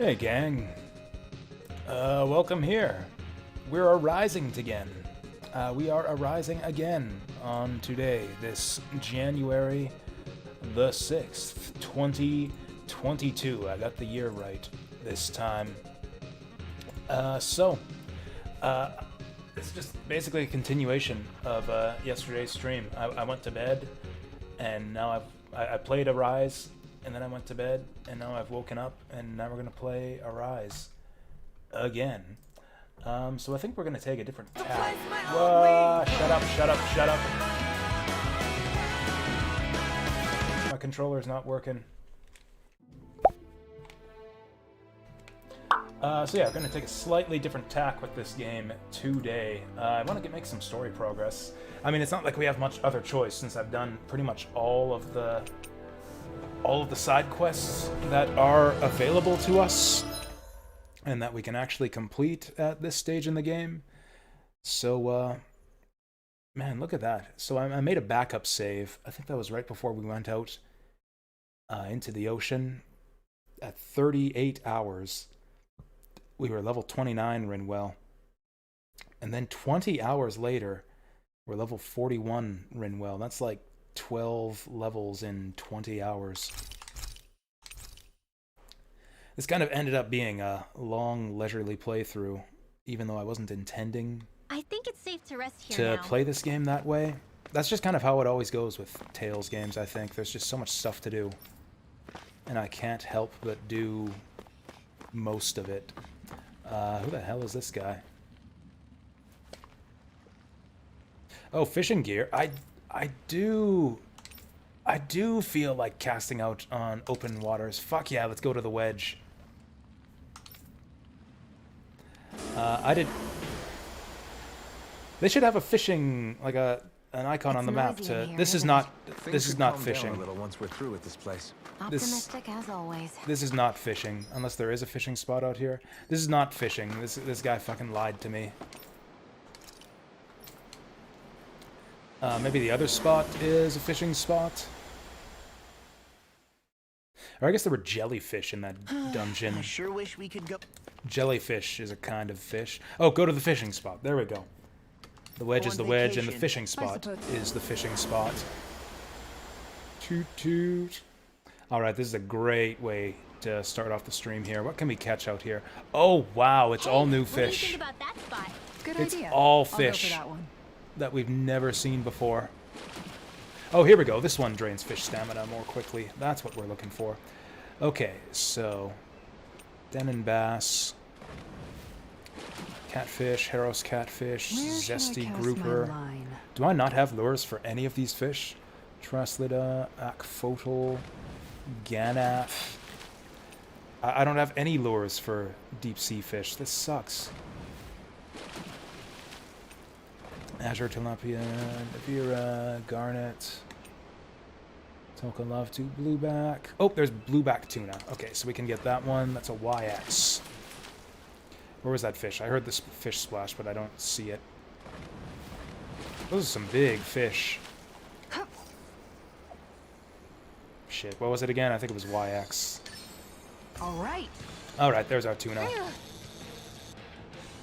Hey gang, welcome here. We're arising again. We are arising again on today, this January the 6th, 2022. I got the year right this time. It's just basically a continuation of yesterday's stream. I went to bed, and now I played Arise, and then I went to bed, and now I've woken up, and now we're gonna play Arise again. So I think we're gonna take a different tack. Whoa, shut up, shut up, shut up. My controller's not working. So yeah, we're going to take a slightly different tack with this game today. I want to make some story progress. I mean, it's not like we have much other choice since I've done pretty much all of the side quests that are available to us and that we can actually complete at this stage in the game. So, man, look at that. So I made a backup save. I think that was right before we went out into the ocean at 38 hours. We were level 29 Rinwell. And then 20 hours later, we're level 41 Rinwell. That's like 12 levels in 20 hours. This kind of ended up being a long, leisurely playthrough, even though I wasn't intending I think it's safe to rest here to now. play this game that way. That's just kind of how it always goes with Tales games, I think. There's just so much stuff to do. And I can't help but do most of it. Who the hell is this guy? Oh, fishing gear. I do feel like casting out on open waters. Fuck yeah, let's go to the wedge. They should have a fishing, like an icon on the map to. This is not fishing. A little once we're through with this place. Optimistic as always. This is not fishing, unless there is a fishing spot out here. This is not fishing. This guy fucking lied to me. Maybe the other spot is a fishing spot. Or I guess there were jellyfish in that dungeon. I sure wish we could go. Jellyfish is a kind of fish. Oh, go to the fishing spot. There we go. The wedge is the wedge, and the fishing spot is the fishing spot. Toot toot. Alright, this is a great way to start off the stream here. What can we catch out here? Oh, wow, it's all new fish. What do you think about that spot? Good It's idea. all I'll go for fish that one. that we've never seen before. Oh, here we go. This one drains fish stamina more quickly. That's what we're looking for. Okay, so Denon bass, catfish, Harrow's catfish, Where should I zesty cast grouper. my line? Do I not have lures for any of these fish? Traslida, Akfotl, Ganath. I don't have any lures for deep sea fish. This sucks. Azure Tilapia, Navira, Garnet, Tokalavtu, Blueback. Oh, there's Blueback Tuna. Okay, so we can get that one. That's a YX. Where was that fish? I heard this fish splash, but I don't see it. Those are some big fish. Shit, what was it again? I think it was YX. All right. Alright, there's our tuna.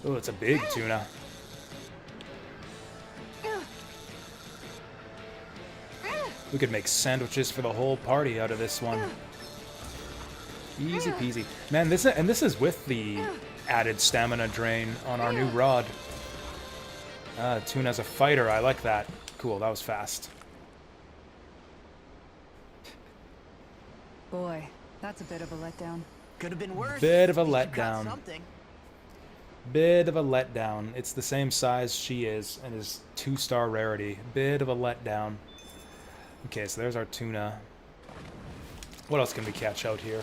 Oh, it's a big tuna. We could make sandwiches for the whole party out of this one. Easy peasy. Man, this is with the added stamina drain on our new rod. Tuna's a fighter, I like that. Cool, that was fast. Boy, that's a bit of a letdown. Could have been worse. Bit of a At least you caught letdown. something. Bit of a letdown. It's the same size she is and is 2-star rarity. Bit of a letdown. Okay, so there's our tuna. What else can we catch out here?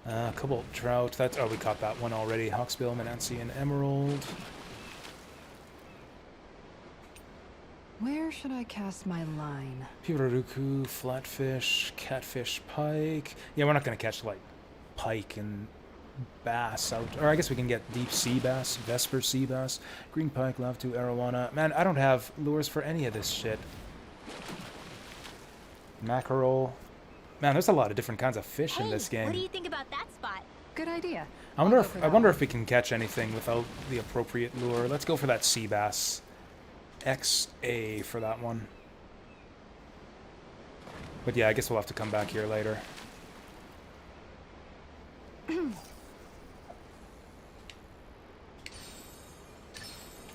A couple trout. That's we caught that one already. Hawksbill, Menancy, and Emerald. Where should I cast my line? Piraruku, flatfish, catfish, pike. Yeah, we're not gonna catch like pike and bass out. Or I guess we can get deep sea bass, Vesper sea bass, green pike, lavtu, arowana. Man, I don't have lures for any of this shit. Mackerel. Man, there's a lot of different kinds of fish in Hey, this game. what do you think about that spot? Good idea. I I'll wonder go if for I that wonder one. if we can catch anything without the appropriate lure. Let's go for that sea bass. XA for that one. But yeah, I guess we'll have to come back here later.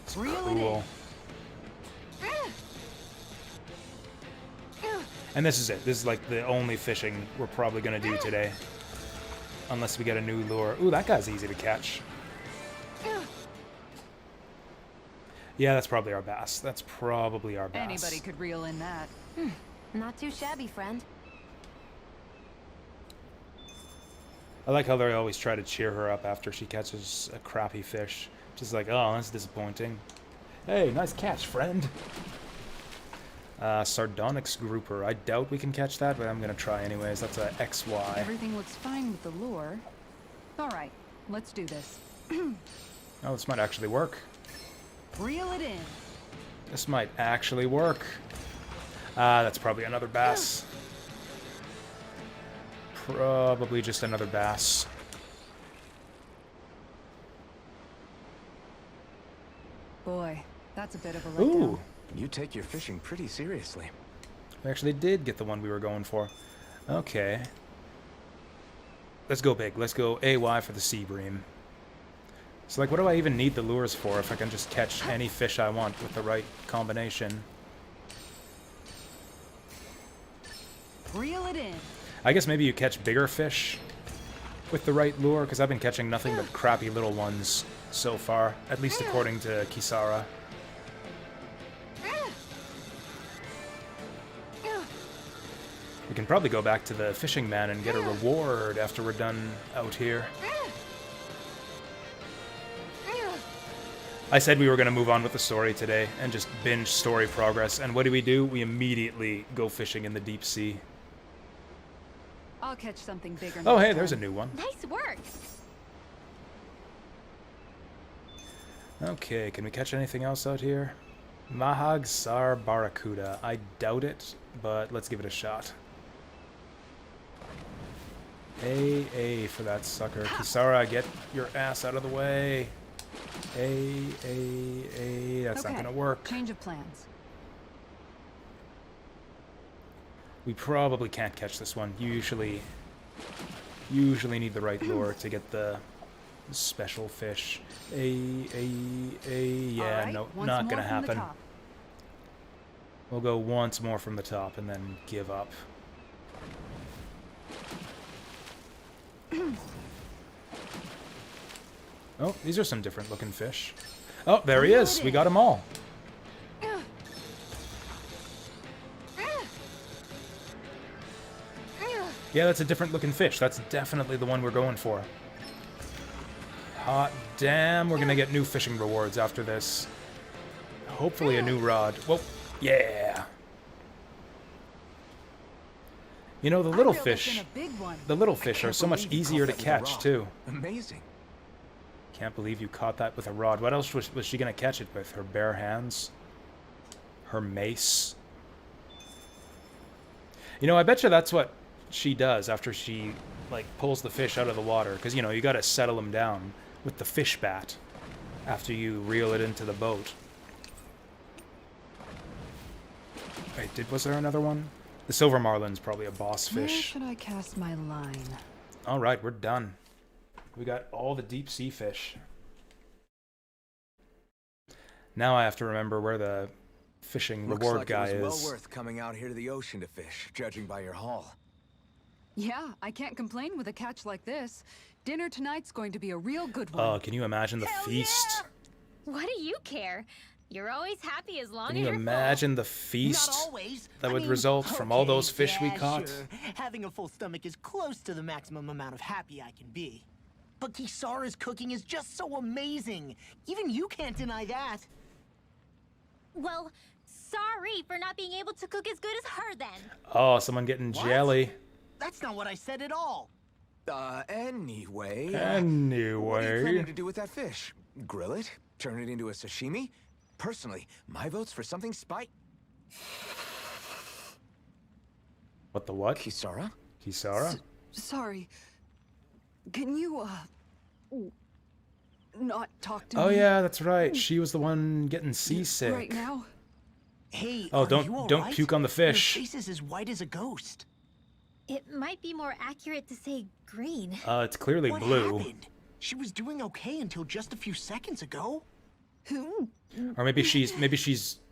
It's Reel it in. cool. And this is it. This is like the only fishing we're probably gonna do today. Unless we get a new lure. Ooh, that guy's easy to catch. Yeah, that's probably our bass. That's probably our bass. Anybody could reel in that. Not too shabby, friend. I like how they always try to cheer her up after she catches a crappy fish. Just like, oh, that's disappointing. Hey, nice catch, friend. Sardonyx grouper. I doubt we can catch that, but I'm gonna try anyways. That's a XY. Everything looks fine with the lure. All right, let's do this. Oh, this might actually work. Reel it in. This might actually work. That's probably another bass. Probably just another bass. Boy, that's a bit of a letdown. Ooh, You take your fishing pretty seriously. we actually did get the one we were going for. Okay. Let's go big. Let's go AY for the sea bream. So, like, what do I even need the lures for if I can just catch any fish I want with the right combination? Reel it in. I guess maybe you catch bigger fish with the right lure, because I've been catching nothing but crappy little ones so far, at least according to Kisara. We can probably go back to the fishing man and get a reward after we're done out here. I said we were going to move on with the story today and just binge story progress, and what do? We immediately go fishing in the deep sea. I'll catch something bigger. Oh, next hey, there's a time. new one. Nice work. Okay, can we catch anything else out here? Mahag Sar Barracuda. I doubt it, but let's give it a shot. A for that sucker. Kisara, get your ass out of the way. A. That's not Okay, gonna work. Change of plans. We probably can't catch this one. You usually need the right lure to get the special fish. Yeah, All right, no, once not more gonna from the happen. top. We'll go once more from the top and then give up. Oh, these are some different looking fish. Oh, there he is. We got them all. Yeah, that's a different looking fish. That's definitely the one we're going for. Hot damn, we're gonna get new fishing rewards after this. Hopefully a new rod. Whoa, yeah. You know, the little I reeled us in fish, a big one. the little fish are Can't so much believe you easier to caught that with a catch rod. too. Amazing. Can't believe you caught that with a rod. What else was she gonna catch it with? Her bare hands? Her mace? You know, I bet you that's what she does after she, like, pulls the fish out of the water. Because, you know, you gotta settle them down with the fish bat after you reel it into the boat. Wait, was there another one? The silver marlin's probably a boss Where fish. should I cast my line? Alright, we're done. We got all the deep sea fish. Now I have to remember where the fishing Looks reward like guy it was is. well worth coming out here to the ocean to fish, judging by your haul. Yeah, I can't complain with a catch like this. Dinner tonight's going to be a real good one. Oh, can you imagine the feast? What do you care? You're always happy as long Can as you you're imagine the Not feast always. that I would mean, result from all okay, those fish we yeah, caught? Sure. Having a full stomach is close to the maximum amount of happy I can be. But Kisara's cooking is just so amazing. Even you can't deny that. full. Well, sorry for not being able to cook as good as her then. Oh, someone getting What? jelly. That's not what I said at all. Anyway. What are you Anyway. planning to do with that fish? Grill it? Turn it into a sashimi? Personally, my vote's for something What the what? Kisara? Kisara? Sorry. Can you, not talk to me? Oh yeah, that's right. She was the one getting seasick. Right now? Hey, Oh, are you all don't right? puke on the fish. Your face is as white as a ghost. It might be more accurate to say green. It's clearly What blue. happened? She was doing okay until just a few seconds ago. Or maybe she's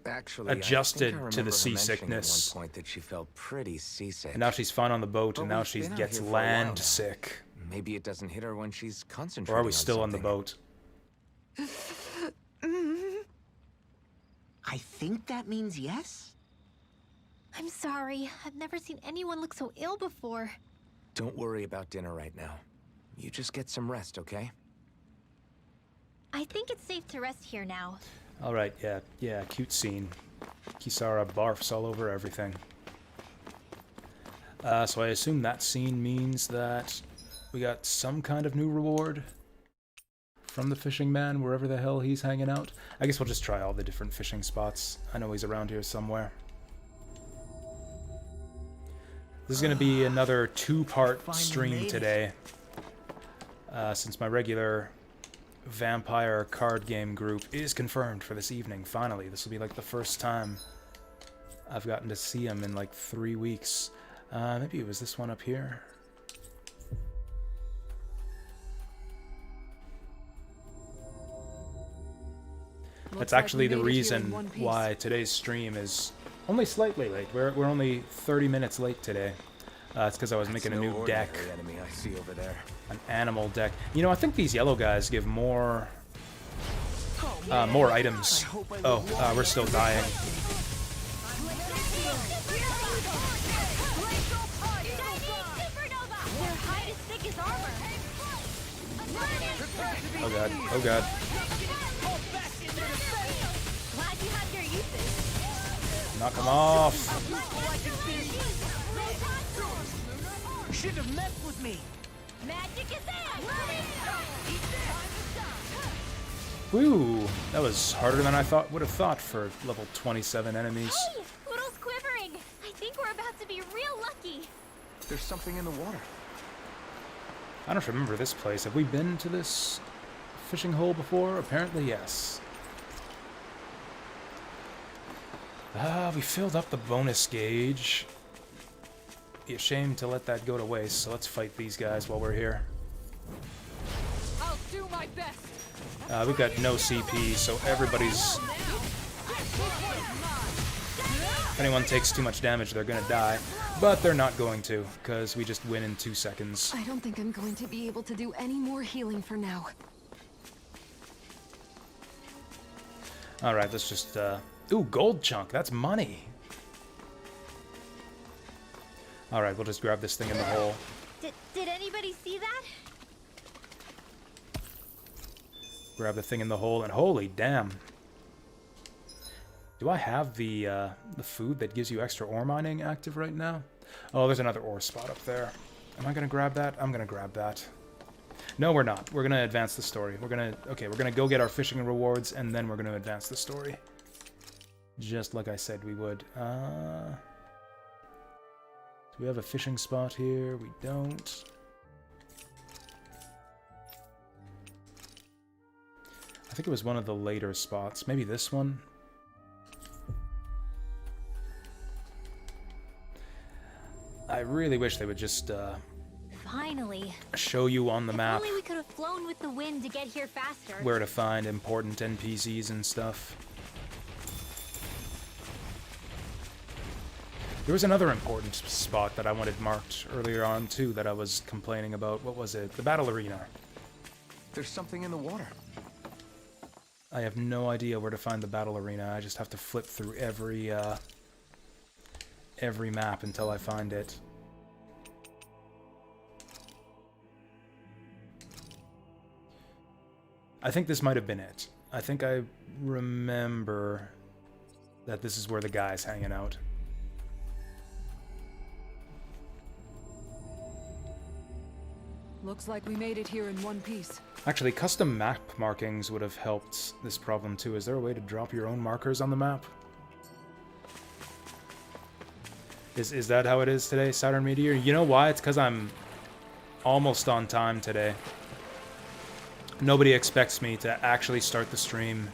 Actually, adjusted I think I to the remember her mentioning seasickness. At one point that she felt pretty seasick. And now she's fine on the boat, But and now we've she been out gets here for a while now. land sick. Maybe it doesn't hit her when she's concentrating. Or are we still on the something. boat? I think that means yes. I'm sorry. I've never seen anyone look so ill before. Don't worry about dinner right now. You just get some rest, okay? I think it's safe to rest here now. Alright, yeah, cute scene. Kisara barfs all over everything. So I assume that scene means that we got some kind of new reward from the fishing man, wherever the hell he's hanging out. I guess we'll just try all the different fishing spots. I know he's around here somewhere. This is going to be another two-part Finally made stream it. today. Since my regular vampire card game group is confirmed for this evening, finally. This will be like the first time I've gotten to see him in like 3 weeks. Maybe it was this one up here. That's actually the reason why today's stream is only slightly late. We're only 30 minutes late today. It's because I was making a No new deck. ordinary enemy I see over there. An animal deck. You know, I think these yellow guys give more more items. Oh, we're still dying. Oh god, oh god. Glad you have your uses. Knock him off. Should have messed with me. Magic is Woo! That was harder than I would have thought for level 27 enemies. Hey, Poodle's quivering. I think we're about to be real lucky. There's something in the water. I don't remember this place. Have we been to this fishing hole before? Apparently, yes. We filled up the bonus gauge. Be a shame to let that go to waste, so let's fight these guys while we're here. I'll do my best. We've got no CP, so everybody's... If anyone takes too much damage, they're gonna die. But they're not going to, because we just win in 2 seconds. I don't think I'm going to be able to do any more healing for now. Alright, let's just, Ooh, gold chunk, that's money! Alright, we'll just grab this thing in the hole. Did anybody see that? Grab the thing in the hole, and holy damn. Do I have the food that gives you extra ore mining active right now? Oh, there's another ore spot up there. Am I gonna grab that? I'm gonna grab that. No, we're not. We're gonna advance the story. We're gonna go get our fishing rewards, and then we're gonna advance the story. Just like I said we would. Do we have a fishing spot here? We don't. I think it was one of the later spots. Maybe this one? I really wish they would just, Finally. show you on the If map only we could have flown with the wind to get here faster. where to find important NPCs and stuff. There was another important spot that I wanted marked earlier on, too, that I was complaining about. What was it? The battle arena. There's something in the water. I have no idea where to find the battle arena. I just have to flip through every map until I find it. I think this might have been it. I think I remember that this is where the guy's hanging out. Looks like we made it here in one piece. Actually, custom map markings would have helped this problem too. Is there a way to drop your own markers on the map? Is that how it is today, Saturn Meteor? You know why? It's because I'm almost on time today. Nobody expects me to actually start the stream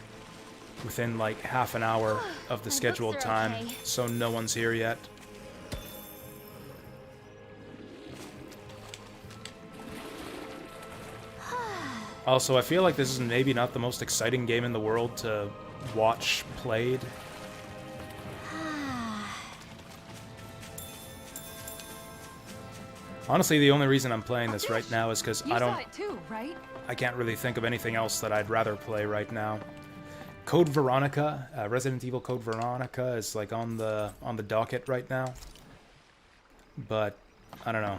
within like half an hour of the scheduled time, okay. so no one's here yet. Also, I feel like this is maybe not the most exciting game in the world to watch played. Honestly, the only reason I'm playing this right now is because You saw it too, right? I can't really think of anything else that I'd rather play right now. Code Veronica, Resident Evil Code Veronica is like on the docket right now. But I don't know.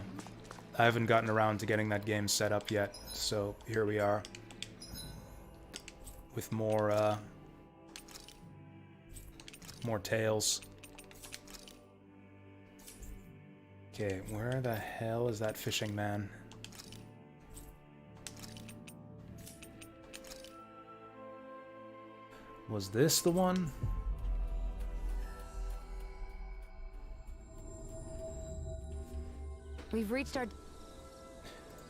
I haven't gotten around to getting that game set up yet, so here we are with more tales. Okay, where the hell is that fishing man? Was this the one? We've reached our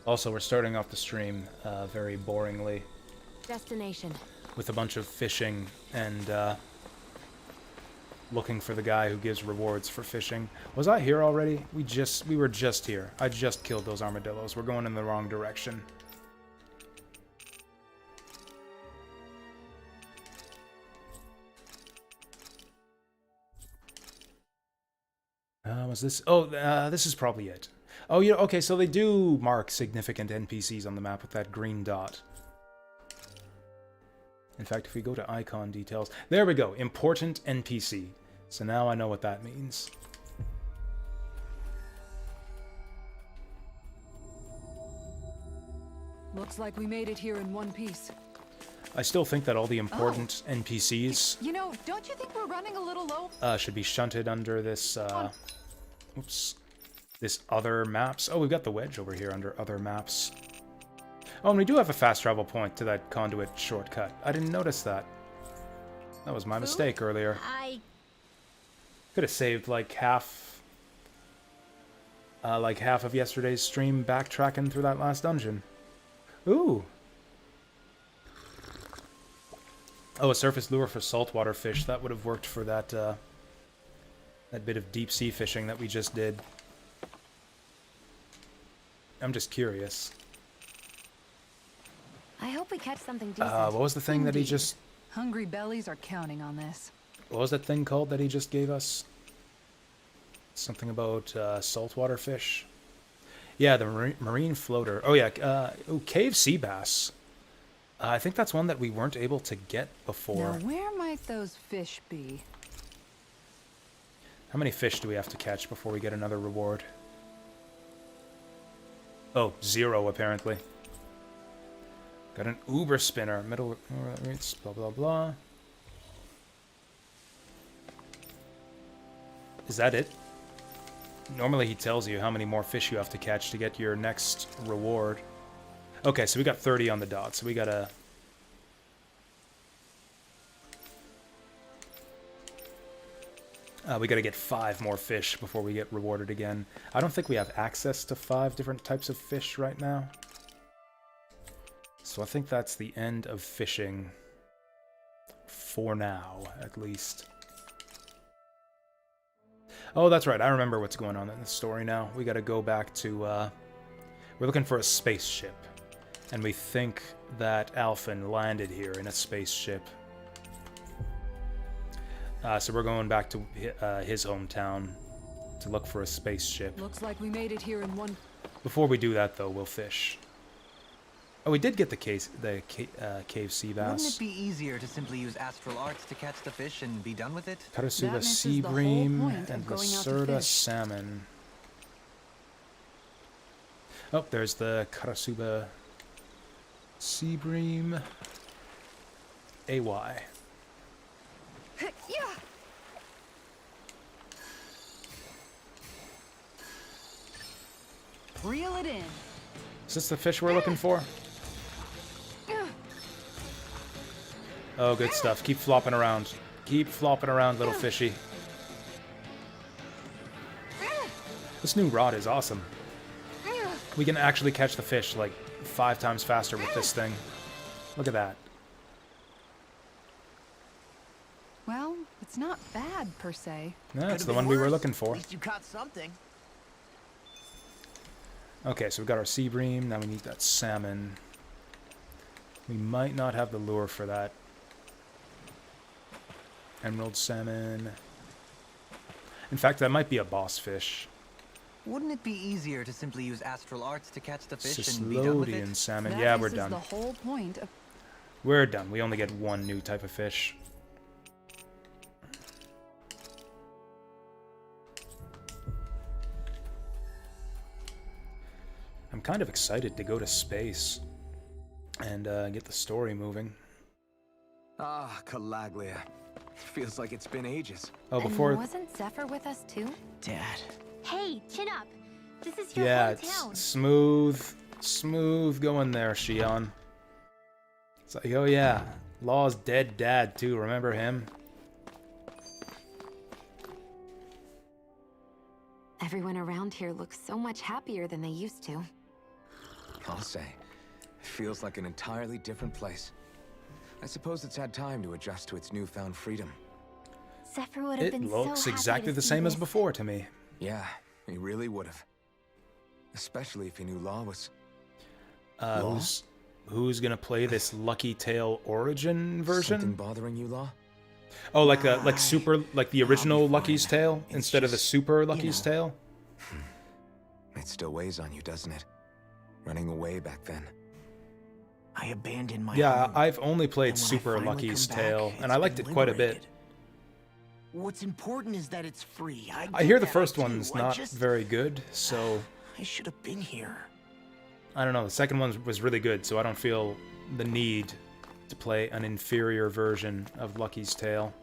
Also, we're starting off the stream very boringly destination. with a bunch of fishing and looking for the guy who gives rewards for fishing. Was I here already? We were just here. I just killed those armadillos. We're going in the wrong direction. Was this? Oh, this is probably it. Oh, yeah, okay, so they do mark significant NPCs on the map with that green dot. In fact, if we go to icon details, there we go, important NPC. So now I know what that means. Looks like we made it here in one piece. I still think that all the important NPCs You know, don't you think we're running a little low? should be shunted under this, oops, this other maps. Oh, we've got the wedge over here under other maps. Oh, and we do have a fast travel point to that conduit shortcut. I didn't notice that. That was my mistake earlier. I... Could have saved like half of yesterday's stream backtracking through that last dungeon. Ooh. Oh, a surface lure for saltwater fish. That would have worked for that that bit of deep sea fishing that we just did. I'm just curious. I hope we catch something decent. What was the thing that he just... Hungry bellies are counting on this. What was that thing called that he just gave us? Something about saltwater fish? Yeah, the marine floater. Oh, yeah. Oh, cave sea bass. I think that's one that we weren't able to get before. Now, where might those fish be? How many fish do we have to catch before we get another reward? Oh, 0 apparently. Got an uber spinner. Middle rates, blah blah blah. Is that it? Normally he tells you how many more fish you have to catch to get your next reward. Okay, so we got 30 on the dot, so we gotta... we gotta get 5 more fish before we get rewarded again. I don't think we have access to 5 different types of fish right now. So I think that's the end of fishing. For now, at least. Oh, that's right. I remember what's going on in the story now. We gotta go back to, we're looking for a spaceship. And we think that Alphen landed here in a spaceship. So we're going back to his hometown to look for a spaceship. Looks like we made it here in one... Before we do that, though, we'll fish. Oh, we did get the cave sea bass. Wouldn't it be easier to simply use astral arts to catch the fish and be done with it? Karasuba misses sea the whole bream point and of going out to Lacerda fish. salmon. Oh, there's the Karasuba sea bream. AY. Yeah. Reel it in. Is this the fish we're looking for? Oh, good stuff. Keep flopping around. Keep flopping around, little fishy. This new rod is awesome. We can actually catch the fish like 5 times faster with this thing. Look at that. Well, it's not bad, per se. That's Could've the been one we were worse. looking At for. least you caught something. Okay, so we got our sea bream. Now we need that salmon. We might not have the lure for that. Emerald salmon. In fact, that might be a boss fish. Wouldn't it be easier to simply use astral arts to catch the fish and be done with it? Cyclodian salmon. That Yeah, we're misses done. the whole point of... We're done. We only get one new type of fish. I'm kind of excited to go to space and get the story moving. Ah, Calaglia. Feels like it's been ages. Oh, And before... wasn't Zephyr with us too? Dad. Hey, chin up. This is your Yeah, hometown. it's smooth going there, Shion. It's like, oh yeah, Law's dead dad too, remember him? Everyone around here looks so much happier than they used to. I'll say. Feels like an entirely different place. I suppose it's had time to adjust to its newfound freedom. Zephyr would have It been looks so happy exactly to the see same as this. before to me. Yeah, he really would have. Especially if he knew Law was... Law? Who's gonna play this Lucky Tail Origin version? Something bothering you, Law? Oh, like the super, like the original be Lucky's fine. Tale It's instead of the just, super Lucky's Tale. It still weighs on you, doesn't it? Running away back then. I abandoned my Yeah, home. I've only And played when I Super finally Lucky's come back, Tale, it's and I liked been it quite a bit. liberated. What's important is that it's free. I get hear the that, first do. one's I not just- very good, so I should have been here. I don't know. The second one was really good, so I don't feel the need to play an inferior version of Lucky's Tale.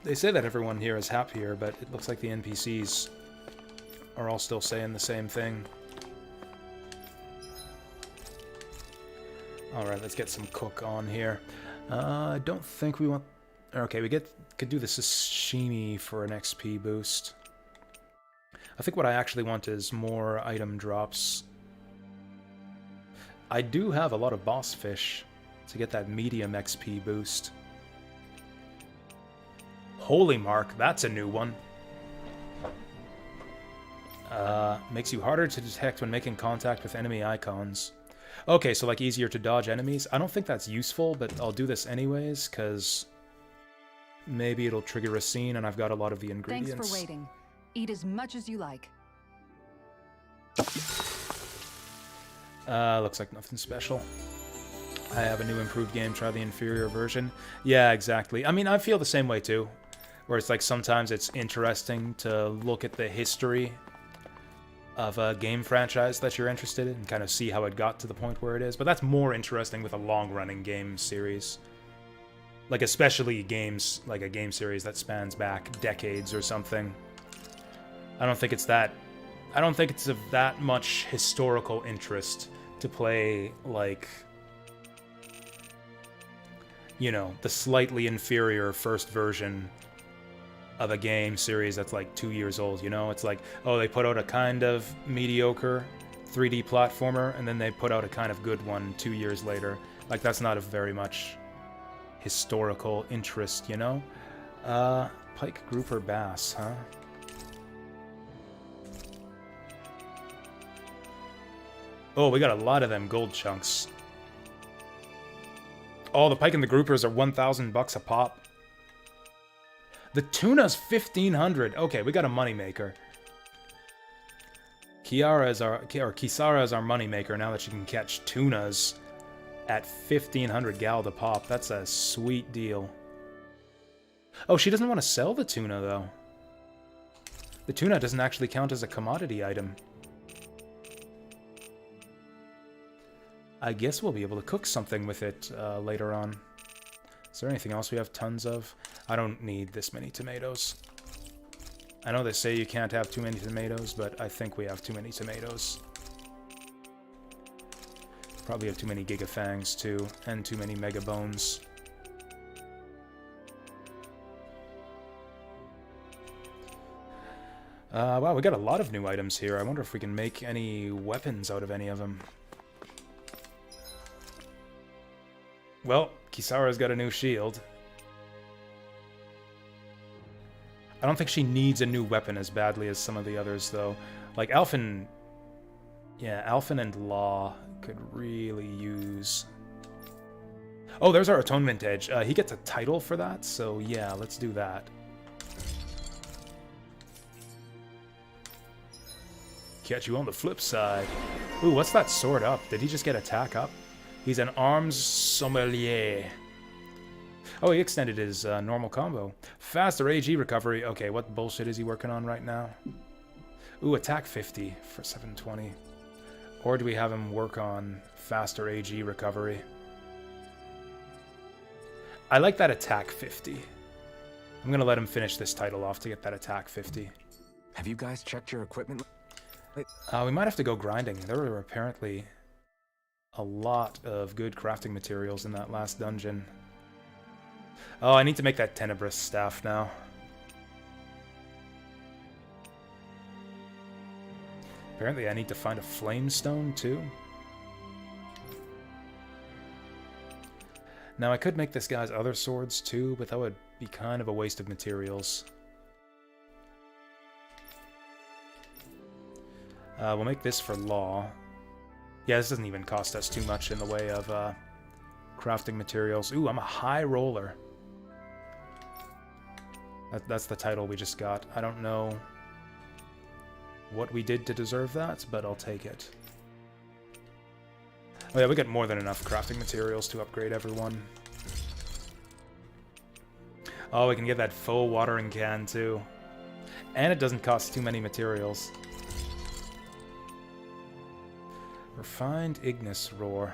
They say that everyone here is happier, but it looks like the NPCs are all still saying the same thing. Alright, let's get some cook on here. I don't think we want... Okay, could do the sashimi for an XP boost. I think what I actually want is more item drops. I do have a lot of boss fish to get that medium XP boost. Holy Mark, that's a new one. Makes you harder to detect when making contact with enemy icons. Okay, so like easier to dodge enemies. I don't think that's useful, but I'll do this anyways, because maybe it'll trigger a scene and I've got a lot of the ingredients. Thanks for waiting. Eat as much as you like. Looks like nothing special. I have a new improved game, try the inferior version. Yeah, exactly. I mean, I feel the same way too. Where it's like sometimes it's interesting to look at the history of a game franchise that you're interested in and kind of see how it got to the point where it is. But that's more interesting with a long-running game series. Like especially games, like a game series that spans back decades or something. I don't think it's of that much historical interest to play, like, you know, the slightly inferior first version of a game series that's like 2 years old, you know? It's like, oh, they put out a kind of mediocre 3D platformer, and then they put out a kind of good one 2 years later. Like, that's not of very much historical interest, you know? Pike grouper bass, huh? Oh, we got a lot of them gold chunks. Oh, the pike and the groupers are 1,000 bucks a pop. The tuna's 1,500. Okay, we got a moneymaker. Kisara is our moneymaker now that she can catch tunas at 1,500 gal a pop. That's a sweet deal. Oh, she doesn't want to sell the tuna though. The tuna doesn't actually count as a commodity item. I guess we'll be able to cook something with it later on. Is there anything else we have tons of? I don't need this many tomatoes. I know they say you can't have too many tomatoes, but I think we have too many tomatoes. Probably have too many gigafangs too, and too many mega bones. Wow, we got a lot of new items here. I wonder if we can make any weapons out of any of them. Well, Kisara's got a new shield. I don't think she needs a new weapon as badly as some of the others, though. Like, Alphen... Yeah, Alphen and Law could really use... Oh, there's our Atonement Edge. He gets a title for that, so yeah, let's do that. Catch you on the flip side. Ooh, what's that sword up? Did he just get attack up? He's an arms sommelier. Oh, he extended his normal combo. Faster AG recovery. Okay, what bullshit is he working on right now? Ooh, attack 50 for 720. Or do we have him work on faster AG recovery? I like that attack 50. I'm going to let him finish this title off to get that attack 50. Have you guys checked your equipment? We might have to go grinding. There were apparently a lot of good crafting materials in that last dungeon. Oh, I need to make that Tenebrous staff now. Apparently I need to find a flame stone too. Now I could make this guy's other swords too, but that would be kind of a waste of materials. We'll make this for Law. Yeah, this doesn't even cost us too much in the way of crafting materials. Ooh, I'm a high roller. That's the title we just got. I don't know what we did to deserve that, but I'll take it. Oh yeah, we got more than enough crafting materials to upgrade everyone. Oh, we can get that faux watering can too. And it doesn't cost too many materials. Refined Ignis Roar.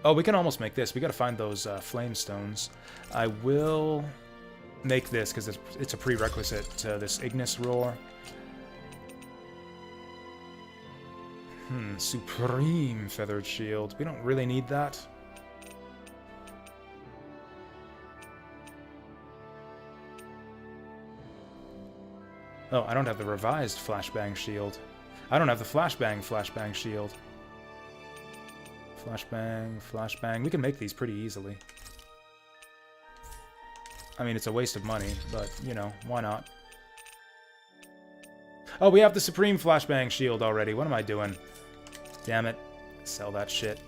Oh, we can almost make this. We gotta find those flame stones. I will make this because it's a prerequisite to this Ignis Roar. Supreme Feathered Shield. We don't really need that. Oh, I don't have the revised Flashbang Shield. I don't have the Flashbang Shield. Flashbang. We can make these pretty easily. I mean, it's a waste of money, but, you know, why not? Oh, we have the Supreme Flashbang Shield already. What am I doing? Damn it. Sell that shit.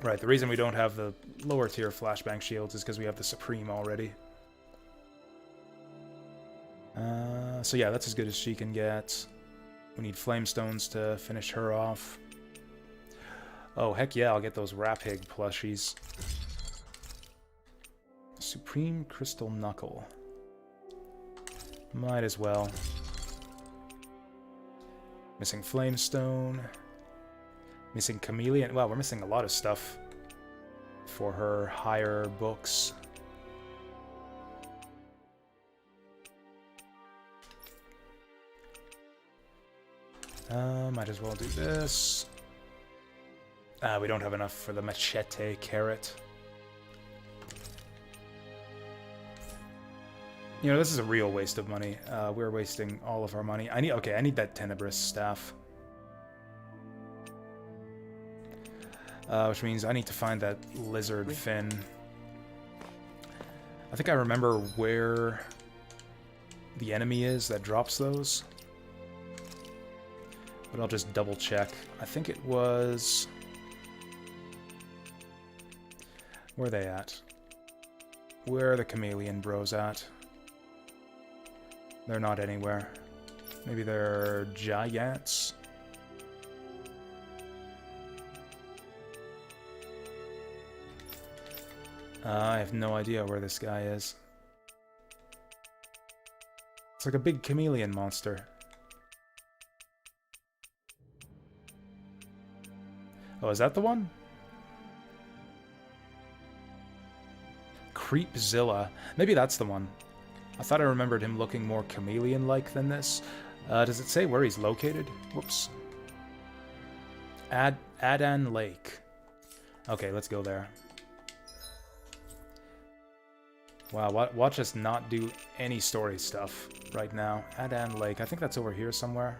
Right, the reason we don't have the lower tier Flashbang Shields is because we have the Supreme already. So yeah, that's as good as she can get. We need Flamestones to finish her off. Oh, heck yeah, I'll get those Raphig plushies. Supreme Crystal Knuckle. Might as well. Missing Flamestone. Missing Chameleon. Wow, we're missing a lot of stuff for her higher books. Might as well do this. We don't have enough for the Machete Carrot. You know, this is a real waste of money. We're wasting all of our money. I need that Tenebrous staff. Which means I need to find that lizard fin. I think I remember where the enemy is that drops those. But I'll just double check. I think it was... Where are they at? Where are the Chameleon Bros at? They're not anywhere. Maybe they're giants? I have no idea where this guy is. It's like a big chameleon monster. Oh, is that the one? Creepzilla. Maybe that's the one. I thought I remembered him looking more chameleon-like than this. Does it say where he's located? Whoops. Adan Lake. Okay, let's go there. Wow, watch us not do any story stuff right now. Adan Lake, I think that's over here somewhere.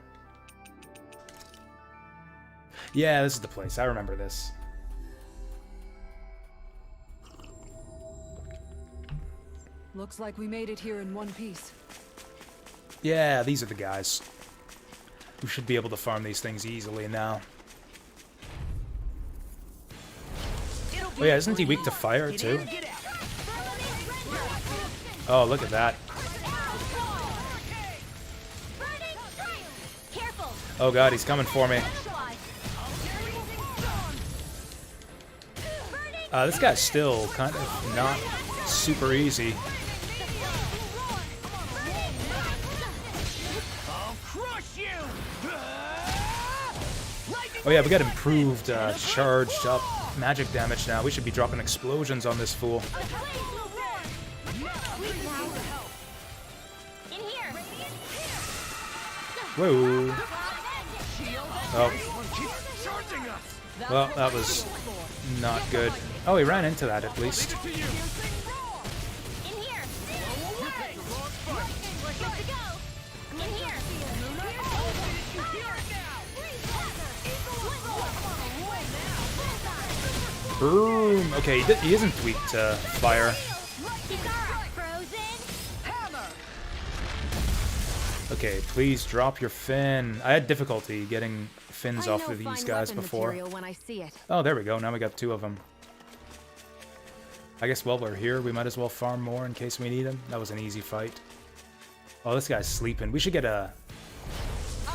Yeah, this is the place. I remember this. Looks like we made it here in one piece. Yeah, these are the guys. We should be able to farm these things easily now. Oh yeah, isn't he weak to fire too? Oh, look at that. Oh god, he's coming for me. This guy's still kind of not super easy. Oh yeah, we got improved, charged up magic damage now. We should be dropping explosions on this fool. Whoa. Oh. Well, that was not good. Oh, he ran into that at least. Boom! Okay, he isn't weak to fire. Okay, please drop your fin. I had difficulty getting fins off of these guys before. When I see it. Oh, there we go. Now we got 2 of them. I guess while we're here, we might as well farm more in case we need them. That was an easy fight. Oh, this guy's sleeping. We should get a...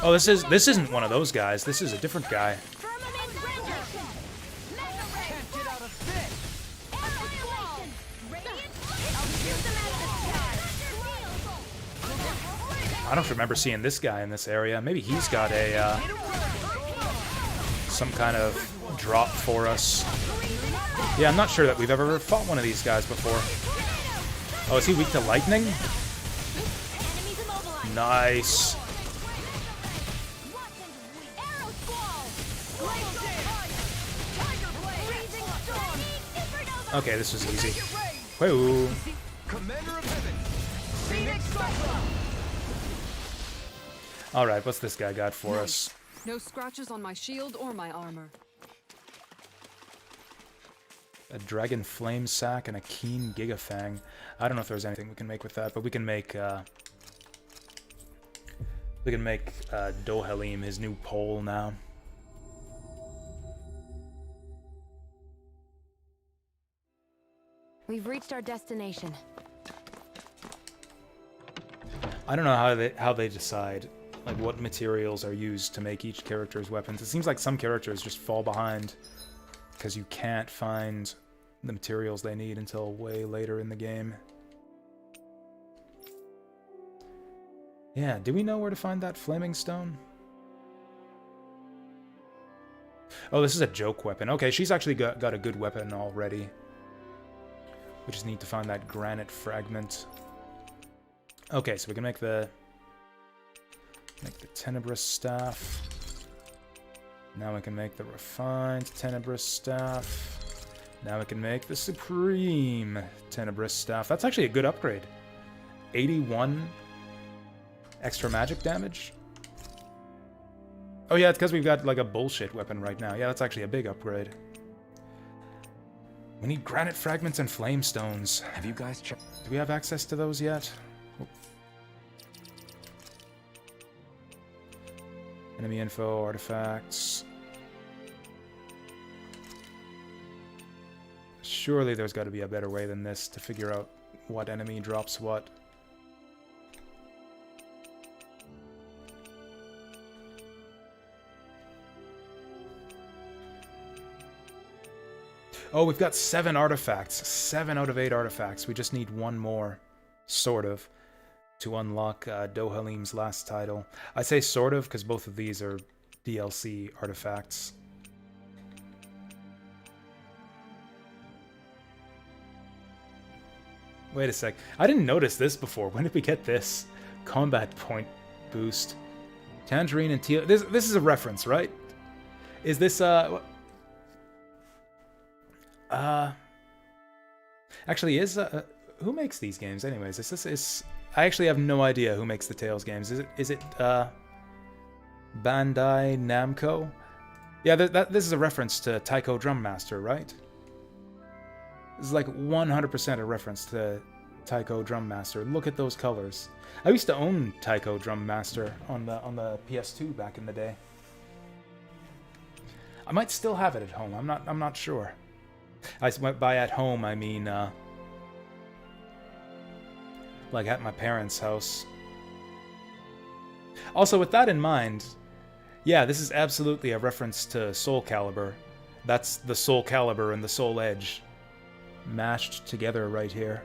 Oh, this isn't one of those guys. This is a different guy. I don't remember seeing this guy in this area. Maybe he's got a some kind of drop for us. Yeah, I'm not sure that we've ever fought one of these guys before. Oh, is he weak to lightning? Nice. Okay, this was easy. Whoa. Alright, what's this guy got for us? No scratches on my shield or my armor. A dragon flame sack and a keen gigafang. I don't know if there's anything we can make with that, but we can make Dohalim his new pole now. We've reached our destination. I don't know how they decide like what materials are used to make each character's weapons. It seems like some characters just fall behind because you can't find the materials they need until way later in the game. Yeah, do we know where to find that flaming stone? Oh, this is a joke weapon. Okay, she's actually got a good weapon already. We just need to find that granite fragment. Okay, so we can make the tenebrous staff. Now we can make the refined tenebrous staff. Now we can make the supreme tenebrous staff. That's actually a good upgrade. 81 extra magic damage. Oh yeah, it's because we've got like a bullshit weapon right now. Yeah, that's actually a big upgrade. We need granite fragments and flame stones. Have you guys checked? Do we have access to those yet? Oh. Enemy info, artifacts. Surely there's got to be a better way than this to figure out what enemy drops what. Oh, we've got 7 artifacts. 7 out of 8 artifacts. We just need one more, sort of, to unlock Dohalim's last title. I say sort of because both of these are DLC artifacts. Wait a sec. I didn't notice this before. When did we get this? Combat point boost. Tangerine and teal. This is a reference, right? Is this actually is who makes these games anyways? I actually have no idea who makes the Tales games. Is it Bandai Namco? Yeah, this is a reference to Taiko Drum Master, right? This is like 100% a reference to Taiko Drum Master. Look at those colors. I used to own Taiko Drum Master on the PS2 back in the day. I might still have it at home. I'm not sure. By at home, I mean like at my parents' house. Also, with that in mind, yeah, this is absolutely a reference to Soul Calibur. That's the Soul Calibur and the Soul Edge mashed together right here.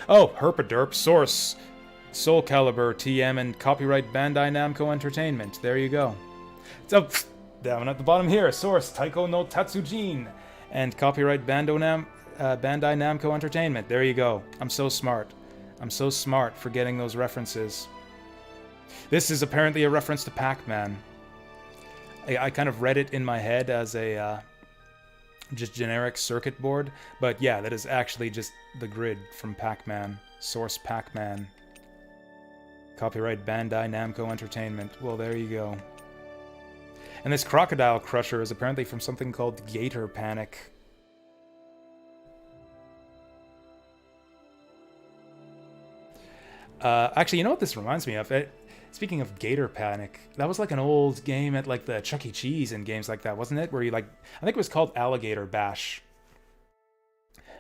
Oh, herpaderp, source, Soul Calibur, TM, and copyright Bandai Namco Entertainment. There you go. So, down at the bottom here, source, Taiko no Tatsujin, and copyright Bandai Namco Entertainment. There you go. I'm so smart. I'm so smart for getting those references. This is apparently a reference to Pac-Man. I kind of read it in my head as a just generic circuit board, but yeah, that is actually just the grid from Pac-Man. Source Pac-Man. Copyright Bandai Namco Entertainment. Well, there you go. And this Crocodile Crusher is apparently from something called Gator Panic. Actually, you know what this reminds me of? Speaking of Gator Panic, that was like an old game at like the Chuck E. Cheese and games like that, wasn't it? Where you like, I think it was called Alligator Bash.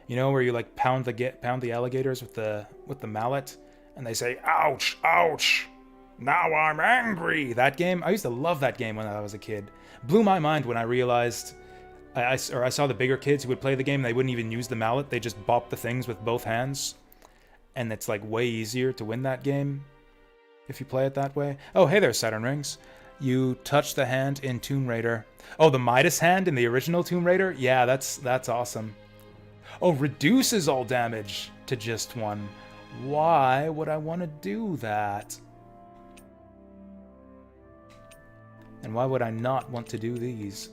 You know, where you like pound the alligators with the mallet, and they say, "Ouch, ouch! Now I'm angry." That game, I used to love that game when I was a kid. Blew my mind when I realized, I saw the bigger kids who would play the game. They wouldn't even use the mallet; they just bop the things with both hands, and it's like way easier to win that game if you play it that way. Oh, hey there, Saturn Rings. You touch the hand in Tomb Raider. Oh, the Midas hand in the original Tomb Raider? Yeah, that's awesome. Oh, reduces all damage to just one. Why would I want to do that? And why would I not want to do these?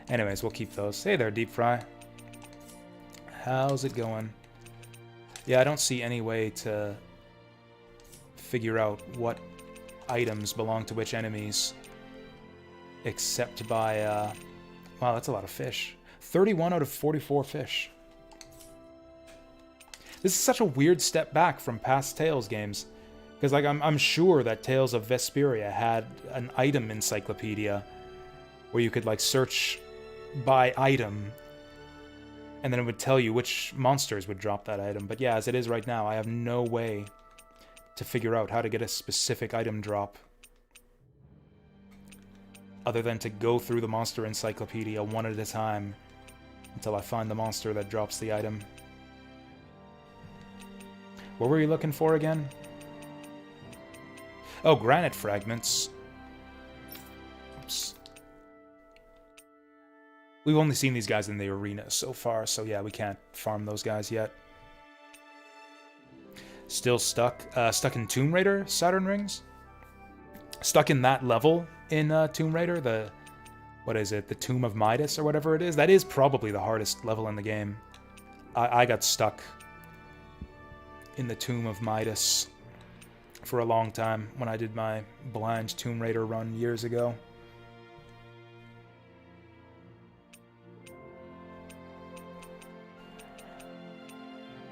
Anyways, we'll keep those. Hey there, Deep Fry. How's it going? Yeah, I don't see any way to figure out what items belong to which enemies, except by, wow, that's a lot of fish. 31 out of 44 fish. This is such a weird step back from past Tales games, because like I'm sure that Tales of Vesperia had an item encyclopedia where you could like search by item, and then it would tell you which monsters would drop that item. But yeah, as it is right now, I have no way to figure out how to get a specific item drop other than to go through the monster encyclopedia one at a time until I find the monster that drops the item. What were you looking for again? Oh, granite fragments. Oops. We've only seen these guys in the arena so far, so yeah, we can't farm those guys yet. Still stuck in Tomb Raider, Saturn Rings? Stuck in that level in Tomb Raider, what is it, the Tomb of Midas or whatever it is? That is probably the hardest level in the game. I got stuck in the Tomb of Midas for a long time when I did my blind Tomb Raider run years ago.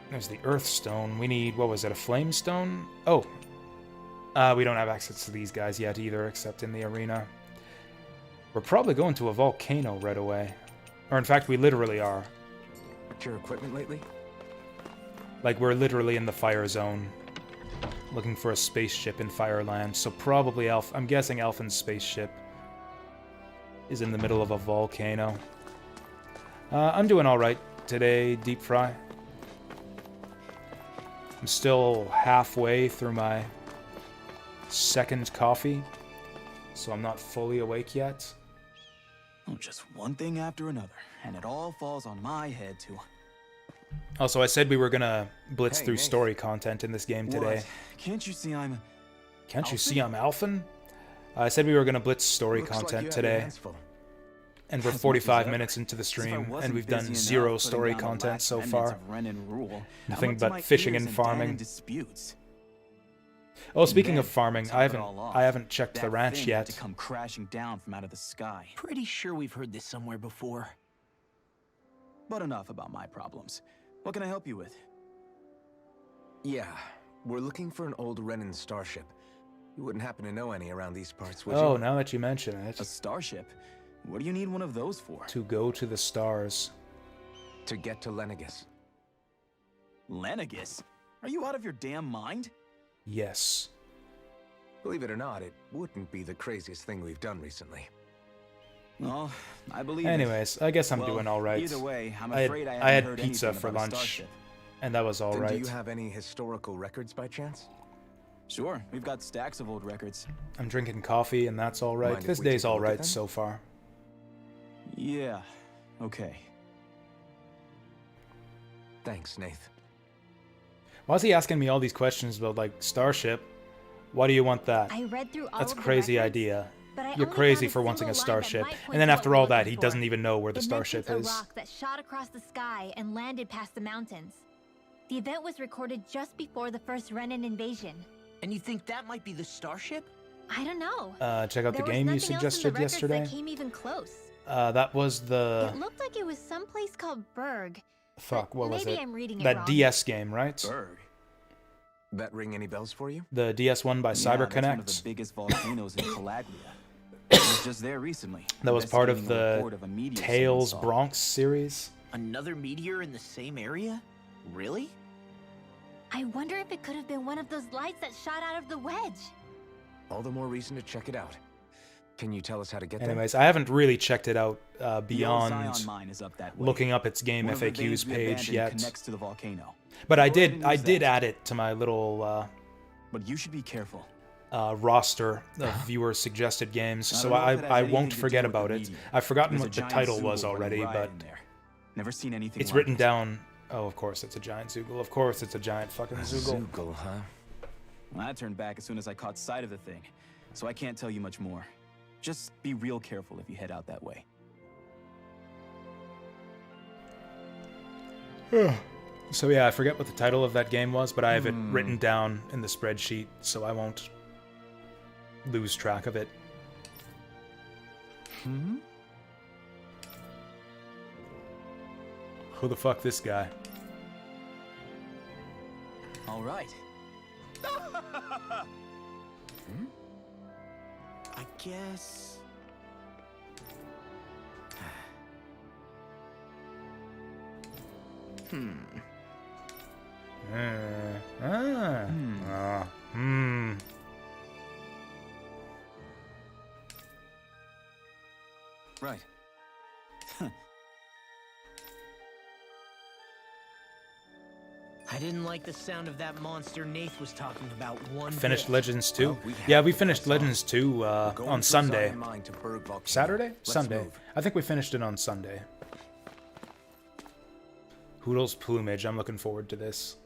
There's the Earth Stone. We need, what was it, a Flame Stone? Oh. We don't have access to these guys yet either, except in the arena. We're probably going to a volcano right away. Or in fact, we literally are. Your equipment lately? Like, we're literally in the fire zone. Looking for a spaceship in Fireland. So probably I'm guessing Elfin's spaceship is in the middle of a volcano. I'm doing alright today, Deep Fry. I'm still halfway through my second coffee, so I'm not fully awake yet. Oh, just one thing after another, and it all falls on my head too. Also, I said we were gonna blitz through story content in this game today. What? Can't you see I'm... Can't you see I'm Alphen? I said we were gonna blitz story content today. And we're As much as 45 ever. minutes into the As if I stream, wasn't and we've busy done enough 0 putting story down the content last so remnants far. of Ren and Rule. Nothing I'm up to but my fishing ears and in farming. Ganon disputes. Oh, speaking Then, of farming, top it all off, I haven't checked the that ranch thing had to yet. come crashing down from out of the sky. Pretty sure we've heard this somewhere before. But enough about my problems. What can I help you with? Yeah, we're looking for an old Renan starship. You wouldn't happen to know any around these parts, would Oh, you? now that you mention it, A starship? What do you need one of those for? to go to the stars. To get to Lenegus. Lenegus? Are you out of your damn mind? Yes. Believe it or not, it wouldn't be the craziest thing we've done recently. Well, I believe it. Anyways, I guess I'm Well, doing all right. Either way, I'm I had- afraid I I haven't had heard pizza anything for about a lunch. starship. And that was all Then right. do you have any historical records by chance? Sure, we've got stacks of old records. I'm drinking coffee, and that's all right. Mind if This we day's take a all look at right them? so far. Yeah, okay. Thanks, Nath. Why is he asking me all these questions about, like, Starship? Why do you want that? I read through all That's a of the crazy records, idea. but I You're only crazy found for wanting a single line that starship. might point And then to after what all we're that, looking he for. doesn't even know where the It starship mentions is. a rock that shot across the sky and landed past the mountains. The event was recorded just before the first Renan invasion. And you think that might be the starship? I don't know. Check out the There was game you nothing else in the suggested records yesterday. that came even close. That was the... It looked like it was someplace called Berg. Fuck, but what was maybe it? I'm reading it That wrong. DS game, right? Berg. That ring any bells for you? The DS one by Yeah, that's one of CyberConnect. the biggest volcanoes in Calabria. I was just there recently. That was part of investigating a the report of a meteor someone Tales saw. Bronx series. Another meteor in the same area? Really? I wonder if it could have been one of those lights that shot out of the wedge. All the more reason to check it out. Can you tell us how to get Anyways, I haven't really checked it out The old beyond Zion mine is up that way. looking up its game One of the FAQs veins we page abandoned yet. connects to the volcano. But I Go ahead did and I use did that. add it to my little But you should be careful. roster of viewer suggested games, I so don't know if I it has I anything won't to do forget with the about it. meteor. I've forgotten There's what a the giant title was Zoogle running already, riot but in there. Never seen anything it's like written it. down. Oh, of course it's a giant Zoogle. Of course it's a giant fucking Zoogle. Zoogle, huh? Well, I turned back as soon as I caught sight of the thing, so I can't tell you much more. Just be real careful if you head out that way. So yeah, I forget what the title of that game was, but I have it written down in the spreadsheet, so I won't lose track of it. Who the fuck this guy? All right. I guess... Right. I didn't like the sound of that monster Nath was talking about one Finished bit. Legends 2? Well, we have Yeah, we it. finished That's all. Legends 2 Going on through Sunday. Zion Mine to Berg Volcano. Saturday? Let's Sunday. move. I think we finished it on Sunday. Hoodle's plumage. I'm looking forward to this.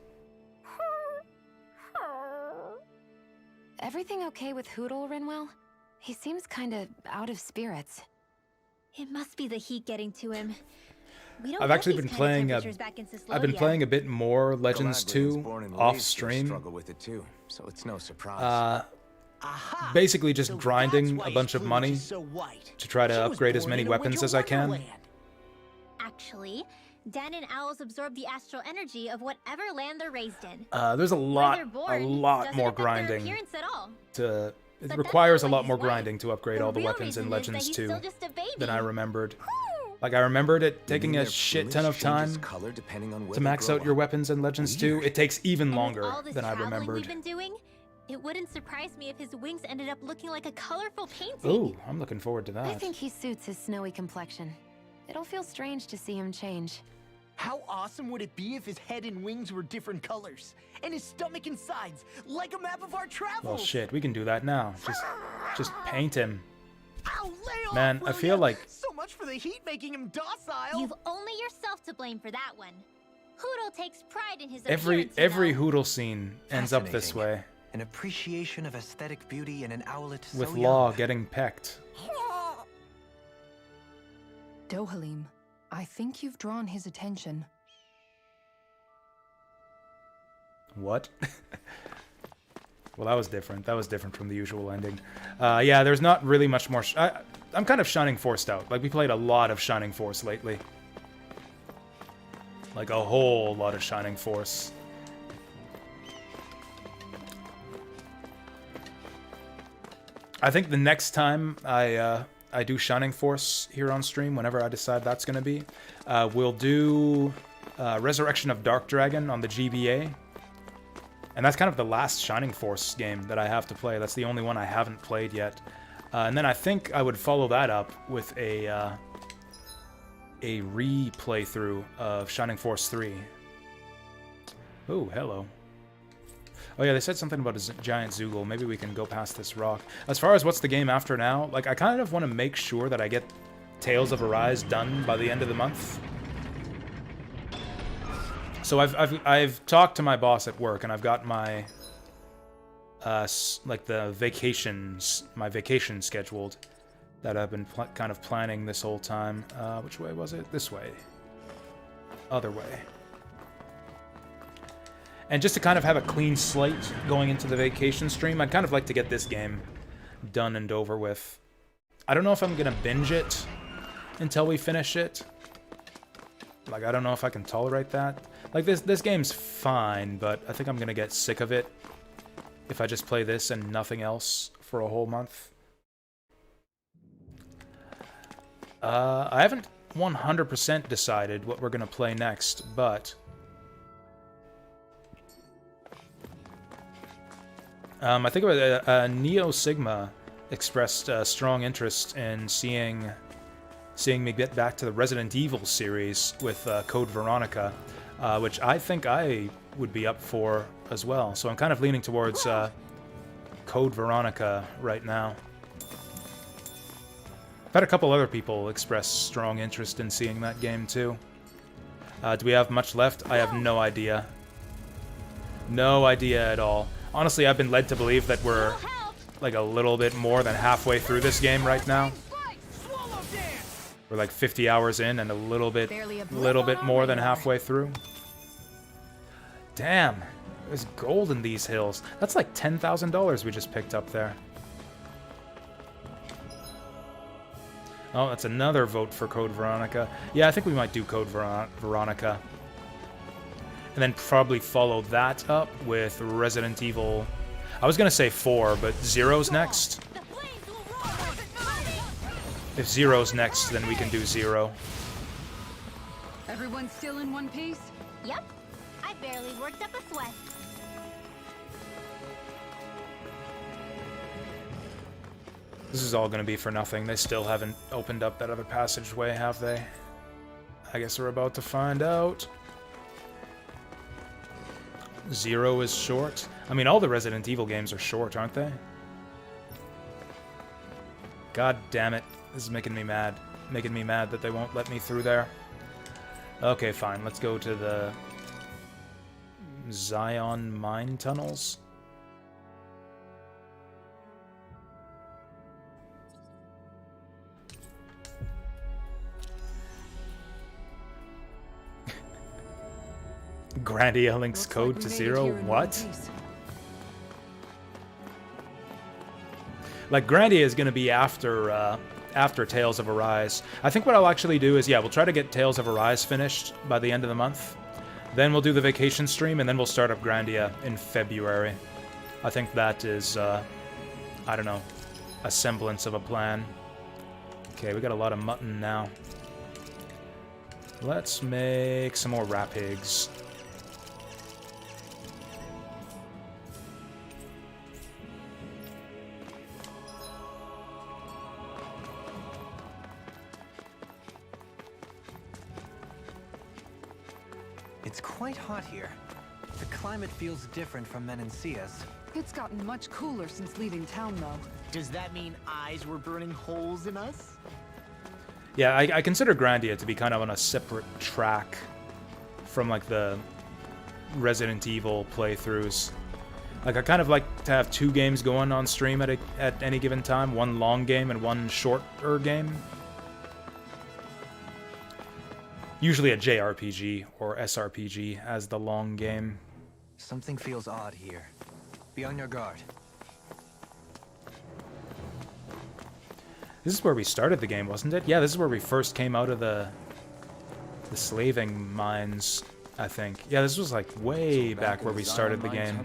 Everything okay with Hootle, Rinwell? He seems kinda out of spirits. It must be the heat getting to him. We don't I've get actually these been kind of playing temperatures back in I've been Cislodia. playing a bit more Legends Calabrians 2 born and off raised here stream. struggle with it too, so it's no surprise. Aha! Basically just So that's grinding why a his bunch of plumage money is so white. to try to She was upgrade as born many in a weapons winter as I can. wonderland. Actually, Dan and owls absorb the astral energy of whatever land they're raised in. There's a Where lot they're born more doesn't affect their grinding appearance at all. to. It that's requires a not why lot more he's white. grinding to upgrade all the real weapons in reason is that Legends he's 2 still just a baby. than I remembered. Like I remembered it You taking mean a their shit plumage ton of changes time color depending on where to they max grow out your up? weapons in Legends 2. Weird. It takes even And longer with all this than I traveling remembered. we've been doing, it wouldn't surprise me if his wings ended up looking like a colorful painting. Ooh, I'm looking forward to I that. think he suits his snowy complexion. It'll feel strange to see him change. How awesome would it be if his head and wings were different colors? And his stomach and sides, like a map of our travels! Well, shit, we can do that now. Just paint him. Ow, lay off, Man, I will feel ya? like- So much for the heat making him docile! You've only yourself to blame for that one. Hootle takes pride in his Every appearance, you know. Hootle scene ends up this Fascinating. way, An appreciation of aesthetic beauty in an owlet with so Law young. getting pecked. Dohalim, I think you've drawn his attention. What? Well, that was different. That was different from the usual ending. Yeah, there's not really much more... I'm kind of Shining Forced out. Like, we played a lot of Shining Force lately. Like, a whole lot of Shining Force. I think the next time I do Shining Force here on stream, whenever I decide that's going to be, we'll do Resurrection of Dark Dragon on the GBA. And that's kind of the last Shining Force game that I have to play. That's the only one I haven't played yet. And then I think I would follow that up with a re-playthrough of Shining Force 3. Oh, hello. Oh yeah, they said something about a giant Zoogle. Maybe we can go past this rock. As far as what's the game after now, like, I kind of want to make sure that I get Tales of Arise done by the end of the month. So I've talked to my boss at work, and I've got my like the vacations, my vacation scheduled that I've been kind of planning this whole time. Which way was it? This way. Other way. And just to kind of have a clean slate going into the vacation stream, I'd kind of like to get this game done and over with. I don't know if I'm gonna binge it until we finish it. Like, I don't know if I can tolerate that. Like, this game's fine, but I think I'm gonna get sick of it if I just play this and nothing else for a whole month. I haven't 100% decided what we're gonna play next, but... I think Neo Sigma expressed strong interest in seeing me get back to the Resident Evil series with Code Veronica, which I think I would be up for as well. So I'm kind of leaning towards Code Veronica right now. I've had a couple other people express strong interest in seeing that game too. Do we have much left? I have no idea. No idea at all. Honestly, I've been led to believe that we're like a little bit more than halfway through this game right now. We're like 50 hours in and a little bit more than halfway through. Damn, there's gold in these hills. That's like $10,000 we just picked up there. Oh, that's another vote for Code Veronica. Yeah, I think we might do Code Veronica. And then probably follow that up with Resident Evil... I was gonna say 4, but Zero's next. If Zero's next, then we can do Zero. Everyone still in one piece? Yep. I barely worked up a sweat. This is all gonna be for nothing. They still haven't opened up that other passageway, have they? I guess we're about to find out. Zero is short. I mean, all the Resident Evil games are short, aren't they? God damn it. This is making me mad. Making me mad that they won't let me through there. Okay, fine. Let's go to the Zion mine tunnels. Grandia links code to Zero? What? Like, Grandia is going to be after Tales of Arise. I think what I'll actually do is, yeah, we'll try to get Tales of Arise finished by the end of the month. Then we'll do the vacation stream, and then we'll start up Grandia in February. I think that is, I don't know, a semblance of a plan. Okay, we got a lot of mutton now. Let's make some more rapigs. It's quite hot here. The climate feels different from Menancia's. It's gotten much cooler since leaving town, though. Does that mean eyes were burning holes in us? Yeah, I consider Grandia to be kind of on a separate track from, like, the Resident Evil playthroughs. Like, I kind of like to have 2 games going on stream at any given time. One long game and one shorter game. Usually a JRPG or SRPG as the long game. Something feels odd here. Be on your guard. This is where we started the game, wasn't it? Yeah, this is where we first came out of the slaving mines, I think. Yeah, this was like way back where we started the game.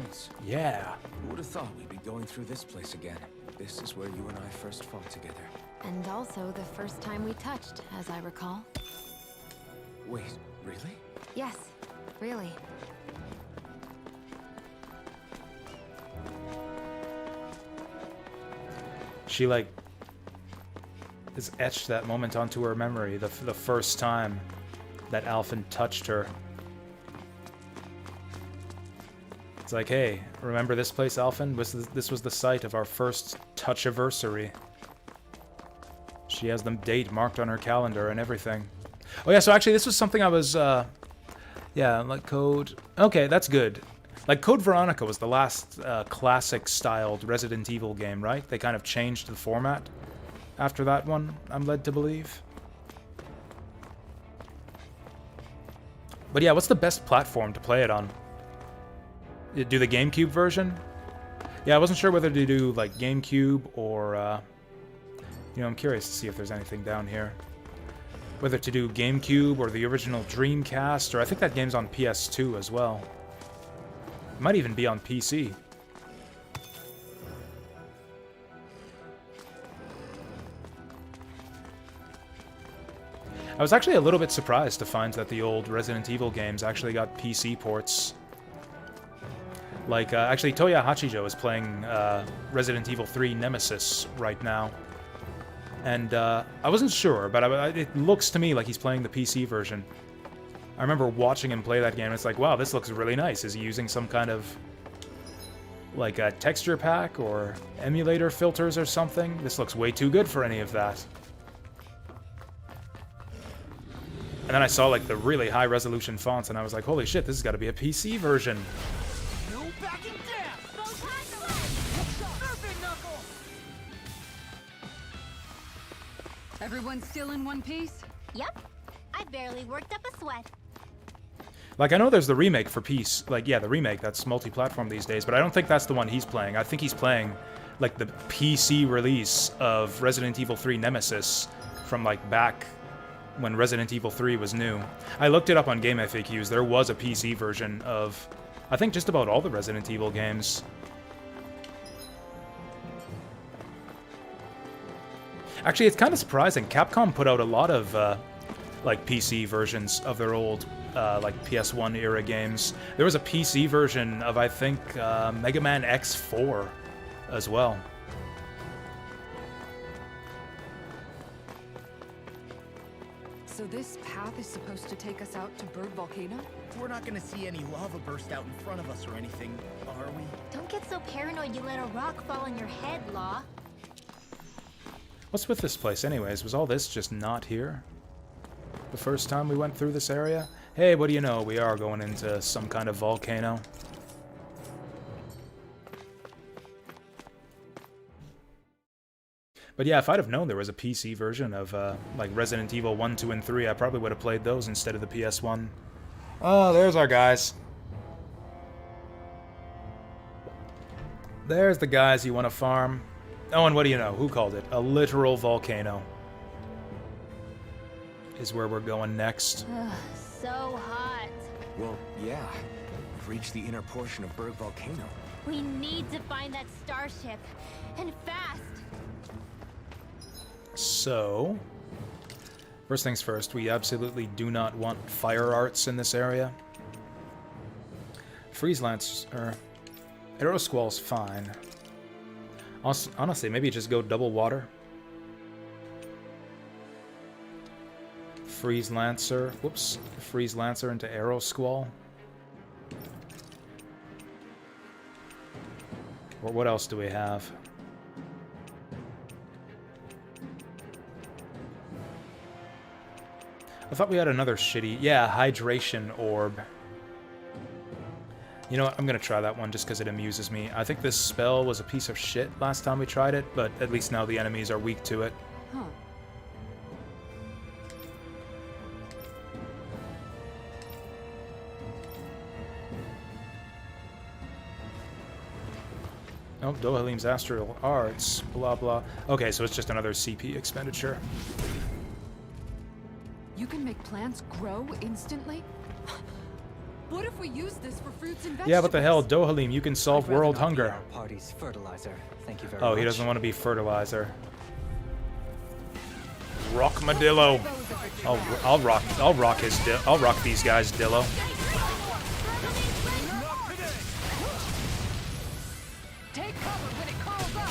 Yeah. Who would have thought we'd be going through this place again? This is where you and I first fought together. And also the first time we touched, as I recall. Wait, really? Yes, really. She, like, has etched that moment onto her memory, the first time that Alphen touched her. It's like, hey, remember this place, Alphen? This was the site of our first touch-iversary. She has the date marked on her calendar and everything. Oh yeah, so actually this was something I was, yeah, like Code... Okay, that's good. Like, Code Veronica was the last classic-styled Resident Evil game, right? They kind of changed the format after that one, I'm led to believe. But yeah, what's the best platform to play it on? Do the GameCube version? Yeah, I wasn't sure whether to do, like, GameCube or, you know, I'm curious to see if there's anything down here. Whether to do GameCube or the original Dreamcast, or I think that game's on PS2 as well. It might even be on PC. I was actually a little bit surprised to find that the old Resident Evil games actually got PC ports. Like, actually, Toya Hachijo is playing Resident Evil 3 Nemesis right now. And I wasn't sure, but it looks to me like he's playing the PC version. I remember watching him play that game, and it's like, wow, this looks really nice. Is he using some kind of, like, a texture pack or emulator filters or something? This looks way too good for any of that. And then I saw, like, the really high-resolution fonts, and I was like, holy shit, this has got to be a PC version. No backing down! Everyone still in one piece? Yep. I barely worked up a sweat. Like, I know there's the remake for PC. Like, yeah, the remake, that's multi-platform these days, but I don't think that's the one he's playing. I think he's playing, like, the PC release of Resident Evil 3 Nemesis from, like, back when Resident Evil 3 was new. I looked it up on Game FAQs. There was a PC version of, I think, just about all the Resident Evil games. Actually, it's kind of surprising. Capcom put out a lot of, like, PC versions of their old, like, PS1 era games. There was a PC version of, I think, Mega Man X4 as well. So this path is supposed to take us out to Bird Volcano? We're not gonna see any lava burst out in front of us or anything, are we? Don't get so paranoid you let a rock fall on your head, Law. What's with this place anyways? Was all this just not here? The first time we went through this area? Hey, what do you know? We are going into some kind of volcano. But yeah, if I'd have known there was a PC version of, like, Resident Evil 1, 2, and 3, I probably would have played those instead of the PS1. Oh, there's our guys. There's the guys you want to farm. Oh, and what do you know? Who called it? A literal volcano. Is where we're going next. So hot. Well, yeah. We've reached the inner portion of Berg Volcano. We need to find that starship. And fast. So, first things first, we absolutely do not want fire arts in this area. Freeze Lance, or Arrow Squall's fine. Honestly, maybe just go double water. Freeze Lancer, whoops, Freeze Lancer into Arrow Squall. Or what else do we have? I thought we had another shitty... Yeah, Hydration Orb. You know what? I'm gonna try that one just because it amuses me. I think this spell was a piece of shit last time we tried it, but at least now the enemies are weak to it. Huh. Oh, Dohalim's Astral Arts, blah blah. Okay, so it's just another CP expenditure. You can make plants grow instantly? What if we use this for fruits and vegetables? Yeah, what the hell, Dohalim, you can solve I'd rather world not be hunger. our party's fertilizer. Thank you very Oh, much. he doesn't want to be fertilizer. Rockmadillo. I'll rock these guys, Dillo. Take cover when it calls out.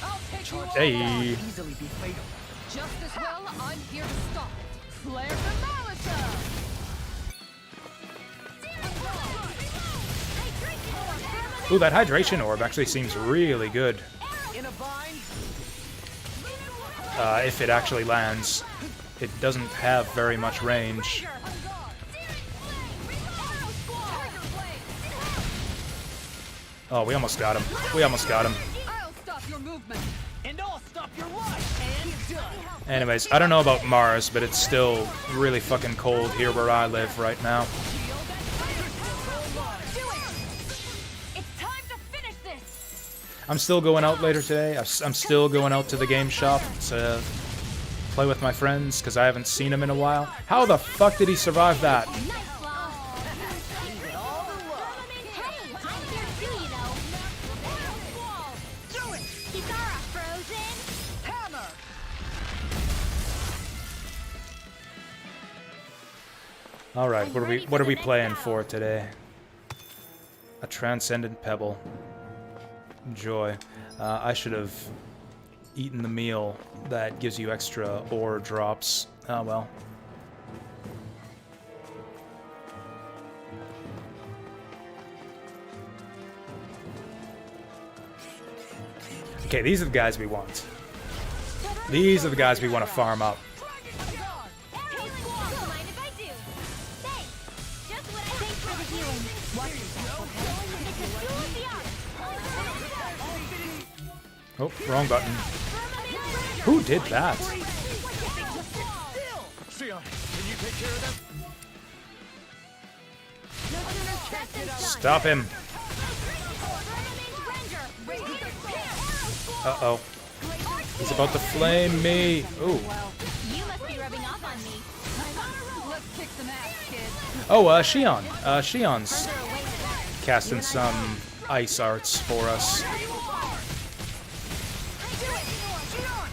I'll take you all Hey. Easily be fatal. just as well. I'm here to stop it. Flare the Molotov. Ooh, that hydration orb actually seems really good. In a bind. If it actually lands. It doesn't have very much range. Oh, we almost got him. We almost got him. I'll stop your movement. And I'll stop your life. And done. Anyways, I don't know about Mars, but it's still really fucking cold here where I live right now. It's time to finish this. I'm still going out later today. I'm still going out to the game shop to play with my friends because I haven't seen them in a while. How the fuck did he survive that? Nice ball. Hey, I'm here too, you know. Do it. Kisara, frozen. Hammer. All right, what are we playing for today? A transcendent pebble. Joy. I should have eaten the meal that gives you extra ore drops. Oh well. Okay, these are the guys we want. These are the guys we want to farm up. Oh, wrong button. Who did that? Stop him. Uh-oh. He's about to flame me. Ooh. You must be rubbing off on me. Let's kick some ass, kid. Oh, Shion. Shion's casting some ice arts for us.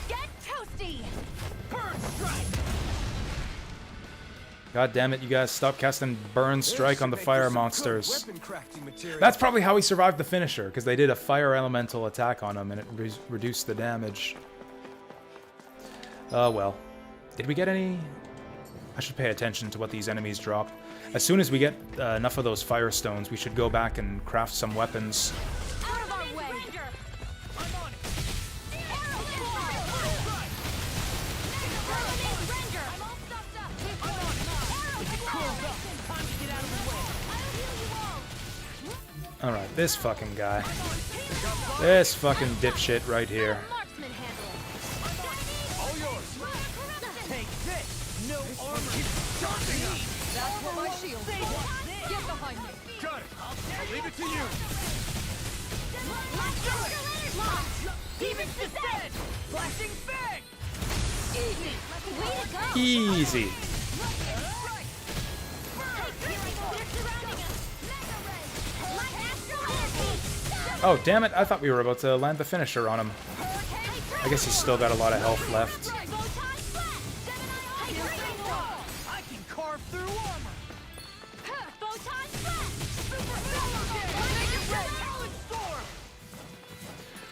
Get toasty. God damn it, you guys, stop casting Burn Strike on the fire monsters. That's probably how he survived the finisher, because they did a fire elemental attack on him and it reduced the damage. Oh well. Did we get any? I should pay attention to what these enemies drop. As soon as we get enough of those fire stones, we should go back and craft some weapons. Out of our way. Alright, this fucking guy. This fucking dipshit right here. Marksman handle it. Take this. No armor. That's what my shield is. Get behind me. Got it. I'll leave it to you. Demons descend. Flashing fang. Easy. Way to go. Easy. Oh, damn it. I thought we were about to land the finisher on him. I guess he's still got a lot of health left. I can carve through armor.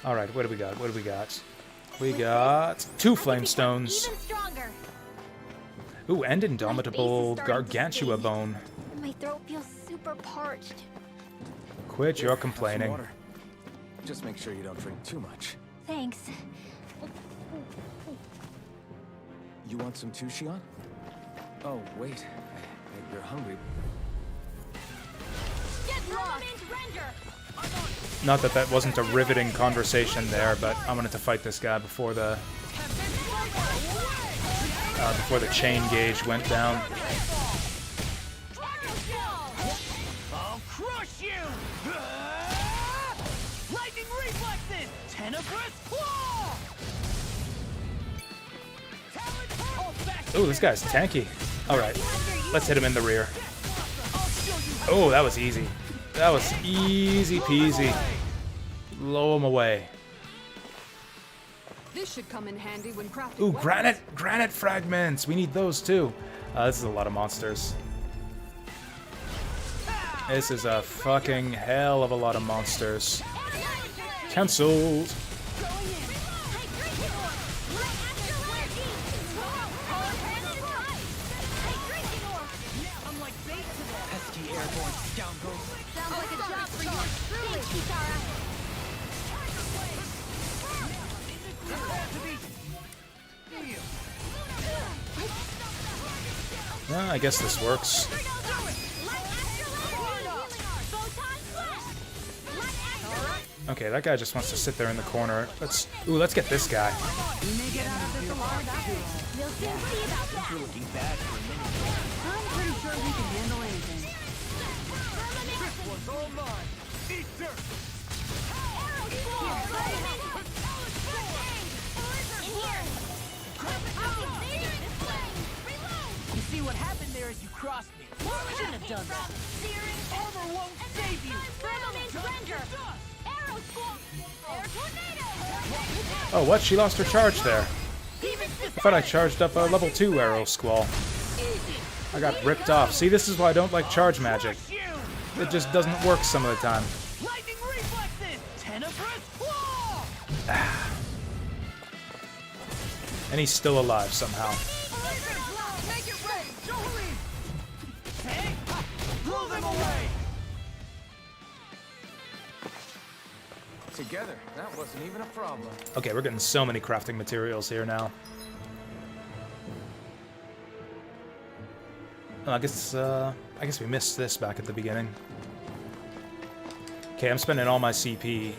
Alright, what do we got? What do we got? We got 2 flame stones. Even stronger. Ooh, and indomitable gargantua bone. My throat feels super parched. Quit your Have some complaining. water. Just make sure you don't drink too much. Thanks. You want some too, Shion? Oh, wait. You're hungry. Get lost. Render. Not that that wasn't a riveting conversation there, but I wanted to fight this guy before the chain gauge went down. I'll crush you! Lightning reflexes! Tenebrous claw! Ooh, this guy's tanky. Alright, let's hit him in the rear. Oh, that was easy. That was easy peasy. Blow him away. This should come in handy when crafting Ooh, weapons. granite fragments. We need those too. This is a lot of monsters. This is a fucking hell of a lot of monsters. Cancelled. Pesky airborne scoundrels. Sounds like a job for you. Thanks, Kitara. I guess this works. Okay, that guy just wants to sit there in the corner. Let's get this guy. You may get out of this alive after all. We'll soon see about that. You're looking bad for a minute. I'm pretty sure we can handle anything. One's all mine. Eat dirt! You see, what happened there is you crossed me. Shouldn't have done that. Armor won't save you. Oh, what? She lost her charge there. I thought I charged up a level 2 arrow squall. I got ripped off. See, this is why I don't like charge magic. It just doesn't work some of the time. Lightning reflexes! Tenebrous claw! And he's still alive somehow. Make it ready! Jolie! Hey! Blow them away! Together, that wasn't even a problem. Okay, we're getting so many crafting materials here now. I guess we missed this back at the beginning. Okay, I'm spending all my CP,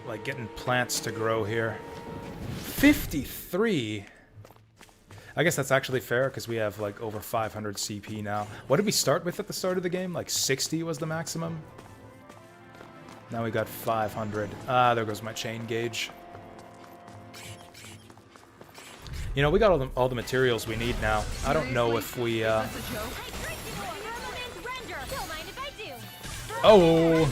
like, getting plants to grow here. 53? I guess that's actually fair, because we have, like, over 500 CP now. What did we start with at the start of the game? Like, 60 was the maximum? Now we got 500. Ah, there goes my chain gauge. You know, we got all the materials we need now. I don't know if we, Oh!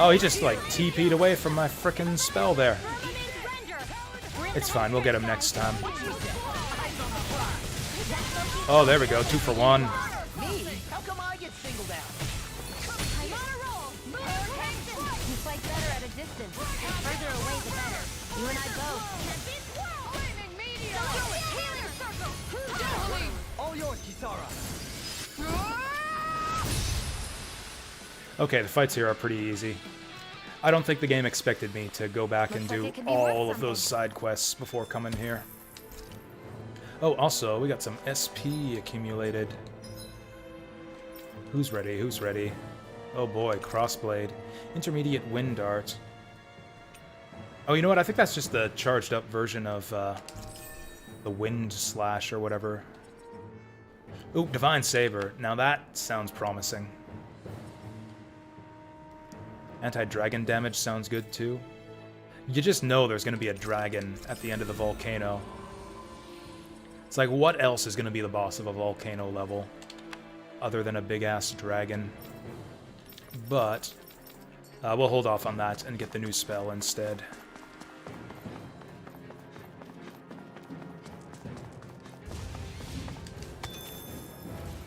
Oh, he just, like, TP'd away from my frickin' spell there. It's fine, we'll get him next time. Oh, there we go, 2 for 1. Me? How come I get singled out? I'm on a roll. You fight better at a distance. Further away, the better. You and I both. All yours, Kisara. Okay, the fights here are pretty easy. I don't think the game expected me to go back and do all of those side quests before coming here. Oh, also, we got some SP accumulated. Who's ready? Who's ready? Oh boy, Crossblade. Intermediate Wind Dart. Oh, you know what? I think that's just the charged up version of the Wind Slash or whatever. Ooh, Divine Saber. Now that sounds promising. Anti-dragon damage sounds good too. You just know there's going to be a dragon at the end of the volcano. It's like, what else is going to be the boss of a volcano level other than a big-ass dragon? But we'll hold off on that and get the new spell instead.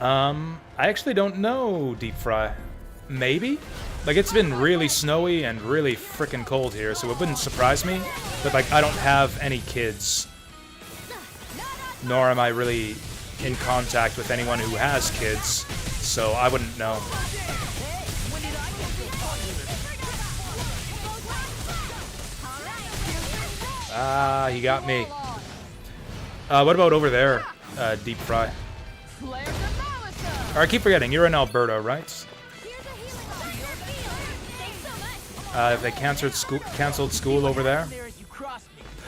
I actually don't know, Deep Fry. Maybe? Like, it's been really snowy and really frickin' cold here, so it wouldn't surprise me. But, like, I don't have any kids. Nor am I really in contact with anyone who has kids, so I wouldn't know. Ah, he got me. What about over there, Deep Fry? Or I keep forgetting, you're in Alberta, right? They canceled school over there.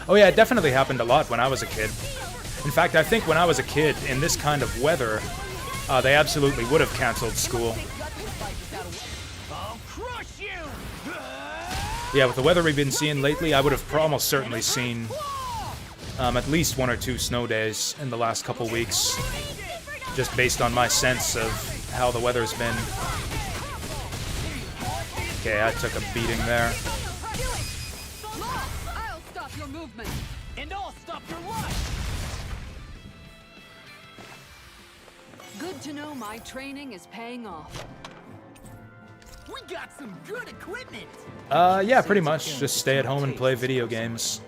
Oh yeah, it definitely happened a lot when I was a kid. In fact, I think when I was a kid, in this kind of weather, they absolutely would have canceled school. Yeah, with the weather we've been seeing lately, I would have almost certainly seen at least 1 or 2 snow days in the last couple weeks, just based on my sense of how the weather's been. Okay, I took a beating there. I'll stop your movement. And I'll stop your life! Good to know my training is paying off. We got some good equipment! Yeah, pretty much. Just stay at home and play video games.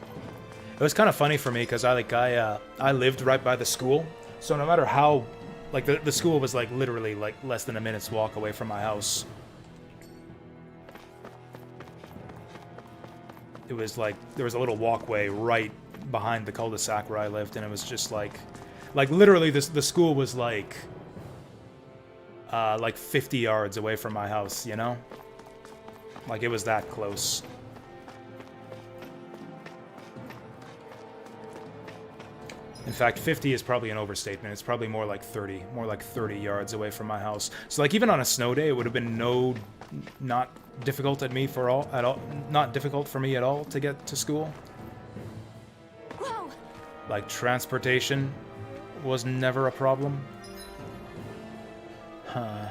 It was kind of funny for me because I lived right by the school, so no matter how, like the school was like literally like less than a minute's walk away from my house. It was like there was a little walkway right behind the cul-de-sac where I lived, and it was just like literally the school was like 50 yards away from my house, you know? Like it was that close. In fact, 50 is probably an overstatement. It's probably more like 30 yards away from my house. So like even on a snow day, it would have been not difficult not difficult for me at all to get to school. Whoa! Like transportation was never a problem. Huh.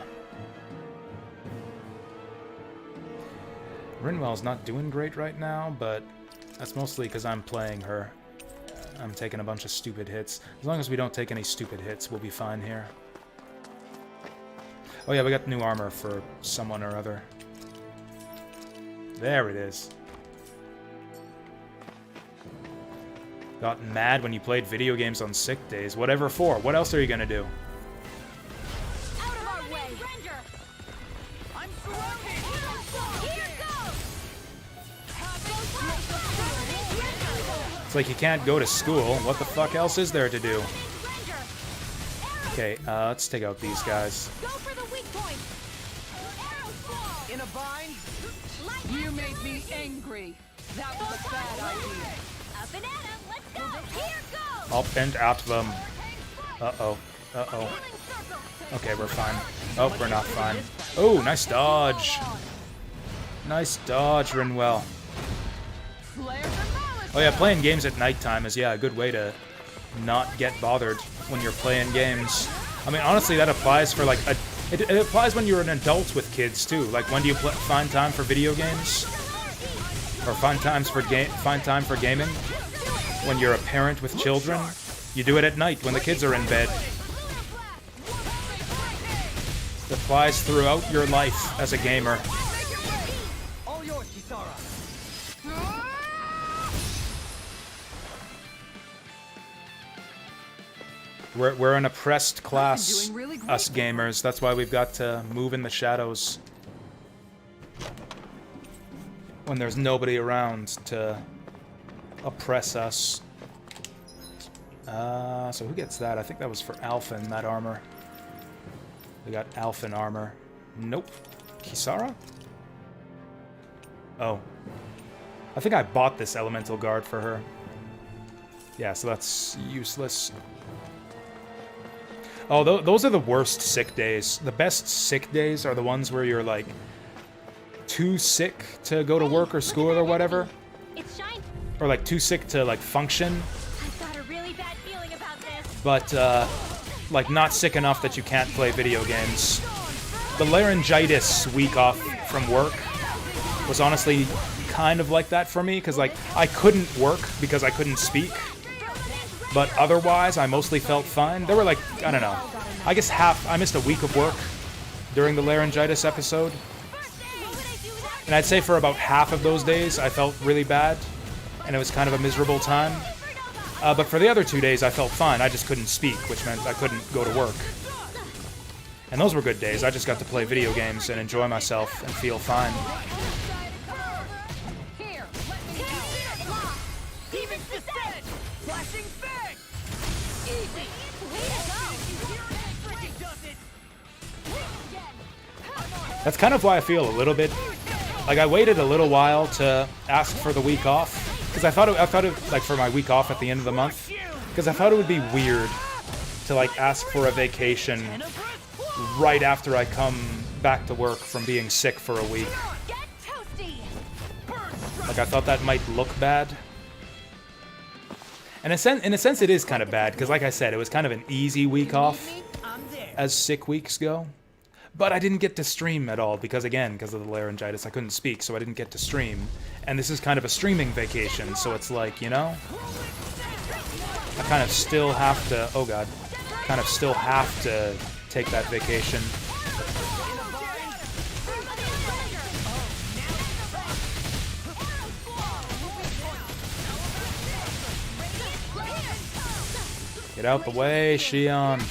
Rinwell's not doing great right now, but that's mostly because I'm playing her. I'm taking a bunch of stupid hits. As long as we don't take any stupid hits, we'll be fine here. Oh yeah, we got new armor for someone or other. There it is. Got mad when you played video games on sick days. Whatever for. What else are you gonna do? Out of our way! Ranger! I'm surrounded! Here goes! It's like you can't go to school. What the fuck else is there to do? Okay, let's take out these guys. Go for the weak point! In a bind? You made me angry. That was a bad idea. Up and at 'em! Let's go! Here goes! Up and at them. Uh-oh. Uh-oh. Okay, we're fine. Oh, we're not fine. Oh, nice dodge. Nice dodge, Rinwell. Oh yeah, playing games at nighttime is, yeah, a good way to not get bothered when you're playing games. I mean, honestly, that applies for, like, it applies when you're an adult with kids, too. Like, when do you find time for video games? Or find time for gaming? When you're a parent with children? You do it at night when the kids are in bed. It applies throughout your life as a gamer. All yours, Kisara. We're an oppressed class, doing really great. us gamers. That's why we've got to move in the shadows. When there's nobody around to oppress us. So who gets that? I think that was for Alphen, that armor. We got Alphen armor. Nope. Kisara? Oh. I think I bought this elemental guard for her. Yeah, so that's useless. Oh, those are the worst sick days. The best sick days are the ones where you're, like, too sick to go to work or school or whatever. It's shine. Or, like, too sick to, like, function. I've got a really bad feeling about this. But, like, not sick enough that you can't play video games. The laryngitis week off from work was honestly kind of like that for me, because, like, I couldn't work because I couldn't speak. But otherwise, I mostly felt fine. There were, like, I don't know. I guess I missed a week of work during the laryngitis episode. And I'd say for about half of those days, I felt really bad. And it was kind of a miserable time. But for the other 2 days, I felt fine. I just couldn't speak, which meant I couldn't go to work. And those were good days. I just got to play video games and enjoy myself and feel fine. Here, let me go. Demon's Descent! Flashing Fang! Easy. That's kind of why I feel a little bit Like, I waited a little while to ask for the week off, because I thought it, like, for my week off at the end of the month, because I thought it would be weird to, like, ask for a vacation right after I come back to work from being sick for a week. Like, I thought that might look bad. And in a sense, it is kind of bad, because like I said, it was kind of an easy week off, as sick weeks go. But I didn't get to stream at all, because of the laryngitis, I couldn't speak, so I didn't get to stream. And this is kind of a streaming vacation, so it's like, you know? I kind of still have to, oh god, kind of still have to take that vacation. Get out the way, Shion.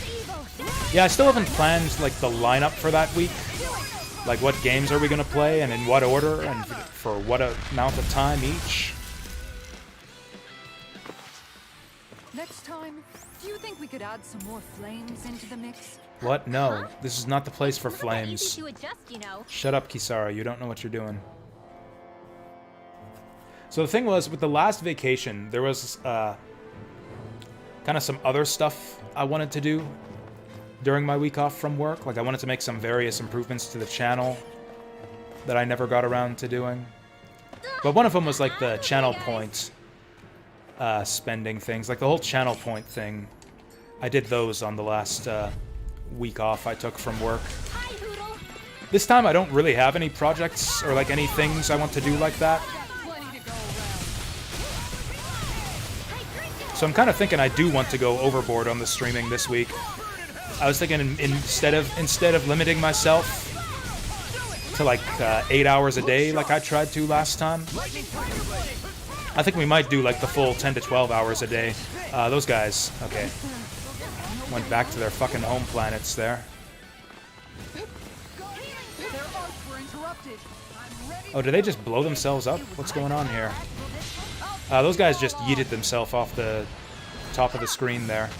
Yeah, I still haven't planned, like, the lineup for that week. Like, what games are we gonna play, and in what order, and for what amount of time each. Next time, do you think we could add some more flames into the mix? What? No. This is not the place for flames. Easy to adjust, you know. Shut up, Kisara. You don't know what you're doing. So the thing was, with the last vacation, there was, kind of some other stuff I wanted to do during my week off from work. Like, I wanted to make some various improvements to the channel that I never got around to doing. But one of them was, like, the channel point spending things. Like, the whole channel point thing. I did those on the last week off I took from work. This time I don't really have any projects or, like, any things I want to do like that. So I'm kind of thinking I do want to go overboard on the streaming this week. I was thinking instead of limiting myself to like 8 hours a day like I tried to last time, I think we might do like the full 10 to 12 hours a day. Those guys, okay, went back to their fucking home planets there. Oh, did they just blow themselves up? What's going on here? Those guys just yeeted themselves off the top of the screen there.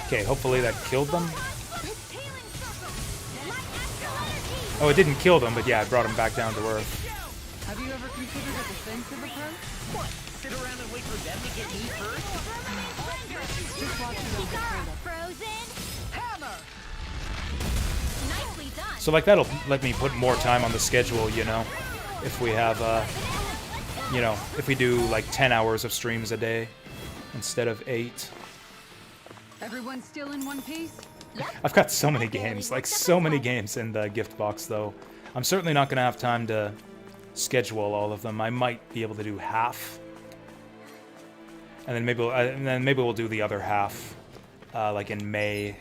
Okay, hopefully that killed them. Oh, it didn't kill them, but yeah, it brought them back down to Earth. Have you ever considered a defensive approach? What? Sit around and wait for them to get me first? Just watch it unfold. Frozen. Hammer! Nicely done. So like that'll let me put more time on the schedule, you know, if we have, you know, if we do like 10 hours of streams a day instead of 8. Everyone still in one piece? I've got so many games, like so many games in the gift box though. I'm certainly not gonna have time to schedule all of them. I might be able to do half, and then maybe we'll do the other half, like in May.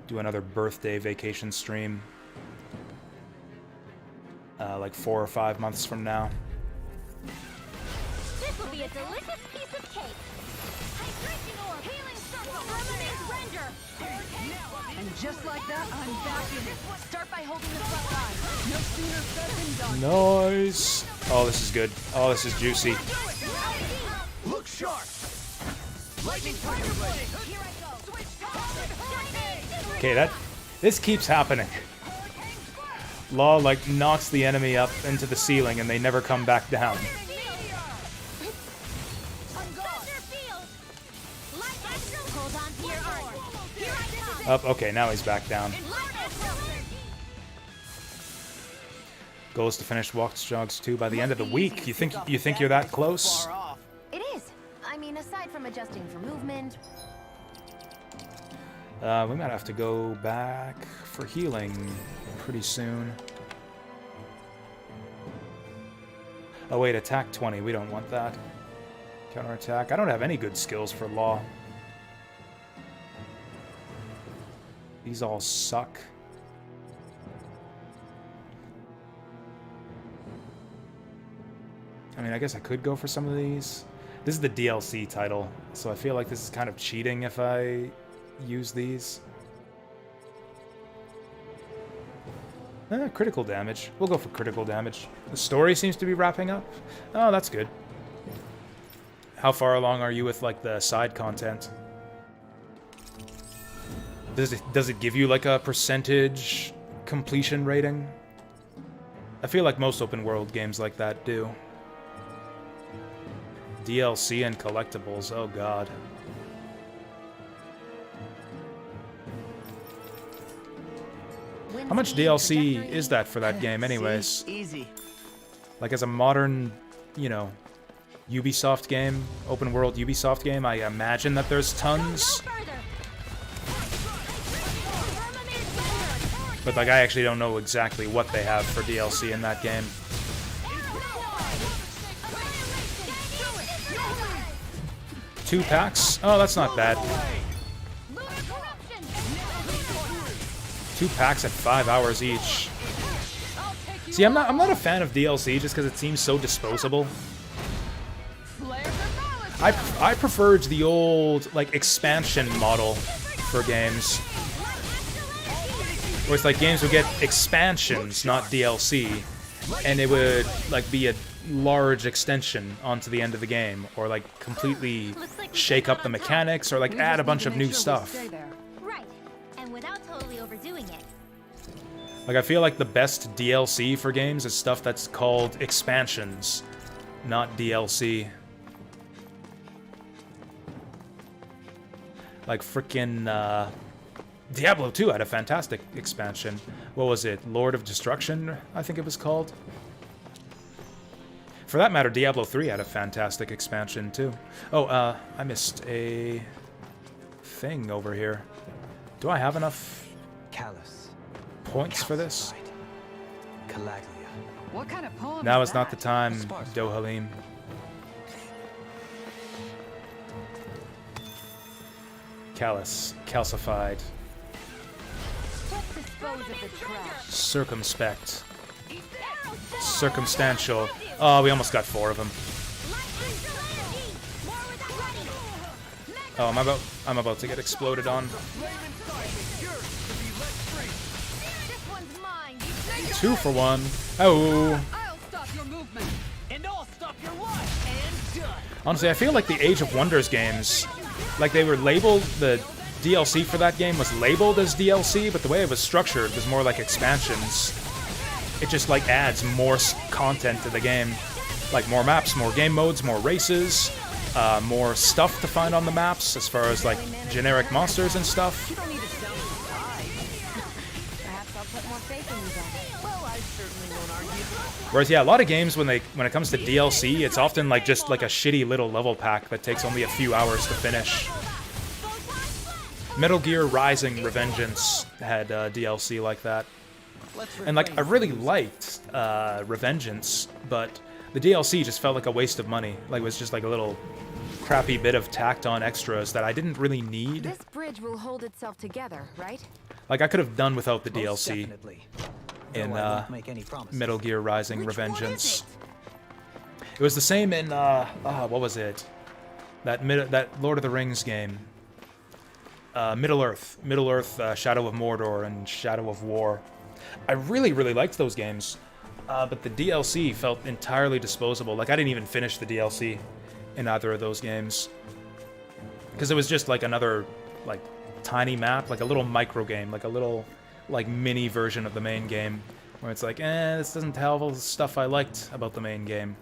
Do another birthday vacation stream, like 4 or 5 months from now. This will be a delicious piece of cake. Hydration orb, healing circle, permanent render. And just like that, I'm back in it. Start by holding the front line. No sooner said than done. Nice. Oh, this is good. Oh, this is juicy. Look sharp! Lightning fire blade! Here I go! Switch Okay, this keeps happening. Law like knocks the enemy up into the ceiling and they never come back down. Up, okay, now he's back down. Goal is to finish Watch Dogs 2 by the end of the week. You think you're that close? It is. I mean, aside from adjusting for movement. We might have to go back for healing pretty soon. Oh wait, attack 20. We don't want that. Counterattack. I don't have any good skills for Law. These all suck. I mean, I guess I could go for some of these. This is the DLC title, so I feel like this is kind of cheating if I use these. Critical damage. We'll go for critical damage. The story seems to be wrapping up. Oh, that's good. How far along are you with, like, the side content? Does it give you like a percentage completion rating? I feel like most open world games like that do. DLC and collectibles, oh god. How much DLC is that for that game anyways? Easy. Like as a modern, you know, Ubisoft game, open world Ubisoft game, I imagine that there's tons. But like I actually don't know exactly what they have for DLC in that game. Two packs? Oh, that's not bad. 2 packs at 5 hours each. See, I'm not a fan of DLC just because it seems so disposable. I preferred the old like expansion model for games, where it's like games would get expansions, not DLC, and it would like be a large extension onto the end of the game, or like completely shake up the mechanics, or like add a bunch of new stuff. Right, and without totally overdoing it. Like I feel like the best DLC for games is stuff that's called expansions, not DLC. Like frickin' Diablo 2 had a fantastic expansion. What was it? Lord of Destruction, I think it was called. For that matter, Diablo 3 had a fantastic expansion too. Oh, I missed a thing over here. Do I have enough points for this? What kind of poem Now is is not the that? time, Dohalim. Callous, calcified, Let's dispose of the trash. circumspect, circumstantial. Oh, we almost got 4 of them. Oh, I'm about to get exploded on. This one's mine. 2 for 1. Oh. I'll stop your movement. And I'll stop your life. And done. Honestly, I feel like the Age of Wonders games, like they were labeled, the DLC for that game was labeled as DLC, but the way it was structured was more like expansions. It just like adds more content to the game. Like more maps, more game modes, more races, more stuff to find on the maps as far as like generic monsters and stuff. You don't need to sound surprised. Perhaps I'll put more faith in you then. Well, I certainly won't argue. Whereas yeah, a lot of games when it comes to DLC, it's often like just like a shitty little level pack that takes only a few hours to finish. Metal Gear Rising Revengeance had DLC like that. And like I really liked Revengeance, but the DLC just felt like a waste of money. Like it was just like a little crappy bit of tacked on extras that I didn't really need. This bridge will hold itself together, right? Like I could have done without the Most DLC definitely. in Though I won't make any promises. Metal Gear Rising Which one Revengeance. is It was the same in what was it? That Lord of the Rings game. Middle Earth, Shadow of Mordor, and Shadow of War. I really, really liked those games, but the DLC felt entirely disposable. Like I didn't even finish the DLC in either of those games because it was just like another like tiny map, like a little micro game, like a little like mini version of the main game, where it's like, this doesn't tell all the stuff I liked about the main game.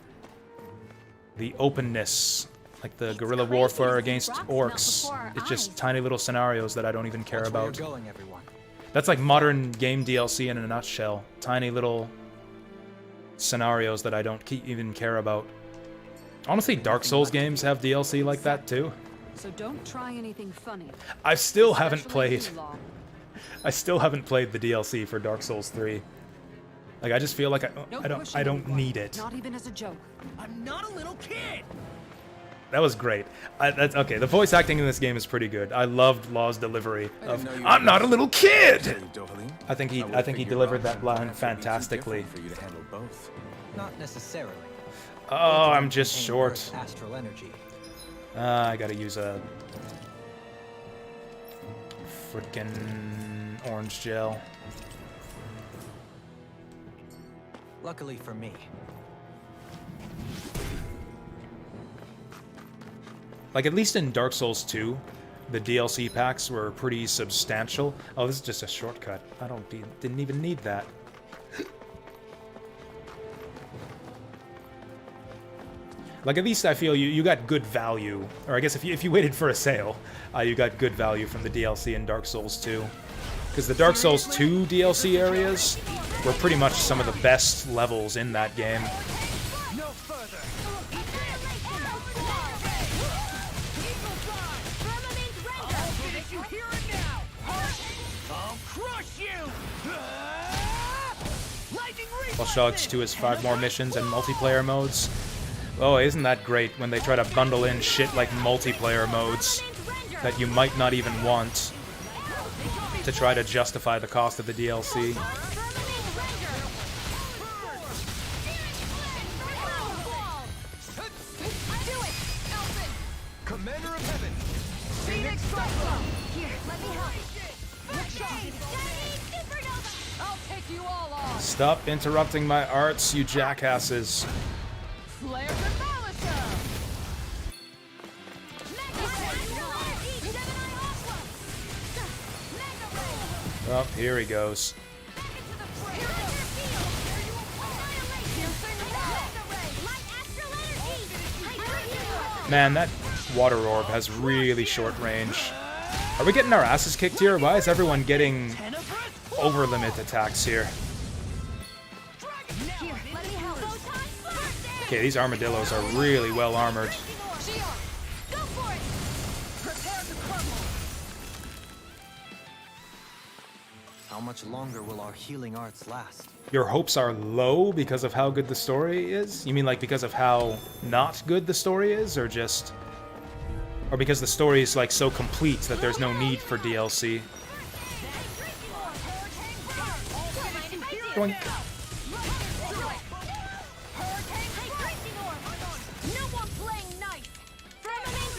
The openness. Like the guerrilla warfare against orcs. It's just tiny little scenarios that I don't even care Watch where about. you're going, everyone. That's like modern game DLC in a nutshell. Tiny little scenarios that I don't even care about. Honestly, Dark Souls games have DLC like that too. So don't try anything funny. I still haven't Especially played. you, Law. I still haven't played the DLC for Dark Souls 3. Like I just feel like No I pushing don't anyone, need it. Not even as a joke. I'm not a little kid. That was great. That's okay. The voice acting in this game is pretty good. I loved Law's delivery of know you "I'm were not a little kid." Dohalim. I think he delivered that line fantastically. For you to handle both. Not necessarily. Oh, I'm just Contain short. Earth's astral energy. I gotta use a freaking orange gel. Luckily for me. Like at least in Dark Souls 2, the DLC packs were pretty substantial. Oh, this is just a shortcut. Didn't even need that. Like, at least I feel you got good value. Or I guess if you waited for a sale, you got good value from the DLC in Dark Souls 2. Because the Dark Souls 2 DLC areas were pretty much some of the best levels in that game. Well, Shog's 2 has 5 more missions and multiplayer modes. Oh, isn't that great when they try to bundle in shit like multiplayer modes that you might not even want to try to justify the cost of the DLC. Commander of Heaven! Phoenix Cyclone! Here, let me help. I'll take you all on! Stop interrupting my arts, you jackasses. Flare Demolisher! Oh, here he goes. Man, that water orb has really short range. Are we getting our asses kicked here? Why is everyone getting over-limit attacks here? Okay, these armadillos are really well armored. How much longer will our healing arts last? Your hopes are low because of how good the story is? You mean like because of how not good the story is, or just... Or because the story is like so complete that there's no need for DLC? Doink.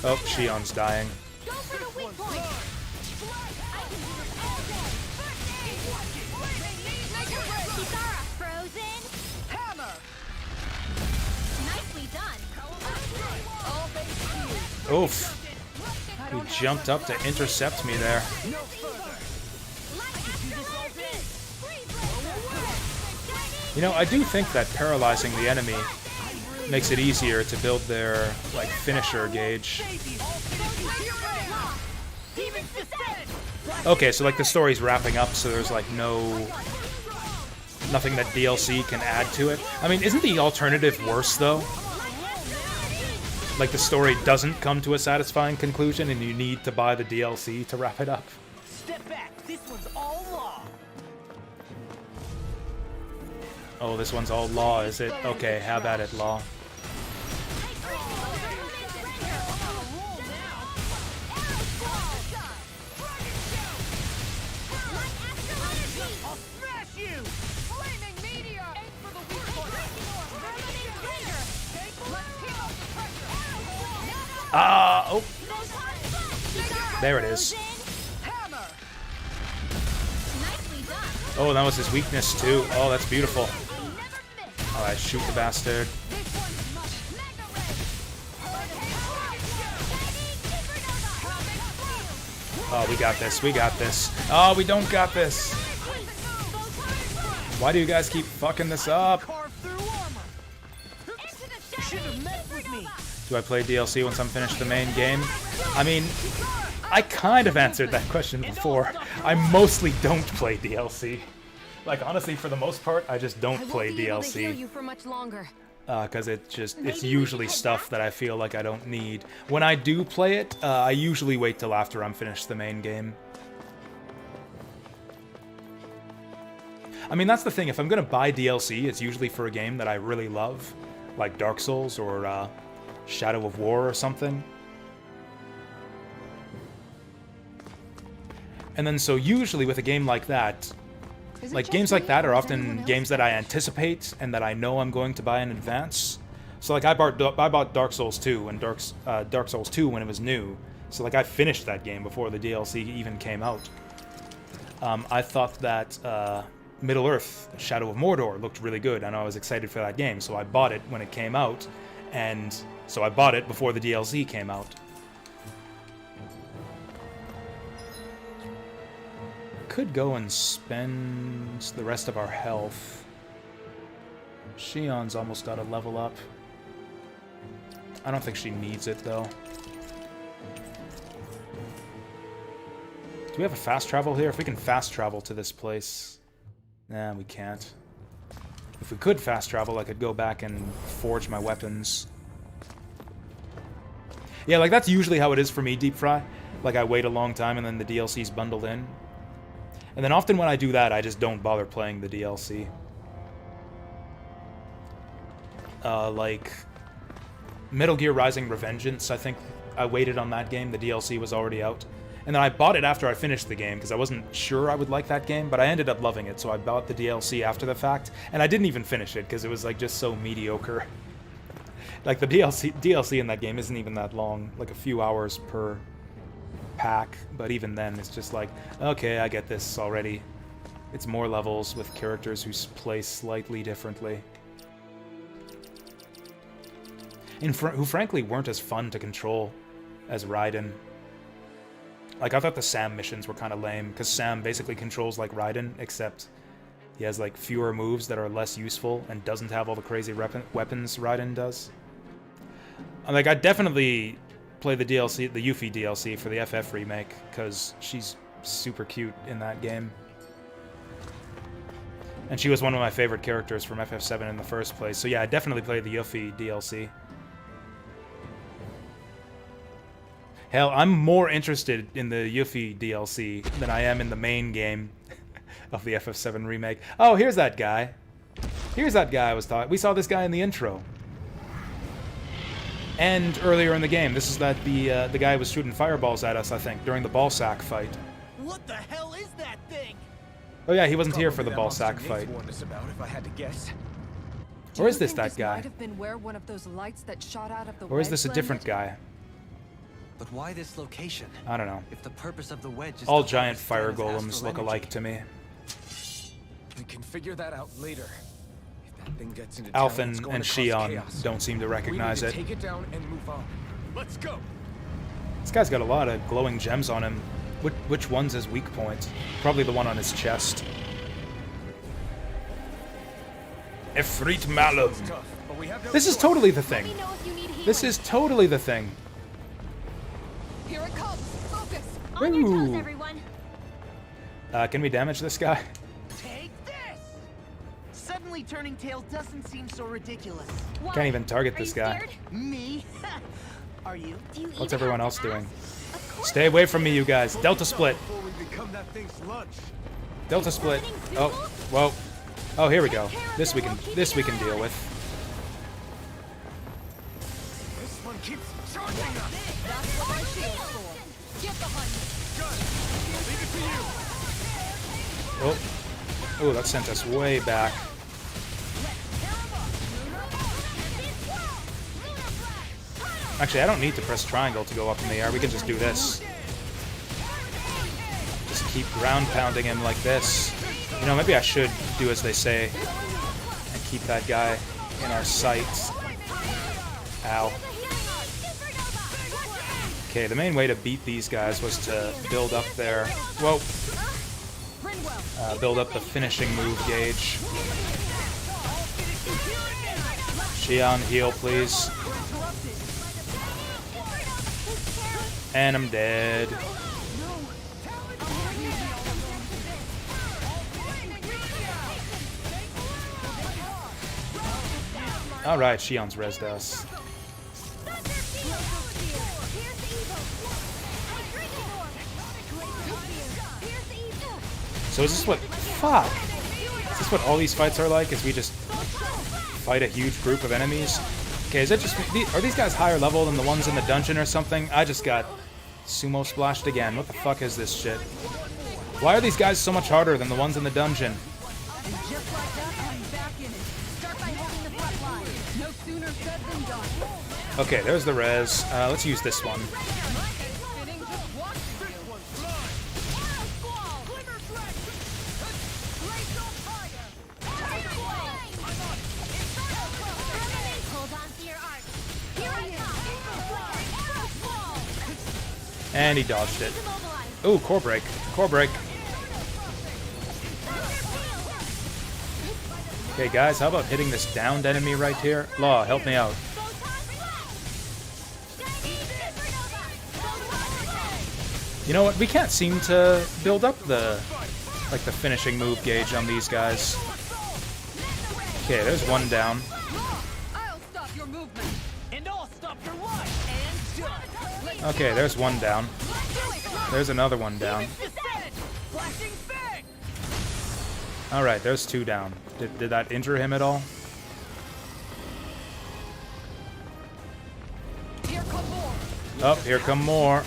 Oh, Shion's dying. Oof. He jumped up to intercept me there. You know, I do think that paralyzing the enemy makes it easier to build their, like, finisher gauge. Okay, so, like, the story's wrapping up, so there's, like, nothing that DLC can add to it. I mean, isn't the alternative worse, though? Like, the story doesn't come to a satisfying conclusion and you need to buy the DLC to wrap it up. Step back. This one's all law. Oh, this one's all law, is it? Okay, have at it, law. Oh! There it is. Oh, that was his weakness, too. Oh, that's beautiful. Alright, shoot the bastard. Oh, we got this. We got this. Oh, we don't got this. Why do you guys keep fucking this up? Do I play DLC once I'm finished the main game? I mean, I kind of answered that question before. I mostly don't play DLC. Like, honestly, for the most part, I just don't play DLC. Because it's usually stuff that I feel like I don't need. When I do play it, I usually wait till after I'm finished the main game. I mean, that's the thing. If I'm gonna buy DLC, it's usually for a game that I really love. Like Dark Souls or Shadow of War or something. And then so usually with a game like that, like games like that are often games that I anticipate and that I know I'm going to buy in advance. So like I bought Dark Souls 2 and Dark Souls 2 when it was new. So like I finished that game before the DLC even came out. I thought that Middle-earth, Shadow of Mordor looked really good and I was excited for that game. So I bought it when it came out, and so I bought it before the DLC came out. could go and spend the rest of our health. Shion's almost got a level up. I don't think she needs it, though. Do we have a fast travel here? If we can fast travel to this place... Nah, we can't. If we could fast travel, I could go back and forge my weapons. Yeah, like, that's usually how it is for me, Deep Fry. Like, I wait a long time and then the DLC's bundled in. And then often when I do that, I just don't bother playing the DLC. Like... Metal Gear Rising Revengeance, I think I waited on that game. The DLC was already out. And then I bought it after I finished the game, because I wasn't sure I would like that game, but I ended up loving it, so I bought the DLC after the fact. And I didn't even finish it, because it was, like, just so mediocre. Like, the DLC in that game isn't even that long, like a few hours per pack, but even then, it's just like, okay, I get this already. It's more levels with characters who play slightly differently. And who frankly weren't as fun to control as Raiden. Like, I thought the Sam missions were kind of lame, because Sam basically controls like Raiden, except he has, like, fewer moves that are less useful and doesn't have all the crazy weapons Raiden does. Like, I'd definitely play the DLC, the Yuffie DLC for the FF remake, because she's super cute in that game. And she was one of my favorite characters from FF7 in the first place, so yeah, I'd definitely play the Yuffie DLC. Hell, I'm more interested in the Yuffie DLC than I am in the main game of the FF7 remake. Oh, here's that guy. Here's that guy I was talking. We saw this guy in the intro. And earlier in the game, this is the guy who was shooting fireballs at us, I think, during the ball sack fight. What the hell is that thing? Oh yeah, he wasn't here for the ball sack fight. Or is this that guy? Might have been where one of those lights that shot out of the Or is this a wedge different landed? guy? But why this location? I don't know. If the purpose of the wedge is All to giant harvest fire Dana's golems astral look energy. alike to me. We can figure that out later. If that thing gets into Alphen town, it's going and to cause Shion chaos. don't seem to recognize we it. need to take it down and move on. Let's go. This guy's got a lot of glowing gems on him. Which one's his weak point? Probably the one on his chest. Efreet Malum. This is totally the thing. Let me know if you need healing. This is totally the thing. Here it comes. Focus. On your toes, Ooh. everyone. Can we damage this guy? Take this! Suddenly turning tail doesn't seem so ridiculous. Why? Can't even target Are this you guy. scared? Me? Are you? Do you What's even everyone have else to doing? ask? Of course. Stay away from me, you guys. Delta split. Before we become that thing's lunch. Delta split. Oh, whoa. Oh, here we go. This we can deal with. This one keeps charging us. That's what my shield's for. Get behind me. Good. Leave it to you. Oh, that sent us way back. Actually, I don't need to press triangle to go up in the air. We can just do this. Just keep ground pounding him like this. You know, maybe I should do as they say and keep that guy in our sights. Ow. Okay, the main way to beat these guys was to build up their... Whoa. Build up the finishing move gauge. Shion, heal, please. And I'm dead. Alright, Shion's rezzed us. So is this what... Fuck! Is this what all these fights are like? Is we just fight a huge group of enemies? Okay, is it just... Are these guys higher level than the ones in the dungeon or something? I just got sumo splashed again. What the fuck is this shit? Why are these guys so much harder than the ones in the dungeon? And just like that, I'm back in it. Start by holding the front line. No sooner said than done. Okay, there's the res. Let's use this one. Spinning, just watching you. Hold on to your arc. Here I come. And he dodged it. Ooh, core break. Core break. Okay, guys, how about hitting this downed enemy right here? Law, help me out. You know what? We can't seem to build up the finishing move gauge on these guys. Okay, there's one down. I'll stop your movement. And I'll stop your life. And done. Okay, there's one down. There's another one down. Flashing fang. Alright, there's two down. Did that injure him at all? Here come more. Oh, here come more.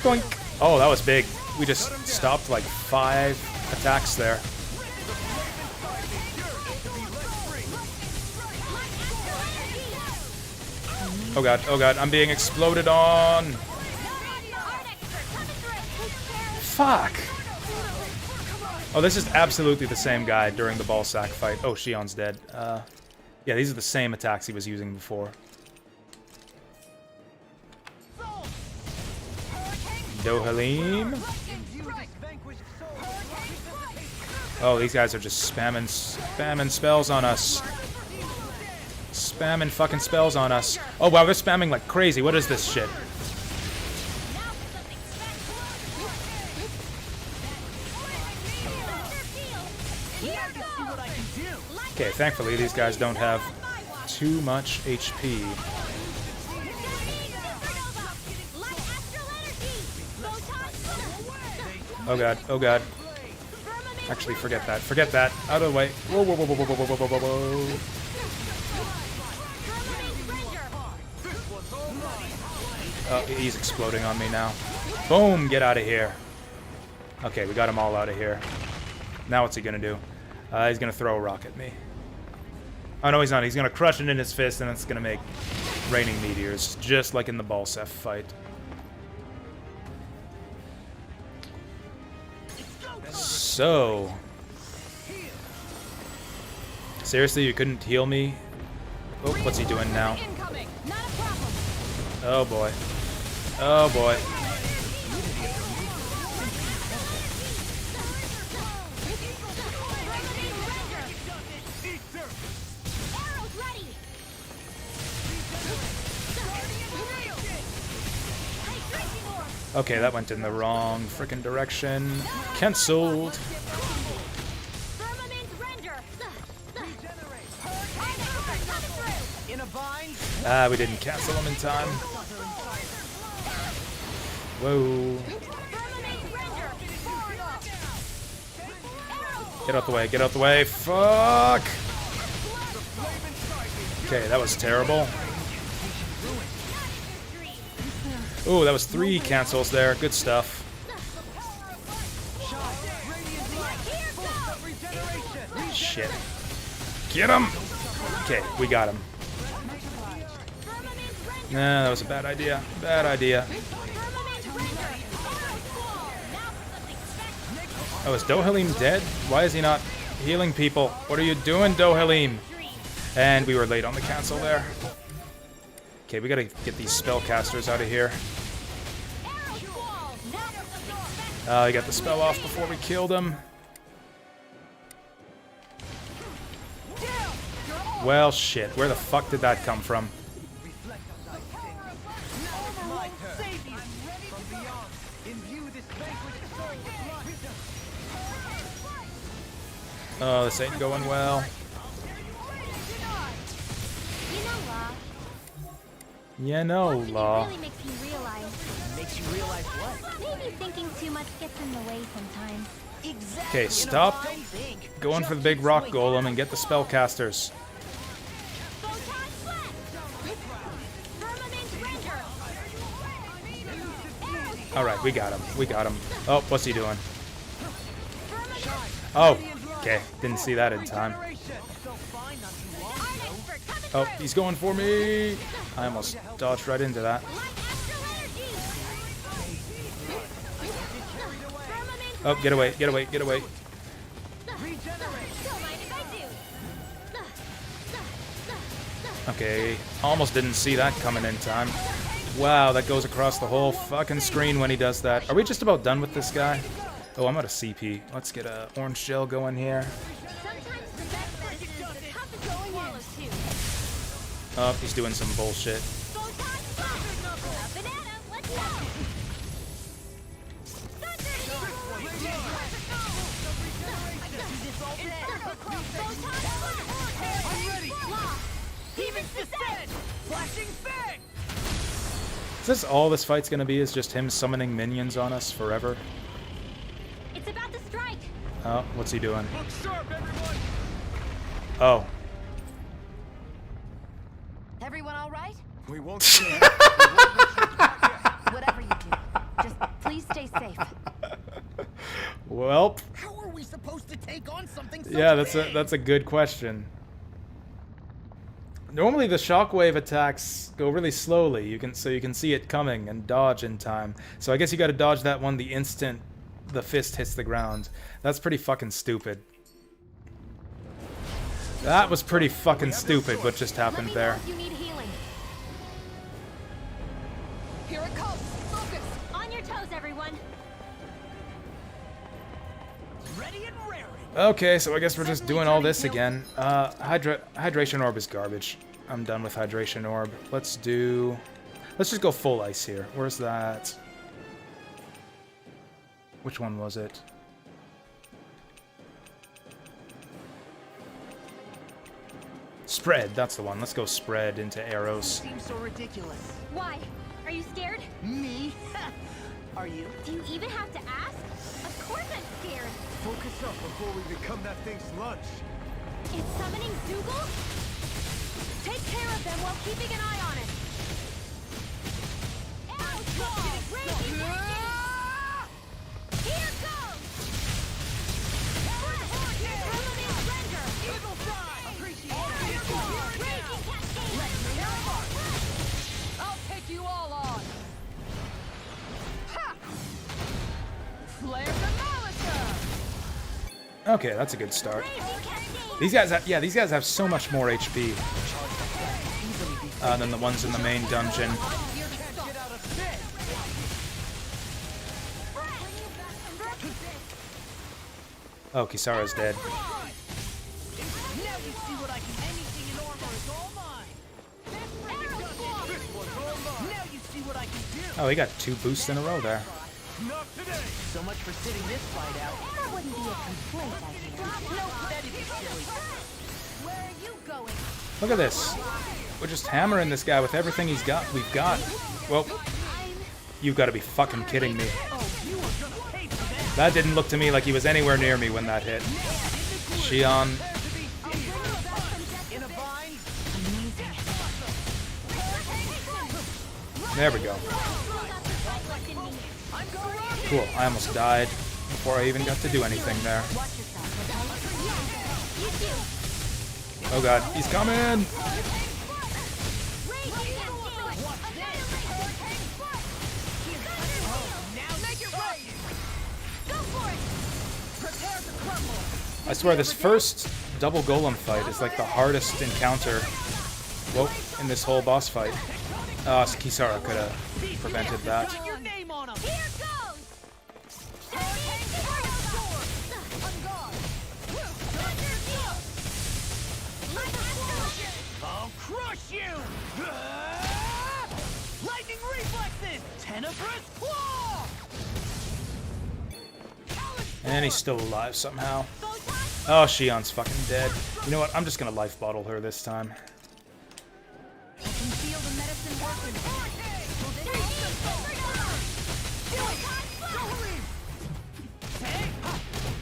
Boink. Oh, that was big. We just stopped like 5 attacks there. Oh god, I'm being exploded on. Fuck. Oh, this is absolutely the same guy during the ball sack fight. Oh, Shion's dead. Yeah, these are the same attacks he was using before. Dohalim. Oh, these guys are just spamming spells on us. Spamming fucking spells on us. Oh wow, they're spamming like crazy. What is this shit? Okay, thankfully these guys don't have too much HP. Oh god, oh god. Actually, forget that. Forget that. Out of the way. Whoa, whoa, whoa, whoa, whoa, whoa, whoa, whoa, whoa. Oh, he's exploding on me now. Boom! Get out of here. Okay, we got him all out of here. Now what's he gonna do? He's gonna throw a rock at me. Oh no, he's not. He's gonna crush it in his fist, and it's gonna make raining meteors, just like in the Balsef fight. So, seriously, you couldn't heal me? Oh, what's he doing now? Oh boy. Oh boy. Okay, that went in the wrong frickin' direction. Cancelled. Ah, we didn't cancel him in time. Whoa. Get out the way, get out the way. Fuck! Okay, that was terrible. Ooh, that was 3 cancels there. Good stuff. Shit. Get him! Okay, we got him. Nah, that was a bad idea. Bad idea. Oh, is Dohalim dead? Why is he not healing people? What are you doing, Dohalim? And we were late on the cancel there. Okay, we gotta get these spellcasters out of here. He got the spell off before we killed him. Well, shit. Where the fuck did that come from? Oh, this ain't going well. Yeah, no, Law. Really makes you realize. Makes you realize what? Maybe thinking too much gets in the way sometimes. Exactly. Okay, stop going for the big rock golem and get the spellcasters. Alright, we got him. We got him. Oh, what's he doing? Oh, okay. Didn't see that in time. Oh, he's going for me. I almost dodged right into that. Oh, get away, get away, get away. Okay, almost didn't see that coming in time. Wow, that goes across the whole fucking screen when he does that. Are we just about done with this guy? Oh, I'm out of CP. Let's get a orange gel going here. Sometimes the best medicine is the toughest to swallow, too. Oh, he's doing some bullshit. Banana, let's go! Is this all this fight's gonna be? Is just him summoning minions on us forever? It's about to strike. Oh, what's he doing? Oh. Everyone all right? We won't. Whatever you do, just please stay safe. Well. How are we supposed to take on something so Yeah, big? that's a good question. Normally the shockwave attacks go really slowly. You can see it coming and dodge in time. So I guess you got to dodge that one the instant the fist hits the ground. That's pretty fucking stupid. That was pretty fucking stupid what just happened there. You need healing. Here it comes. Focus. On your toes, everyone. Ready and raring. Okay, so I guess we're just doing all this again. Hydration orb is garbage. I'm done with hydration orb. Let's just go full ice here. Where's that? Which one was it? Spread, that's the one. Let's go spread into arrows. Seems so ridiculous. Why? Are you scared? Me? Are you? Do you even have to ask? Of course I'm scared. Focus up before we become that thing's lunch. It's summoning Dougal? Take care of them while keeping an eye on it. Arrows fall! Raging, raging! Here goes! Permanent render! Eagle fly! Appreciate Here goes! Raging cascade! I'll take you all on. Ha! Flare the Molotov! Okay, that's a good start. Raging cascade! These guys have so much more HP than the ones in the main dungeon. Oh, Kisara's dead. Now you see what I can. Anything in armor is all mine. Now you see what I can do. Oh, he got 2 boosts in a row there. Not today. So much for sitting this fight out. That wouldn't be a complaint, I hear. No, that'd be silly. Where are you going? Look at this. We're just hammering this guy with everything we've got. Well, you've got to be fucking kidding me. That didn't look to me like he was anywhere near me when that hit. Xion. There we go. Cool, I almost died before I even got to do anything there. Oh god, he's coming! I swear this first double golem fight is like the hardest encounter, well, in this whole boss fight. Kisara could have prevented that. Your name on 'em. Here goes! I'll crush you! Lightning reflexes! Tenebrous claw! And he's still alive somehow. Oh, Xion's fucking dead. You know what? I'm just gonna life bottle her this time. I can feel the medicine working.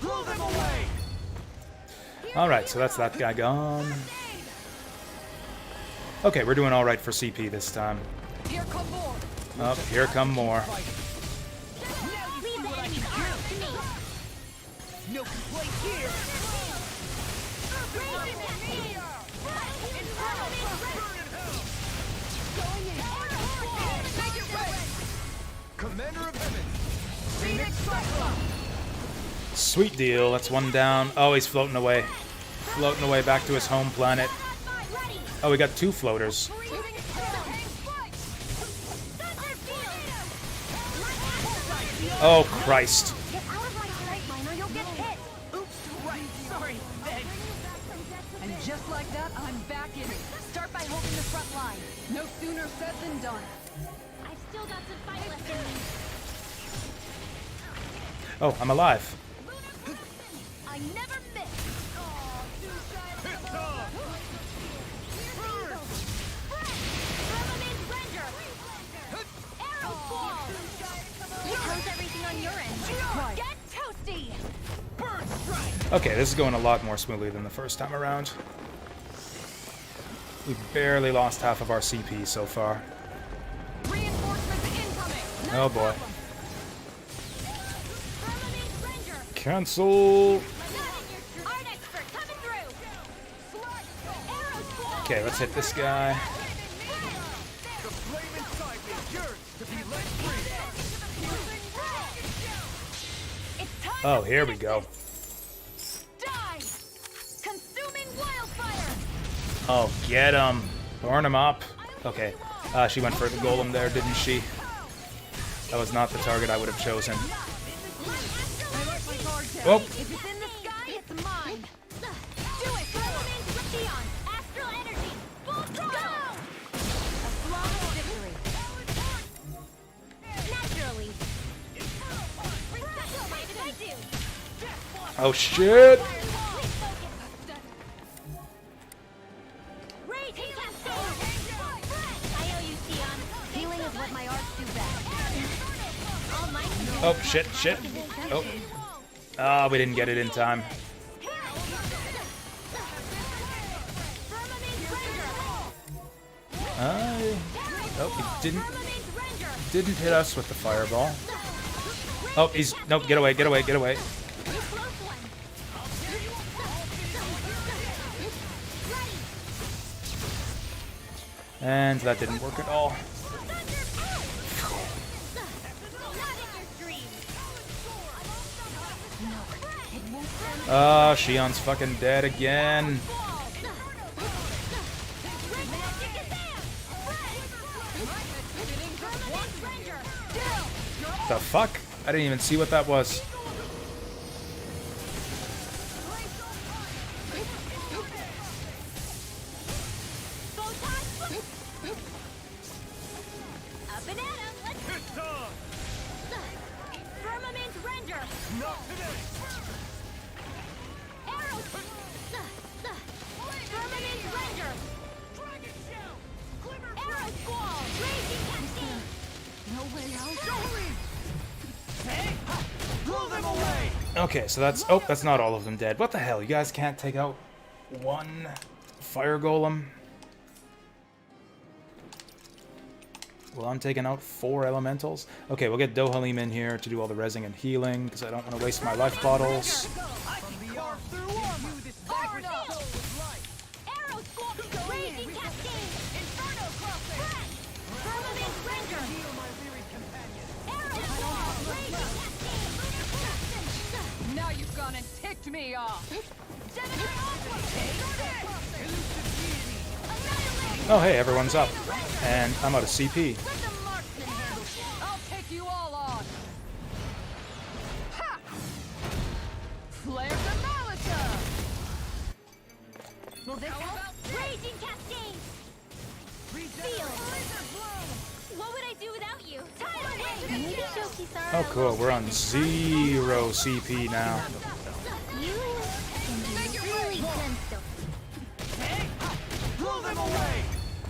Blow them away! Alright, so that's that guy gone. Okay, we're doing alright for CP this time. Here come more. Oh, here come more. No complaint here! Commander of Heaven. Phoenix Cyclone! Sweet deal, that's one down. Oh, he's floating away. Floating away back to his home planet. Oh, we got 2 floaters. Oh, Christ. sooner said than done. I've still got some fight left in me. Oh, I'm alive. I never miss. How's everything on your end? Get toasty. Okay, this is going a lot more smoothly than the first time around. We barely lost half of our CP so far. Reinforcements incoming. Oh boy. Cancel. Okay, let's hit this guy. Oh, here we go. Die. Consuming wildfire. Oh, get him. Burn him up. Okay. She went for the golem there, didn't she? That was not the target I would have chosen. Oh. If it's in the sky, it's mine. Do it. Dion. Astral energy. Full throttle. A flawless victory. Naturally. Oh, shit. Healing is what my arts do best. Oh, shit, shit. Oh. Ah, we didn't get it in time. Oh, he didn't hit us with the fireball. Oh, he's... Nope, get away, get away, get away. And that didn't work at all. Shion's fucking dead again. The fuck? I didn't even see what that was. Okay, so that's... Oh, that's not all of them dead. What the hell? You guys can't take out one fire golem? Well, I'm taking out 4 elementals. Okay, we'll get Dohalim in here to do all the rezzing and healing, because I don't want to waste my life bottles. Now you've gone and ticked me off. Oh, hey, everyone's up. And I'm out of CP. I'll take you all on. Ha! Flare the Malika. Will this help? Raging cascade! Feel it! What would I do without you? Maybe show Kisara Oh, cool. We're on 0 CP now. You can really sense them.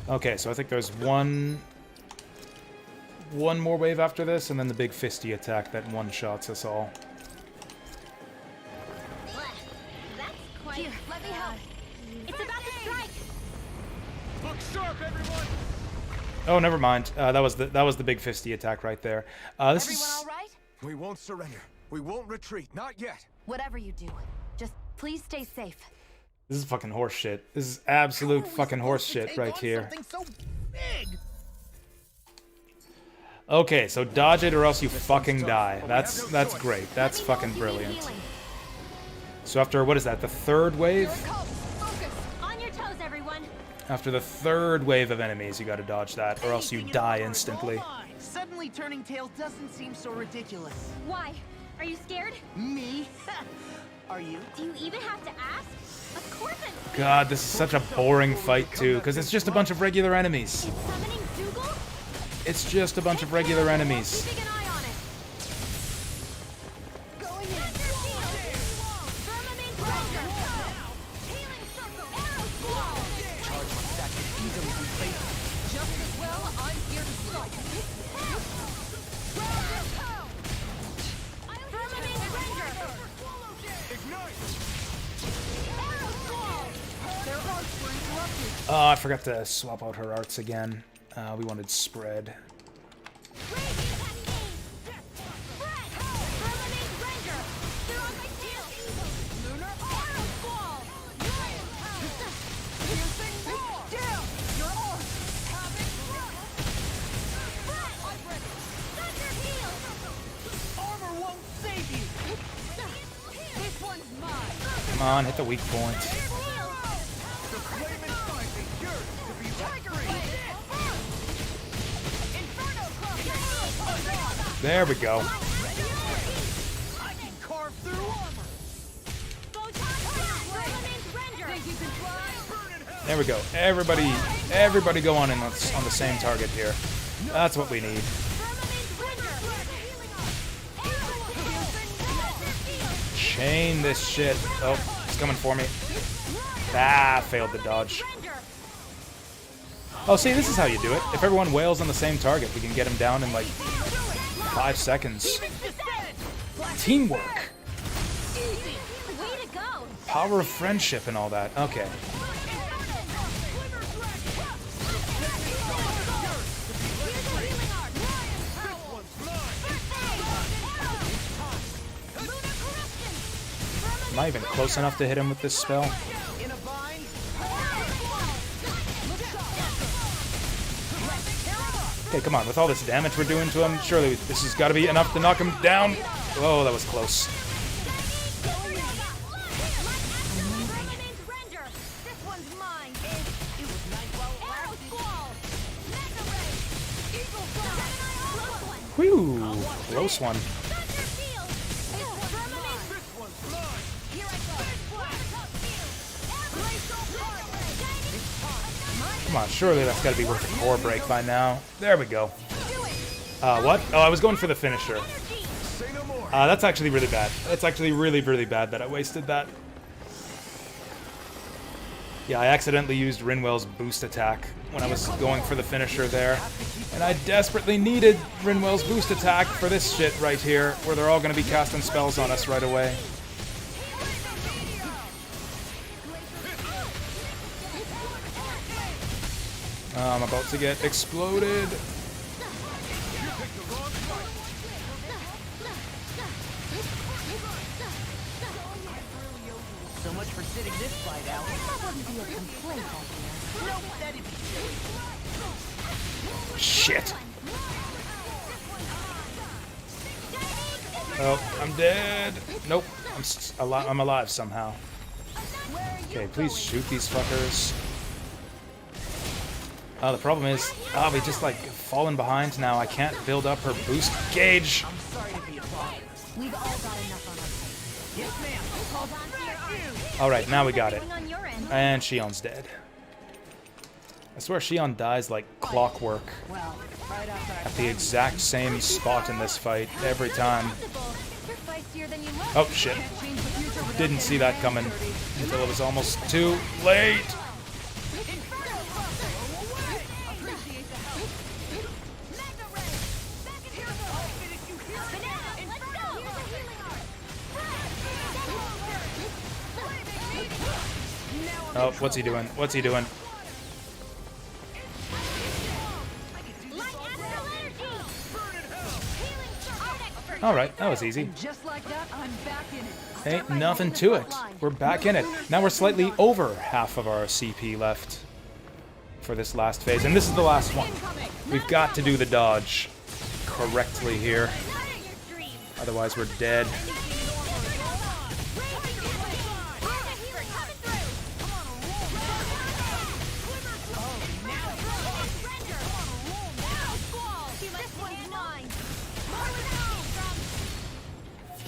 Okay, so I think there's one more wave after this, and then the big fisty attack that one-shots us all. That's quite... Here, let me help. It's about to strike! Look sharp, everyone! Oh, never mind. That was the big fisty attack right there. This Everyone is... all right? We won't surrender. We won't retreat. Not yet. Whatever you do, just please stay safe. This is fucking horse shit. This is absolute fucking horse shit right here. So big. Okay, so dodge it or else you fucking die. That's great. That's fucking brilliant. So after, what is that, the third wave? On your toes, everyone! After the third wave of enemies, you gotta dodge that, or else you die instantly. Suddenly turning tails doesn't seem so ridiculous. Why? Are you scared? Me? Are you? Do you even have to ask? Of course I'm scared. God, this is such a boring fight too, because it's just a bunch of regular enemies. It's summoning It's just a bunch of regular enemies. Keeping an eye on it. Going in. Firmament Ranger. Healing circle. Arrow squall. Charge my stack can easily be placed. Just as well, I'm here to strike. Firmament Ranger. Arrow squall. Their arcs were interrupted. Oh, I forgot to swap out her arts again. We wanted spread. Come on, hit the weak point. There we go. I can carve through armor. There we go. Everybody go on in on the same target here. That's what we need. Chain this shit. Oh, it's coming for me. Ah, failed the dodge. Oh, see, this is how you do it. If everyone wails on the same target, we can get him down in like 5 seconds. Teamwork. Way to go! Power of friendship and all that. Okay. Am I even close enough to hit him with this spell? In a bind. Okay, come on. With all this damage we're doing to him, surely this has got to be enough to knock him down. Oh, that was close. Whew, close one. Come on, surely that's got to be worth a core break by now. There we go. What? Oh, I was going for the finisher. That's actually really bad. That's actually really, really bad that I wasted that. Yeah, I accidentally used Rinwell's boost attack when I was going for the finisher there. And I desperately needed Rinwell's boost attack for this shit right here, where they're all going to be casting spells on us right away. I'm about to get exploded. So much for sitting this fight out. That wouldn't be a complaint, I hear. Nope, that'd be silly. Shit. Oh, I'm dead. Nope. I'm alive somehow. Okay, please shoot these fuckers. The problem is, we just like fallen behind now. I can't build up her boost gauge. I'm sorry to be a bother. We've all got enough on our plate. Yes, ma'am. Hold on to your arms. All right, now we got it. On your end. And Shion's dead. I swear Shion dies like clockwork Well, right after I at the exact same spot in this fight every time. You're feistier than you look. Oh shit. Didn't see that coming until it was almost too late. Oh, what's he doing? What's he doing? Alright, that was easy. Just like that, I'm back in it. Ain't nothing to it. We're back in it. Now we're slightly over half of our CP left for this last phase. And this is the last one. We've got to do the dodge correctly here. Otherwise we're dead.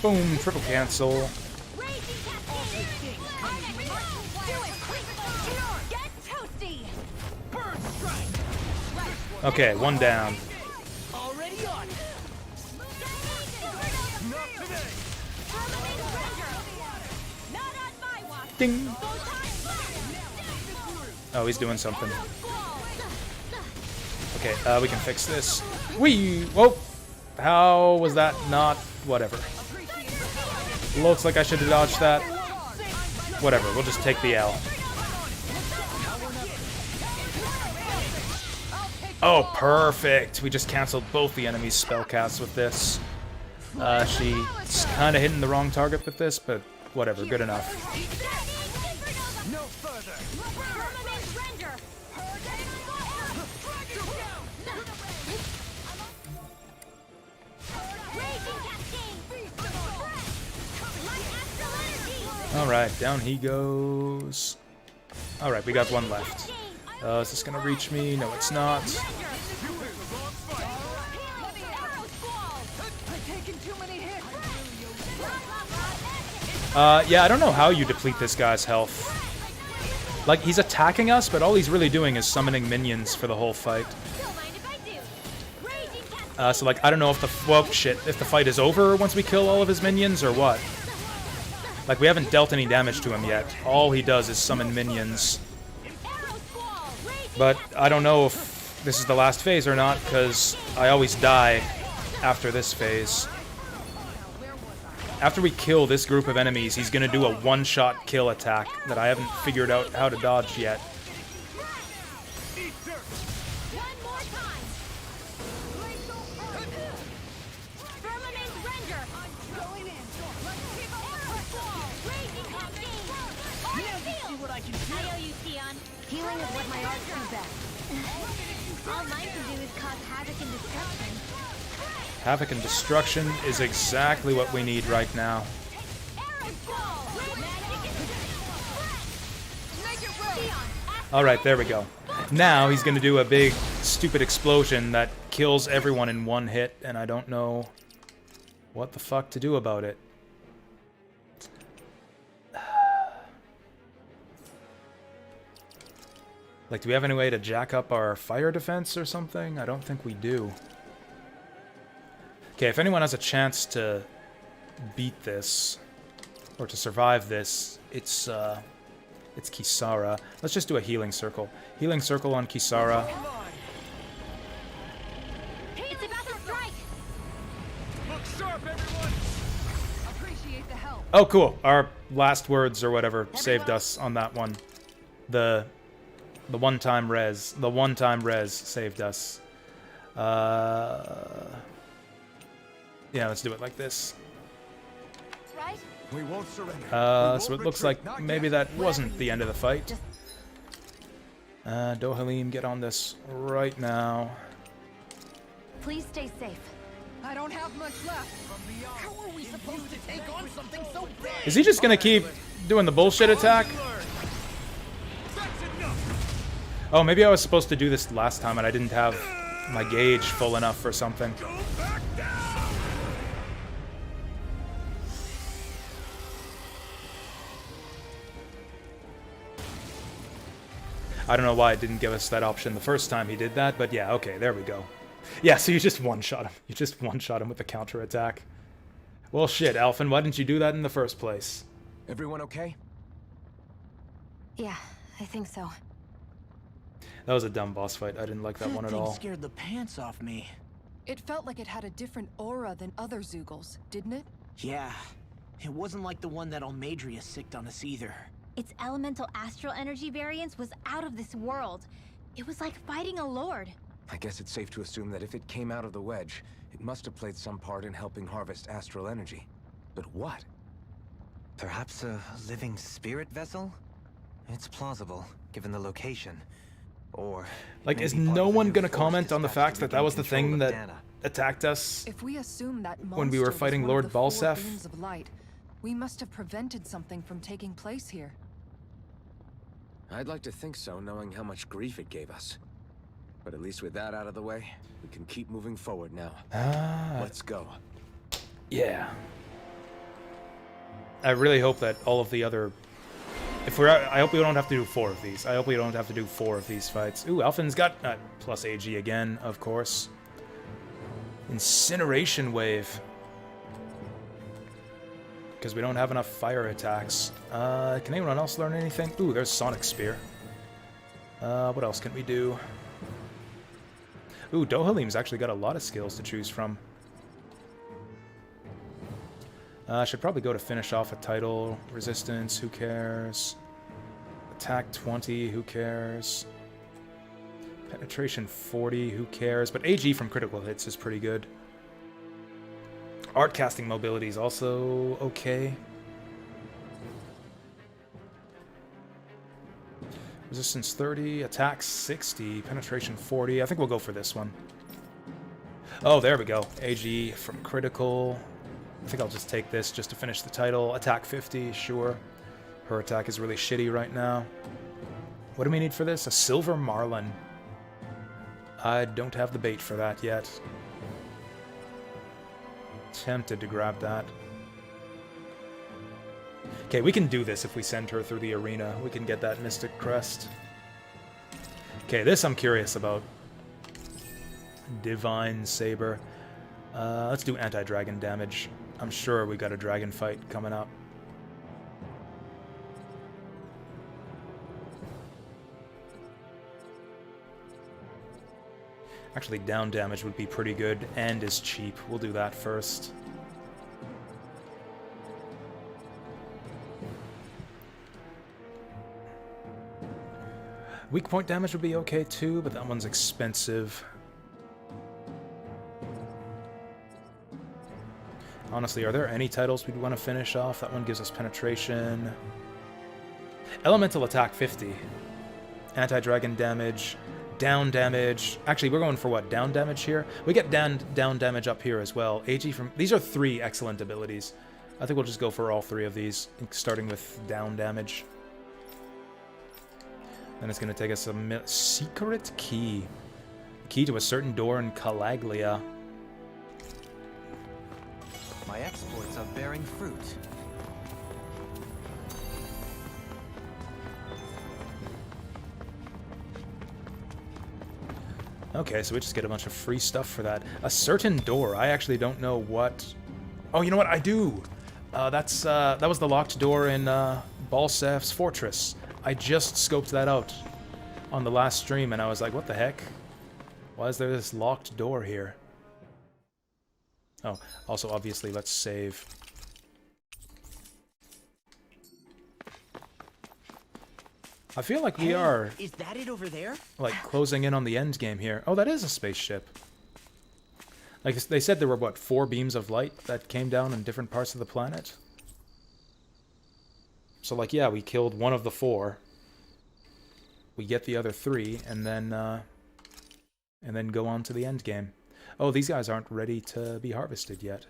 Boom, triple cancel. Okay, one down. Ding. Oh, he's doing something. Okay, we can fix this. Whee! Whoa! How was that not? Whatever. Looks like I should have dodged that. Whatever, we'll just take the L. Oh, perfect! We just canceled both the enemy's spell casts with this. She's kind of hitting the wrong target with this, but whatever, good enough. Alright, down he goes. Alright, we got one left. Is this gonna reach me? No, it's not. Yeah, I don't know how you deplete this guy's health. Like, he's attacking us, but all he's really doing is summoning minions for the whole fight. So, like, I don't know if the... Well, shit. If the fight is over once we kill all of his minions, or what? Like, we haven't dealt any damage to him yet. All he does is summon minions. But I don't know if this is the last phase or not, because I always die after this phase. After we kill this group of enemies, he's gonna do a one-shot kill attack that I haven't figured out how to dodge yet. Healing is what my art is best. All mine can do is cause havoc and destruction. Havoc and destruction is exactly what we need right now. Alright, there we go. Now he's gonna do a big, stupid explosion that kills everyone in one hit, and I don't know what the fuck to do about it. Like, do we have any way to jack up our fire defense or something? I don't think we do. Okay, if anyone has a chance to beat this, or to survive this, it's Kisara. Let's just do a healing circle. Healing circle on Kisara. It's about to strike. Look sharp, everyone. Appreciate the help. Oh, cool. Our last words or whatever saved us on that one. The one-time res. The one-time res saved us. Yeah, let's do it like this. Right? We won't surrender. So it looks like maybe that wasn't the end of the fight. Dohalim, get on this right now. Please stay safe. I don't have much left. How are we supposed to take on something so big? Is he just gonna keep doing the bullshit attack? Oh, maybe I was supposed to do this last time and I didn't have my gauge full enough or something. I don't know why it didn't give us that option the first time he did that, but yeah, okay, there we go. Yeah, so you just one-shot him. You just one-shot him with the counter-attack. Well, shit, Alphen, why didn't you do that in the first place? Everyone okay? Yeah, I think so. That was a dumb boss fight. I didn't like that one at all. That thing scared the pants off me. It felt like it had a different aura than other Zeugles, didn't it? Yeah, it wasn't like the one that Almadria sicked on us either. Its elemental astral energy variance was out of this world. It was like fighting a lord. I guess it's safe to assume that if it came out of the wedge, it must have played some part in helping harvest astral energy. But what? Perhaps a living spirit vessel? It's plausible, given the location. Or like, is maybe part no of the one new gonna force comment on the dispatched fact to that that regain was the control thing of that Dana? attacked us? If we assume that When we were monster fighting was Lord one of the four Balsef? beams of light, we must have prevented something from taking place here. I'd like to think so, knowing how much grief it gave us. But at least with that out of the way, we can keep moving forward now. Let's go. Yeah. I really hope that all of the other... I hope we don't have to do 4 of these. I hope we don't have to do 4 of these fights. Ooh, Alphen's got plus AG again, of course. Incineration Wave. because we don't have enough fire attacks. Can anyone else learn anything? Ooh, there's Sonic Spear. What else can we do? Ooh, Dohalim's actually got a lot of skills to choose from. I should probably go to finish off a title. Resistance, who cares? Attack 20, who cares? Penetration 40, who cares? But AG from critical hits is pretty good. Art casting mobility is also okay. Resistance 30, attack 60, penetration 40. I think we'll go for this one. Oh, there we go. AG from critical. I think I'll just take this just to finish the title. Attack 50, sure. Her attack is really shitty right now. What do we need for this? A Silver Marlin. I don't have the bait for that yet. Tempted to grab that. Okay, we can do this if we send her through the arena. We can get that Mystic Crest. Okay, this I'm curious about. Divine Saber. Let's do anti-dragon damage. I'm sure we got a dragon fight coming up. Actually, down damage would be pretty good and is cheap. We'll do that first. Weak point damage would be okay too, but that one's expensive. Honestly, are there any titles we'd want to finish off? That one gives us penetration. Elemental attack 50. Anti-dragon damage. Down damage. Actually, we're going for what? Down damage here? We get down damage up here as well. AG from... These are 3 excellent abilities. I think we'll just go for all 3 of these, starting with down damage. Then it's going to take us a secret key. Key to a certain door in Calaglia. My exploits are bearing fruit. Okay, so we just get a bunch of free stuff for that. A certain door. I actually don't know what... Oh, you know what? I do! That was the locked door in Balsef's Fortress. I just scoped that out on the last stream, and I was like, what the heck? Why is there this locked door here? Oh, also, obviously, let's save. I feel like we are... Is that it over there? Like, closing in on the end game here. Oh, that is a spaceship. Like, they said there were, what, 4 beams of light that came down in different parts of the planet? So, like, yeah, we killed one of the 4. We get the other 3, and then go on to the end game. Oh, these guys aren't ready to be harvested yet.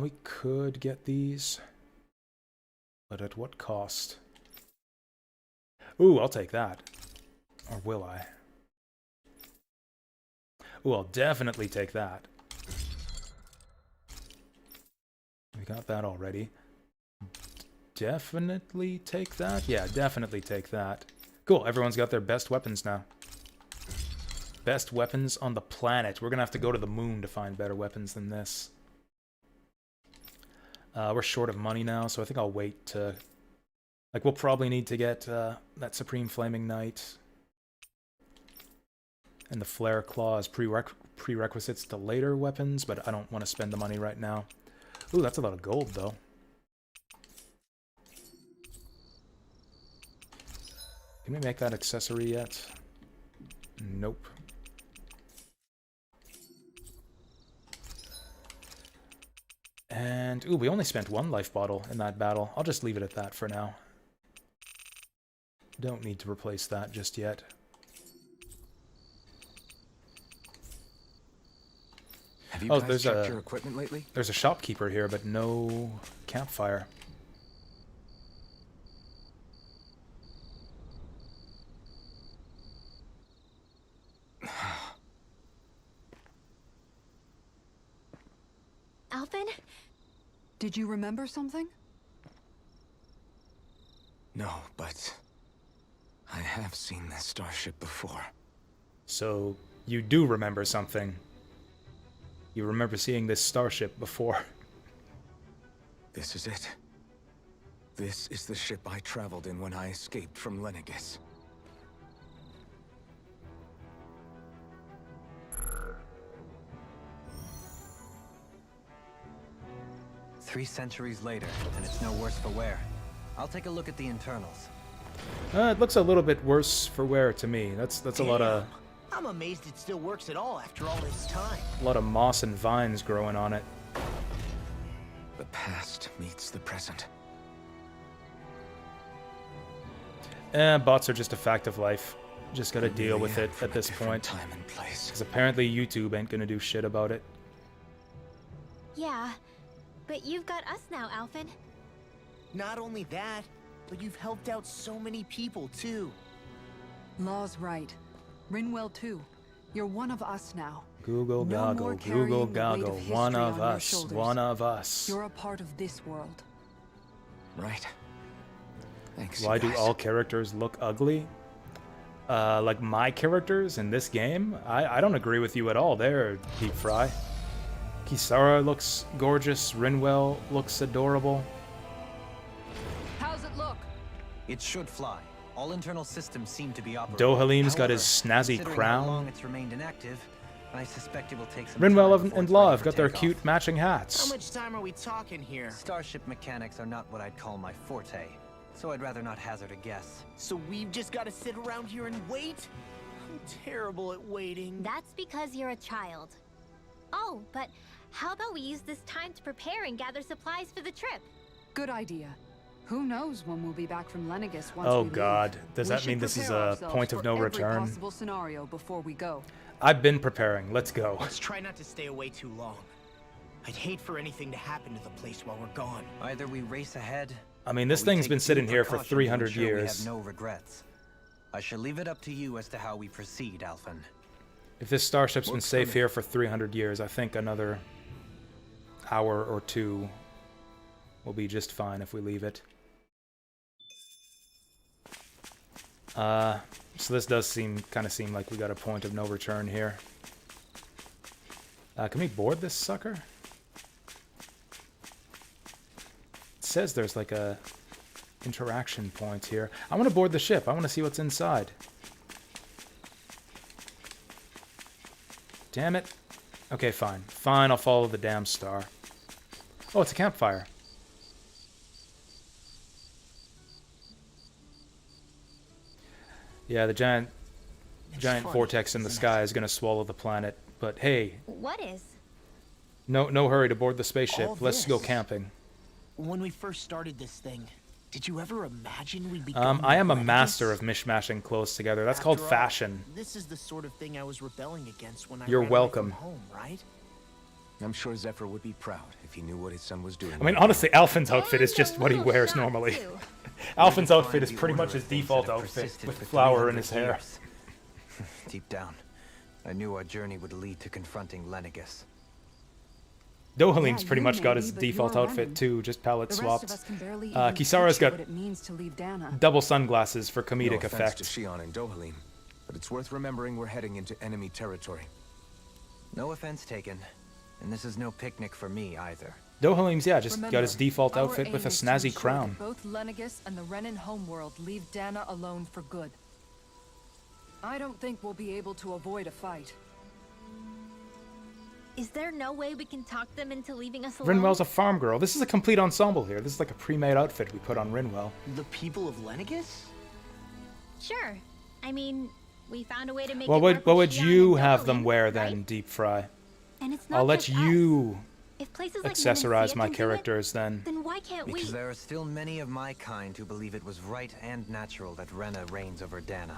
We could get these, but at what cost? Ooh, I'll take that. Or will I? Ooh, I'll definitely take that. We got that already. Definitely take that? Yeah, definitely take that. Cool, everyone's got their best weapons now. Best weapons on the planet. We're gonna have to go to the moon to find better weapons than this. We're short of money now, so I think I'll wait to... Like, we'll probably need to get that Supreme Flaming Knight. And the Flare Claw as prerequisites to later weapons, but I don't want to spend the money right now. Ooh, that's a lot of gold, though. Can we make that accessory yet? Nope. And, ooh, we only spent 1 life bottle in that battle. I'll just leave it at that for now. Don't need to replace that just yet. Have you guys checked your equipment lately? There's a shopkeeper here, but no campfire. Alvin? Did you remember something? No, but I have seen this starship before. So you do remember something. You remember seeing this starship before. This is it. This is the ship I traveled in when I escaped from Lenegis. 3 centuries later, and it's no worse for wear. I'll take a look at the internals. It looks a little bit worse for wear to me. That's a lot of I'm amazed it still works at all after all this time. moss and vines growing on it. The past meets the present. Bots are just a fact of life. Just gotta deal with it at this point. Time and place. Because apparently YouTube ain't gonna do shit about it. Yeah, but you've got us now, Alphen. Not only that, but you've helped out so many people too. Law's right. Rinwell too. You're one of us now. Google No goggle, more Google carrying the weight goggle, of one history of on your us, shoulders. one of us. You're a part of this world. Right. Thanks, Why you do guys. all characters look ugly? Like my characters in this game? I don't agree with you at all there, Deep Fry. Kisara looks gorgeous, Rinwell looks adorable. How's it look? It should fly. All internal systems seem to be operating. Dohalim's got his However, snazzy considering crown. How long it's remained inactive, I suspect it will take some Rinwell time and before it's Law ready have for got their takeoff. cute matching How hats. much time are we talking here? Starship mechanics are not what I'd call my forte, so I'd rather not hazard a guess. So we've just got to sit around here and wait? I'm terrible at waiting. That's because you're a child. Oh, but how about we use this time to prepare and gather supplies for the trip? Good idea. Who knows when we'll be back from Lenegis once Oh we leave. god, does We that should mean this is prepare a ourselves point of for no every return? possible scenario before we go. I've been preparing, let's go. Let's try not to stay away too long. I'd hate for anything to happen to the place while we're gone. Either we race ahead. I mean, this or we thing's take been due sitting here for precaution to 300 ensure years. We have no regrets. I shall leave it up to you as to how we proceed, Alphen. If this starship's been Works for safe me. here for 300 years, I think another hour or two will be just fine if we leave it. So this does kind of seem like we got a point of no return here. Can we board this sucker? It says there's like a interaction point here. I want to board the ship. I want to see what's inside. Damn it. Okay, fine. Fine, I'll follow the damn star. Oh, it's a campfire. Yeah, the giant funny, vortex in the isn't sky is gonna swallow the planet. But hey, What is? no hurry to board the spaceship. All Let's go this? camping. When we first started this thing, did you ever imagine we'd be I am a master of mishmashing clothes together. That's called fashion. This is the sort of thing I was rebelling against when I You're ran away welcome. from home, right? I'm sure Zephyr would be proud if he knew what his son was doing. I mean, honestly, Alphen's outfit is And just a what he little wears shot, normally. too. Alphen's Where outfit to is find pretty the much order his of things default that have outfit, persisted with for flour in 300 his hair. years? Deep down, I knew our journey would lead to confronting Lenegis. Dohalim's Yeah, pretty you much got maybe, his but default you're outfit running. too, just palette The rest swapped. of us can barely even Kisara's picture got what it means to leave Dana. double sunglasses for comedic No offense effect. to Shion and Dohalim, but it's worth remembering we're heading into enemy territory. No offense taken, and this is no picnic for me either. Dohalim's, yeah, just got Remember, his default our outfit with a aim is to snazzy ensure crown. that both Lenegis and the Renan homeworld leave Dana alone for good. I don't think we'll be able to avoid a fight. Is there no way we can talk them into leaving us alone? Rinwell's a farm girl. This is a complete ensemble here. This is like a pre-made outfit we put on Rinwell. The people of Lenegis? Sure. I mean, we found a way to make What it would work what with would Shion you and have them Dohalim, wear right? then, Deep Fry? And it's not I'll let just us. you If places like accessorize Menacia my can do it, characters then. then why can't Because we? there are still many of my kind who believe it was right and natural that Rena reigns over Dana.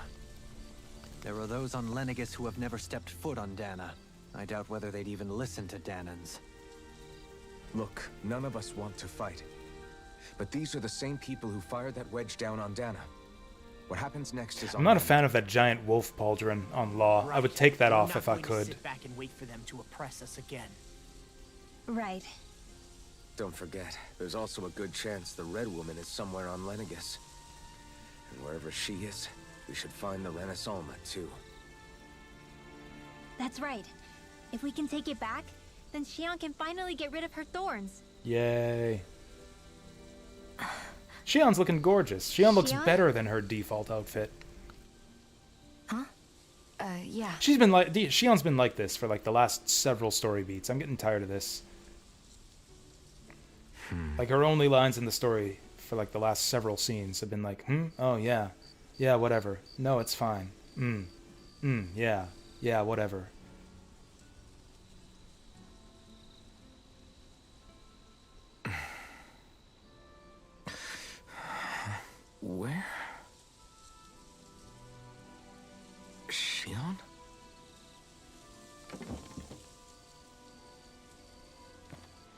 There are those on Lenegis who have never stepped foot on Dana. I doubt whether they'd even listen to Danans. Look, none of us want to fight. But these are the same people who fired that wedge down on Dana. What happens next is I'm not a fan of that giant wolf pauldron on Law. I would take that We're off not if I going to could. sit back and wait for them to oppress us again. Right. Don't forget, there's also a good chance the Red Woman is somewhere on Lenegis. And wherever she is, we should find the Renaissance too. That's right. If we can take it back, then Xion can finally get rid of her thorns. Yay. Xion's looking gorgeous. Xion looks Xion? better than her default outfit. Huh? Yeah. She's been like Xion's been like this for like the last several story beats. I'm getting tired of this. Like her only lines in the story for like the last several scenes have been like, oh yeah. Yeah, whatever. No, it's fine. Yeah. Yeah, whatever. Where? Xion?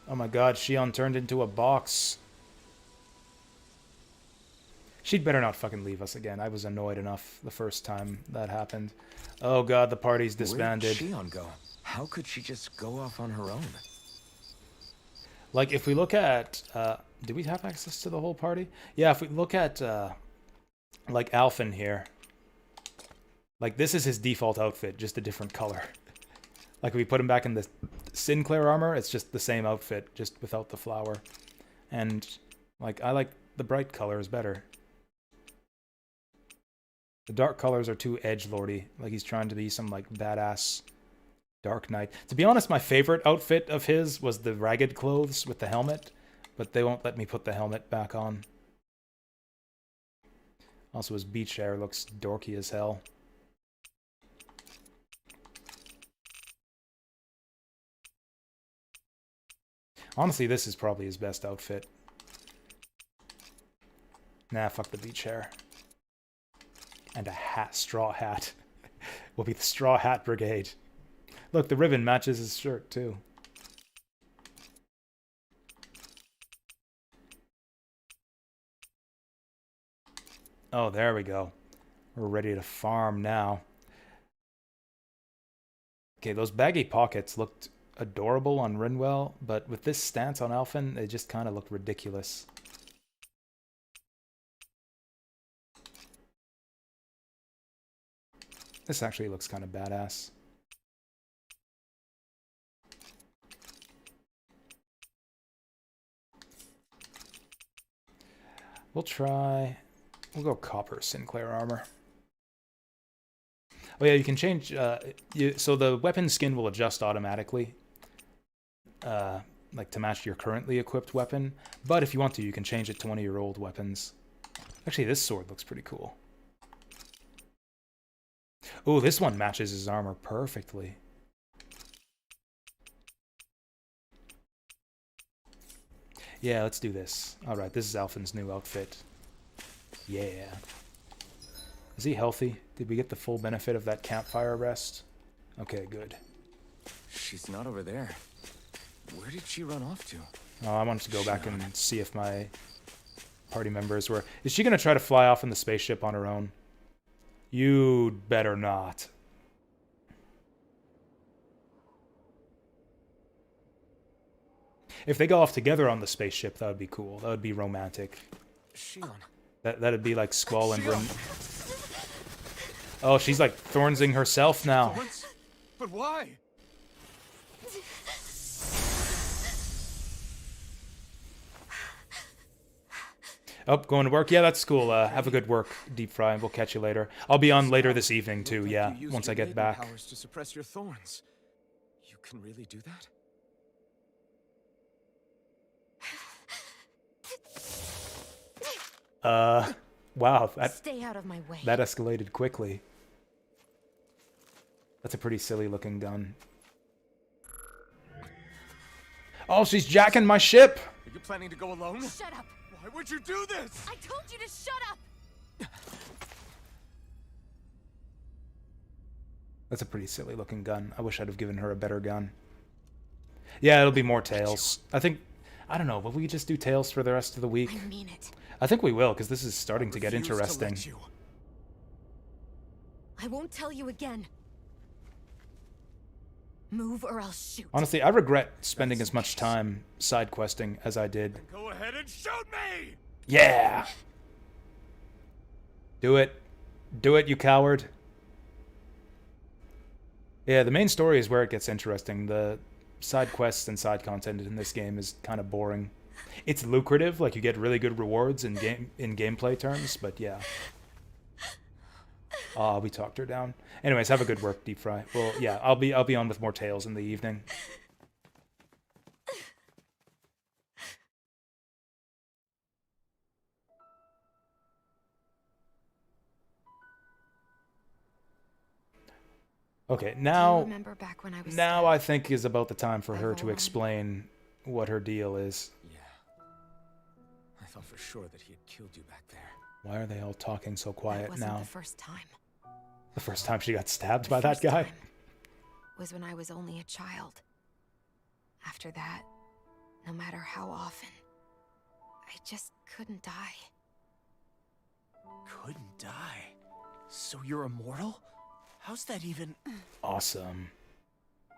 Oh my god, Xion turned into a box. She'd better not fucking leave us again. I was annoyed enough the first time that happened. Oh god, the party's disbanded. Where'd Xion go? How could she just go off on her own? Like, if we look at... do we have access to the whole party? Yeah, if we look at, like, Alphen here. Like, this is his default outfit, just a different color. Like, if we put him back in the Sinclair armor, it's just the same outfit, just without the flower. And, like, I like the bright colors better. The dark colors are too edgelordy. Like, he's trying to be some, like, badass Dark Knight. To be honest, my favorite outfit of his was the ragged clothes with the helmet, but they won't let me put the helmet back on. Also, his beach hair looks dorky as hell. Honestly, this is probably his best outfit. Nah, fuck the beach hair. And a hat, straw hat. We'll be the Straw Hat Brigade. Look, the ribbon matches his shirt, too. Oh, there we go. We're ready to farm now. Okay, those baggy pockets looked adorable on Rinwell, but with this stance on Alphen, they just kind of look ridiculous. This actually looks kind of badass. We'll go copper Sinclair armor. Oh yeah, you can change, so the weapon skin will adjust automatically, like to match your currently equipped weapon, but if you want to, you can change it to one of your old weapons. Actually, this sword looks pretty cool. Oh, this one matches his armor perfectly. Yeah, let's do this. Alright, this is Alphen's new outfit. Yeah. Is he healthy? Did we get the full benefit of that campfire rest? Okay, good. She's not over there. Where did she run off to? Oh, I wanted to go back and see if my party members were... Is she going to try to fly off in the spaceship on her own? You'd better not. If they go off together on the spaceship, that would be cool. That would be romantic. Xion. That'd be like Squall and Rim. Oh, she's like Thornsing herself now. Thorns? But why? Oh, going to work? Yeah, that's cool. Have a good work, Deep Fry, and we'll catch you later. I'll be on later this evening, too, yeah, once I get back. Powers to suppress your thorns. You can really do that? Wow, Stay out of my way. that escalated quickly. That's a pretty silly looking gun. Oh, she's jacking my ship! Are you planning to go alone? Shut up! Why would you do this? I told you to shut up! That's a pretty silly looking gun. I wish I'd have given her a better gun. Yeah, it'll be more Tails. I don't know, will we just do Tails for the rest of the week? I mean it. I think we will, because this is starting to get interesting. I won't tell you again. Move or I'll shoot. Honestly, I regret spending as much time side questing as I did. Go ahead and shoot me! Yeah! Do it. Do it, you coward. Yeah, the main story is where it gets interesting. The side quests and side content in this game is kind of boring. It's lucrative, like you get really good rewards in gameplay terms, but yeah. We talked her down. Anyways, have a good work, Deep Fry. Well, yeah, I'll be on with more tales in the evening. Okay, now remember back when I was now scared? I think is about the time for her to Overwhelmed. explain what her deal is. Yeah. I thought for sure that he had killed you back there. Why are they all talking so That quiet wasn't now? the first time. The first time she got stabbed The by that first guy? time was when I was only a child. After that, no matter how often, I just couldn't die. Couldn't die? So you're immortal? How's that even... Awesome. I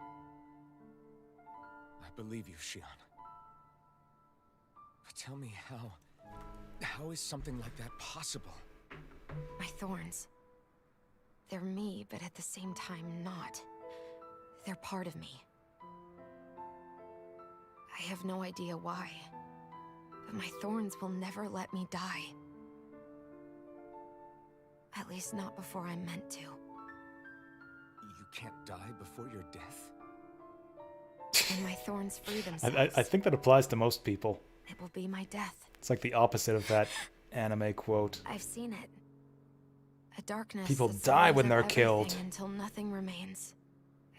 believe you, Shion. But tell me how is something like that possible? My thorns. They're me, but at the same time not. They're part of me. I have no idea why, but my thorns will never let me die. At least not before I'm meant to. You can't die before your death? When my thorns free themselves, I think that applies to most people. it will be my death. It's like the opposite of that anime quote. I've seen it. A darkness People that die when swallows they're up killed. everything until nothing remains.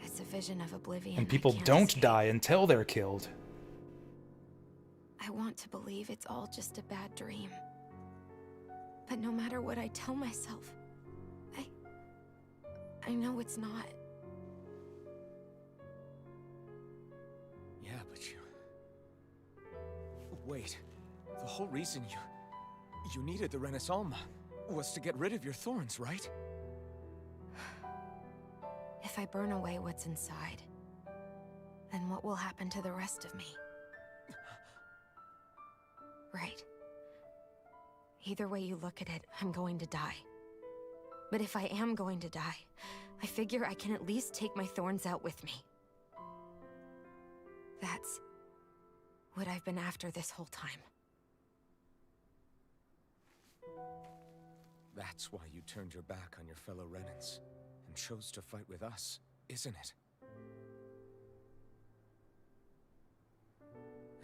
It's a vision of oblivion. And I people can't don't escape. die until they're killed. I want to believe it's all just a bad dream. But no matter what I tell myself, I know it's not. Yeah, but you... Wait. The whole reason you needed the Renaissance was to get rid of your thorns, right? If I burn away what's inside, then what will happen to the rest of me? Right. Either way you look at it, I'm going to die. But if I am going to die, I figure I can at least take my thorns out with me. That's what I've been after this whole time. That's why you turned your back on your fellow Renans and chose to fight with us, isn't it?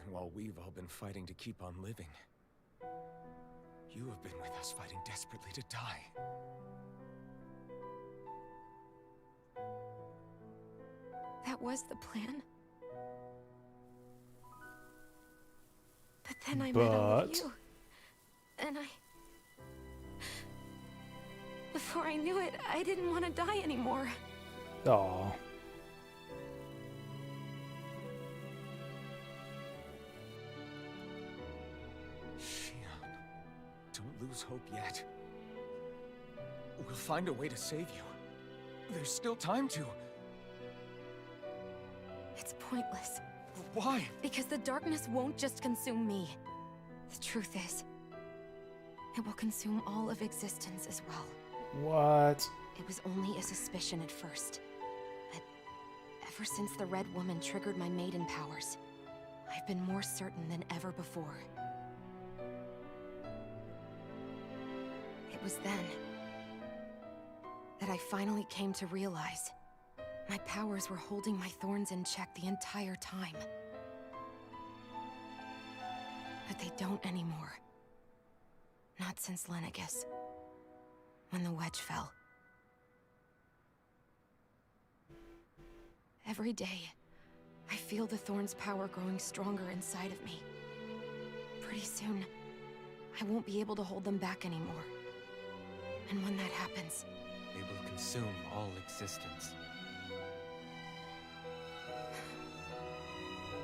And while we've all been fighting to keep on living, you have been with us fighting desperately to die. That was the plan. But then I met all of But- you. And before I knew it, I didn't want to die anymore. Aw. Shion, don't lose hope yet. We'll find a way to save you. There's still time to. It's pointless. Why? Because the darkness won't just consume me. The truth is, it will consume all of existence as well. What? It was only a suspicion at first. But ever since the Red Woman triggered my maiden powers, I've been more certain than ever before. It was then that I finally came to realize my powers were holding my thorns in check the entire time. But they don't anymore. Not since Lenegis. When the wedge fell. Every day, I feel the thorn's power growing stronger inside of me. Pretty soon, I won't be able to hold them back anymore. And when that happens, They will consume all existence.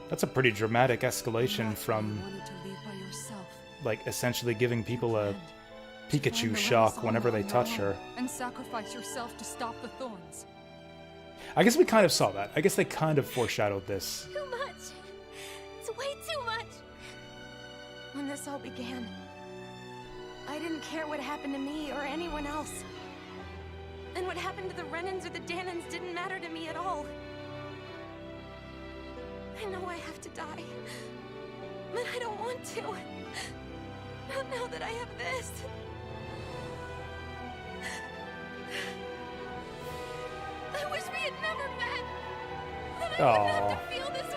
That's a pretty dramatic escalation from, You wanted to leave by yourself. like, essentially giving people a To find Pikachu the shock Renaissance whenever they on your touch own her. And sacrifice yourself to stop the thorns. I guess we kind of saw that. I guess they kind of foreshadowed this. Too much. It's way too much. when this all began, I didn't care what happened to me or anyone else. And when what happened to the Renans or the Danans didn't matter to me at all. I know I have to die, but I don't want to. Not now that I have this. I wish we had never met. That I wouldn't have to feel this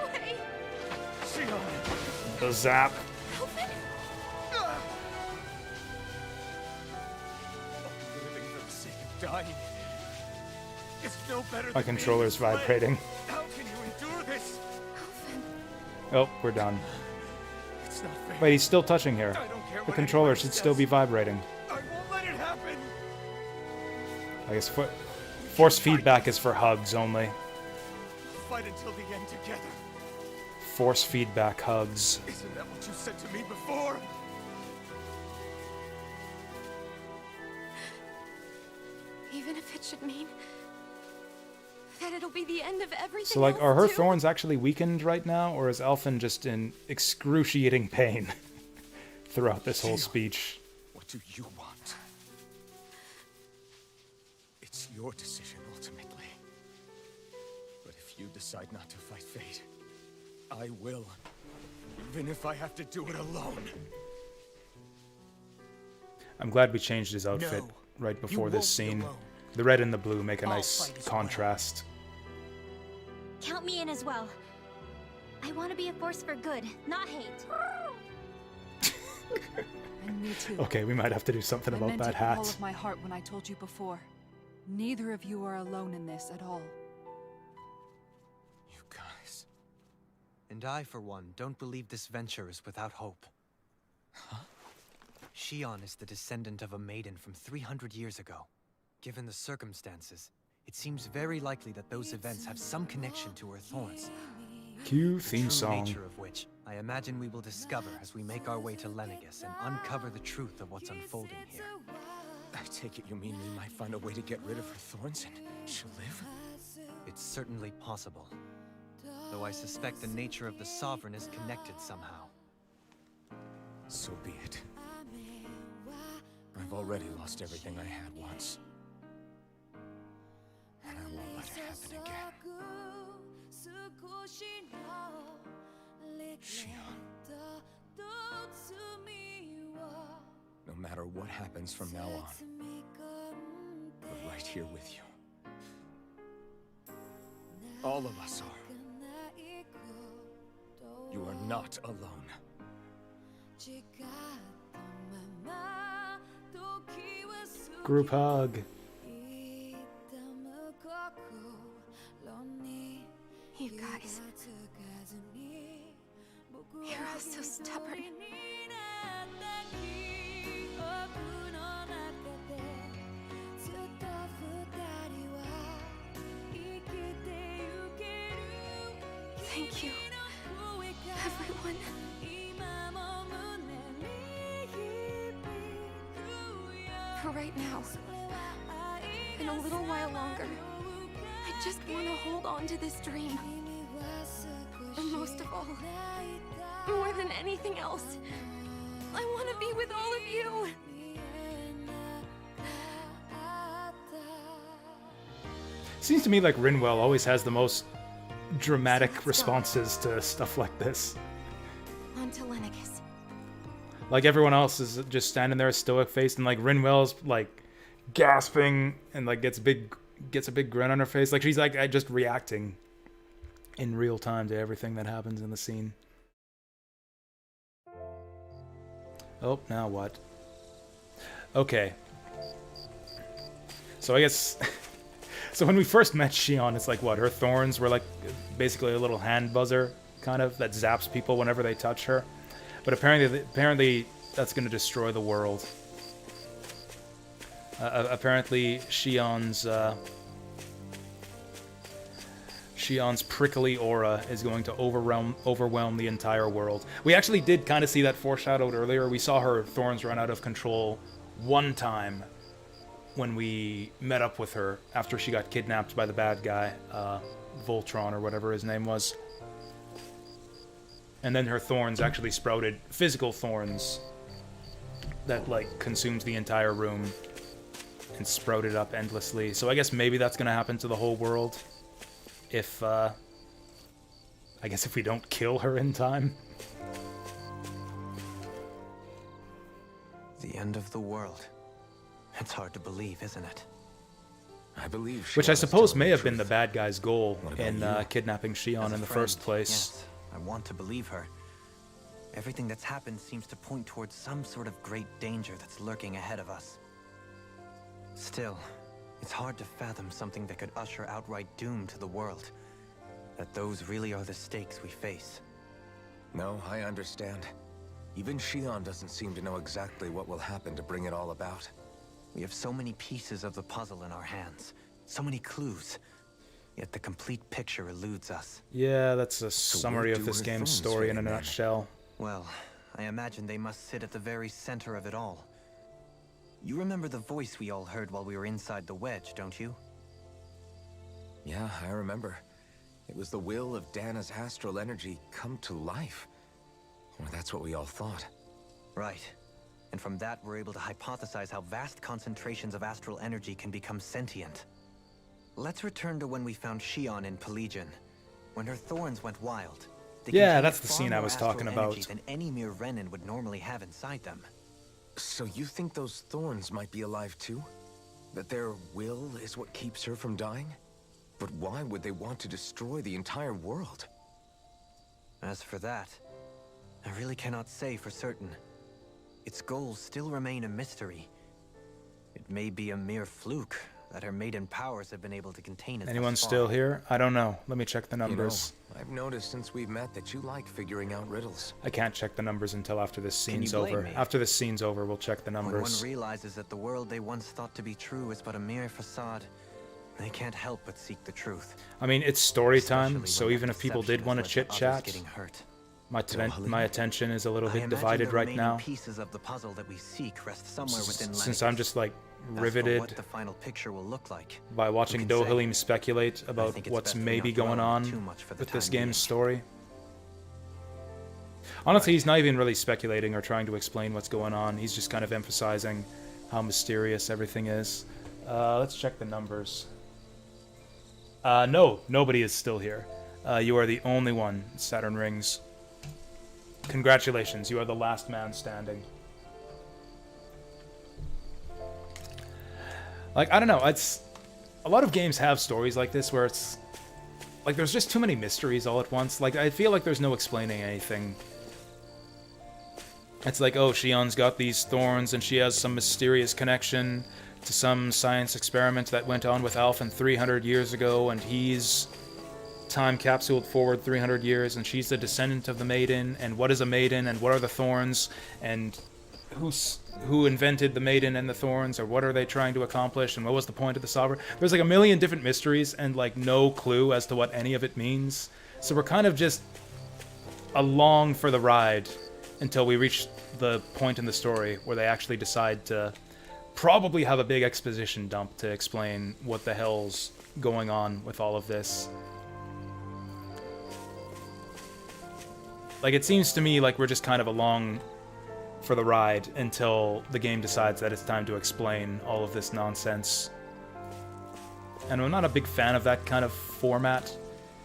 way. The zap. Alvin? Living for the sake of dying. It's no better My than controller's being enslaved. vibrating. How can you endure this? Oh, we're done. It's not fair. Wait, he's still touching her. I don't care The what controller anyone should says. still be vibrating. I won't let it happen. I guess force feedback is for hugs only. Fight until the end together. Force feedback hugs. Isn't that what you said to me before? Even if it should mean that it'll be the end of everything. So, like, else, are her too? thorns actually weakened right now, or is Elfin just in excruciating pain throughout this whole speech? What do you want? It's your decision, ultimately. But if you decide not to fight fate, I will. Even if I have to do it alone. I'm glad we changed his outfit No, right you before this won't be scene. alone. The red and the blue make a I'll nice fight as well. contrast. Count me in as well. I want to be a force for good, not hate. And me too. Okay, we might have to do something I about meant that it with all hat. of my heart when I told you before. Neither of you are alone in this at all. You guys. And I, for one, don't believe this venture is without hope. Huh? Shion is the descendant of a maiden from 300 years ago. Given the circumstances, it seems very likely that those events have some connection to her thorns. Cue The theme true song. nature of which, I imagine we will discover as we make our way to Lenegis and uncover the truth of what's unfolding here. I take it you mean we might find a way to get rid of her thorns and she'll live? It's certainly possible. Though I suspect the nature of the Sovereign is connected somehow. So be it. I've already lost everything I had once. And I won't let it happen again. Shion. No matter what happens from now on, we're right here with you. All of us are. You are not alone. Group hug. You guys. You're all so stubborn. Thank you, everyone. For right now, in a little while longer, I just want to hold on to this dream. And most of all, more than anything else, I want to be with all of you. Seems to me like Rinwell always has the most dramatic responses to stuff like this. On to Lenegis. Like everyone else is just standing there stoic faced, and like Rinwell's like gasping and like gets a big grin on her face. Like she's like just reacting in real time to everything that happens in the scene. Oh, now what? Okay. So I guess so when we first met Shion, it's like what, her thorns were like basically a little hand buzzer kind of that zaps people whenever they touch her. But apparently that's going to destroy the world. Apparently Shion's prickly aura is going to overwhelm the entire world. We actually did kind of see that foreshadowed earlier. We saw her thorns run out of control one time when we met up with her after she got kidnapped by the bad guy, Voltron or whatever his name was. And then her thorns actually sprouted physical thorns that like consumes the entire room and sprouted up endlessly. So I guess maybe that's going to happen to the whole world if, I guess if we don't kill her in time. The end of the world. It's hard to believe, isn't it? I believe. Which I Shion is suppose telling may the have been the truth. bad guy's goal What about in you? kidnapping Shion As a in the friend, first place. Yes, I want to believe her. Everything that's happened seems to point towards some sort of great danger that's lurking ahead of us. Still, it's hard to fathom something that could usher outright doom to the world. That those really are the stakes we face. No, I understand. Even Shion doesn't seem to know exactly what will happen to bring it all about. We have so many pieces of the puzzle in our hands, so many clues, yet the complete picture eludes us. Yeah, that's a So summary where of do this her game's thorns story fit in a in then? nutshell. Well, I imagine they must sit at the very center of it all. You remember the voice we all heard while we were inside the wedge, don't you? Yeah, I remember. It was the will of Dana's astral energy come to life. Or that's what we all thought. Right. And from that, we're able to hypothesize how vast concentrations of astral energy can become sentient. Let's return to when we found Shion in Pelagian. When her thorns went wild. They Yeah, contained that's the far scene I more was astral talking energy about. than any mere Renin would normally have inside them. So you think those thorns might be alive too? That their will is what keeps her from dying? But why would they want to destroy the entire world? As for that, I really cannot say for certain. Its goals still remain a mystery. It may be a mere fluke that her maiden powers have been able to contain it. Anyone thus far. still here? I don't know. Let me check the You know, numbers. I've noticed since we've met that you like figuring out riddles. I can't check the numbers until after this Can you scene's blame over. me? After this scene's over, we'll check the When one numbers. realizes that the world they once thought to be true is but a mere facade, they can't help but seek the truth. I mean, it's story time, Especially so when even that if people deception did want to has led others chit-chat, getting hurt. my attention is a little I bit imagine divided the right remaining now. pieces of the puzzle that we seek rest somewhere within Since Lennigas. I'm just like As for riveted what the final picture will look like, by watching who can say? Dohalim speculate I about think it's what's best we maybe not dwell going on on it too much for the with this time game's being. story. Honestly, he's not even really speculating or trying to explain what's going on. He's just kind of emphasizing how mysterious everything is. Let's check the numbers. No, nobody is still here. You are the only one, Saturn Rings. Congratulations, you are the last man standing. Like, I don't know, it's... A lot of games have stories like this where it's... Like, there's just too many mysteries all at once. Like, I feel like there's no explaining anything. It's like, oh, Shion's got these thorns and she has some mysterious connection to some science experiment that went on with Alphen 300 years ago, and he's time capsuled forward 300 years, and she's the descendant of the maiden, and what is a maiden, and what are the thorns, and who invented the maiden and the thorns, or what are they trying to accomplish, and what was the point of the sovereign? There's like a million different mysteries, and like no clue as to what any of it means. So we're kind of just along for the ride until we reach the point in the story where they actually decide to probably have a big exposition dump to explain what the hell's going on with all of this. Like, it seems to me like we're just kind of along for the ride until the game decides that it's time to explain all of this nonsense. And I'm not a big fan of that kind of format.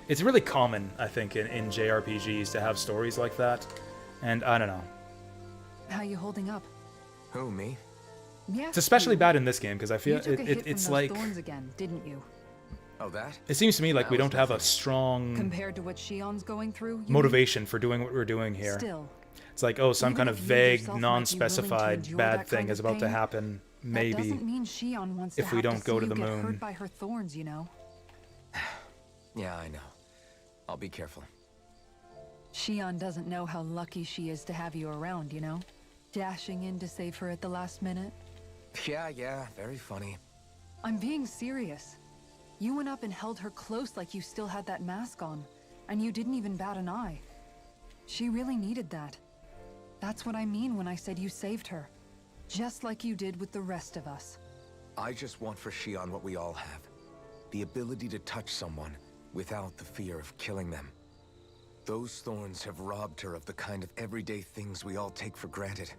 It's really common, I think, in JRPGs to have stories like that. And I don't know. How you holding up? Who, me? Yeah. It's especially bad in this game because I feel You took a hit from it's those like... thorns again, didn't you? Oh, that? It seems to me like That we was don't have a nothing. strong Compared to what Shion's going through, you motivation for doing what we're doing here. Still, It's like, oh, some even kind of if you vague, yourself might be willing to non-specified endure bad that thing kind is of about to pain, happen, that maybe. doesn't mean Shion wants if to we have don't to go see to you the get moon. hurt by her thorns, you know. Yeah, I know. I'll be careful. Shion doesn't know how lucky she is to have you around, you know? Dashing in to save her at the last minute. Yeah, very funny. I'm being serious. You went up and held her close like you still had that mask on, and you didn't even bat an eye. She really needed that. That's what I mean when I said you saved her. Just like you did with the rest of us. I just want for Shion what we all have. The ability to touch someone without the fear of killing them. Those thorns have robbed her of the kind of everyday things we all take for granted.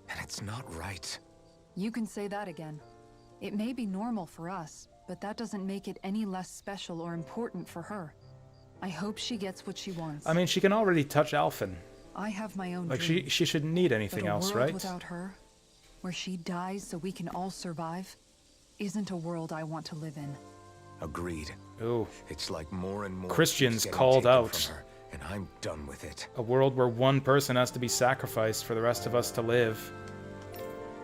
And it's not right. You can say that again. It may be normal for us, but that doesn't make it any less special or important for her. I hope she gets what she wants. I mean, she can already touch Alphen. I have my own Like, dreams, she shouldn't need but anything a else, world right? without her, where she dies so we can all survive, isn't a world I want to live in. Agreed. Ooh. It's like more and more Christians keeps getting called taken out. from her, and I'm done with it. A world where one person has to be sacrificed for the rest of us to live.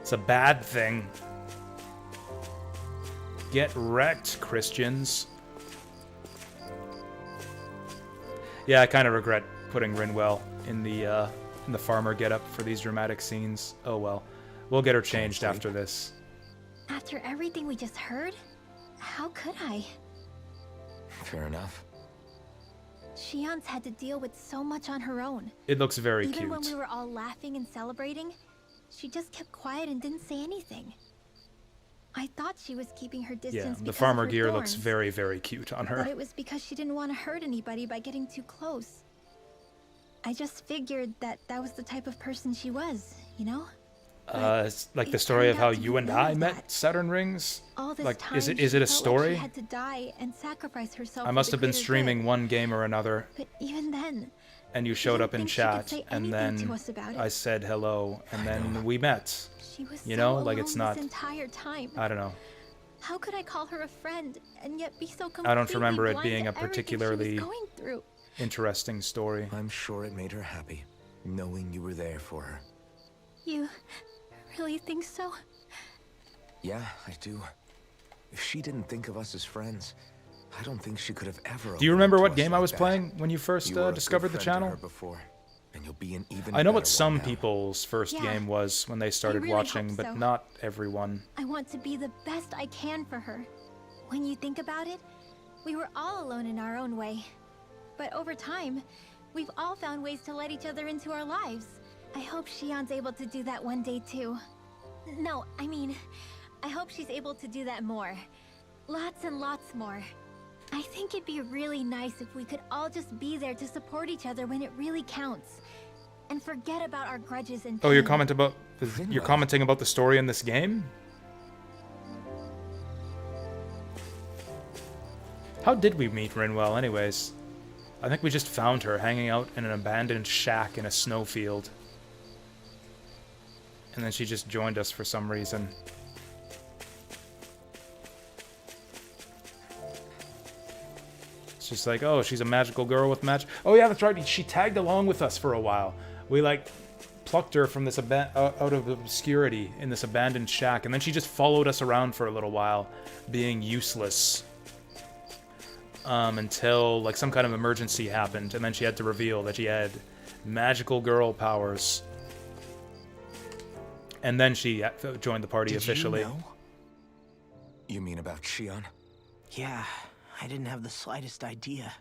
It's a bad thing. Get wrecked, Christians. Yeah, I kind of regret putting Rinwell in the farmer getup for these dramatic scenes. Oh well. We'll get her changed after this. After everything we just heard, how could I? Fair enough. Shion's had to deal with so much on her own. It looks very Even cute. when we were all laughing and celebrating, she just kept quiet and didn't say anything. I thought she was keeping her Yeah, distance the because farmer of her gear looks thorns, very, very cute on but her. it was because she didn't want to hurt anybody by getting too close. I just figured that that was the type of person she was, you know? It's like the it story of turned how out to you be and none I of met that. Saturn Rings. All this Like, time, is it she a felt like story? she had to die and sacrifice herself I for must the have been greater streaming good. one game or another, But even then, and you showed didn't up in think she could chat, say and anything then to us about it. I said hello, and then we met. she was You so know, like, alone it's not- this entire time. I don't know. How could I call her a friend and yet be so completely I don't remember it blind being to a particularly everything she was going through? interesting story. I'm sure it made her happy, knowing you were there for her. You really think so? Yeah, I do. If she didn't think of us as friends, I don't think she could have ever. Do you opened remember up to what us game I like was that. playing when you first You were a good discovered the friend to channel? her before, and you'll be an even I know what better some one now. people's first Yeah, game was when they started really watching, hope but so. not everyone. I want to be the best I can for her. When you think about it, we were all alone in our own way. But over time, we've all found ways to let each other into our lives. I hope Shion's able to do that one day too. No, I mean, I hope she's able to do that more. Lots and lots more. I think it'd be really nice if we could all just be there to support each other when it really counts. And forget about our grudges and Oh, you're pain. you're commenting about the story in this game? How did we meet Rinwell, anyways? I think we just found her hanging out in an abandoned shack in a snowfield. And then she just joined us for some reason. It's just like, oh, she's a magical girl with magic. Oh yeah, that's right. She tagged along with us for a while. We like plucked her from this out of obscurity in this abandoned shack, and then she just followed us around for a little while, being useless. Until like some kind of emergency happened, and then she had to reveal that she had magical girl powers. And then she joined the party officially. You know? You mean about Shion? Yeah, I didn't have the slightest idea.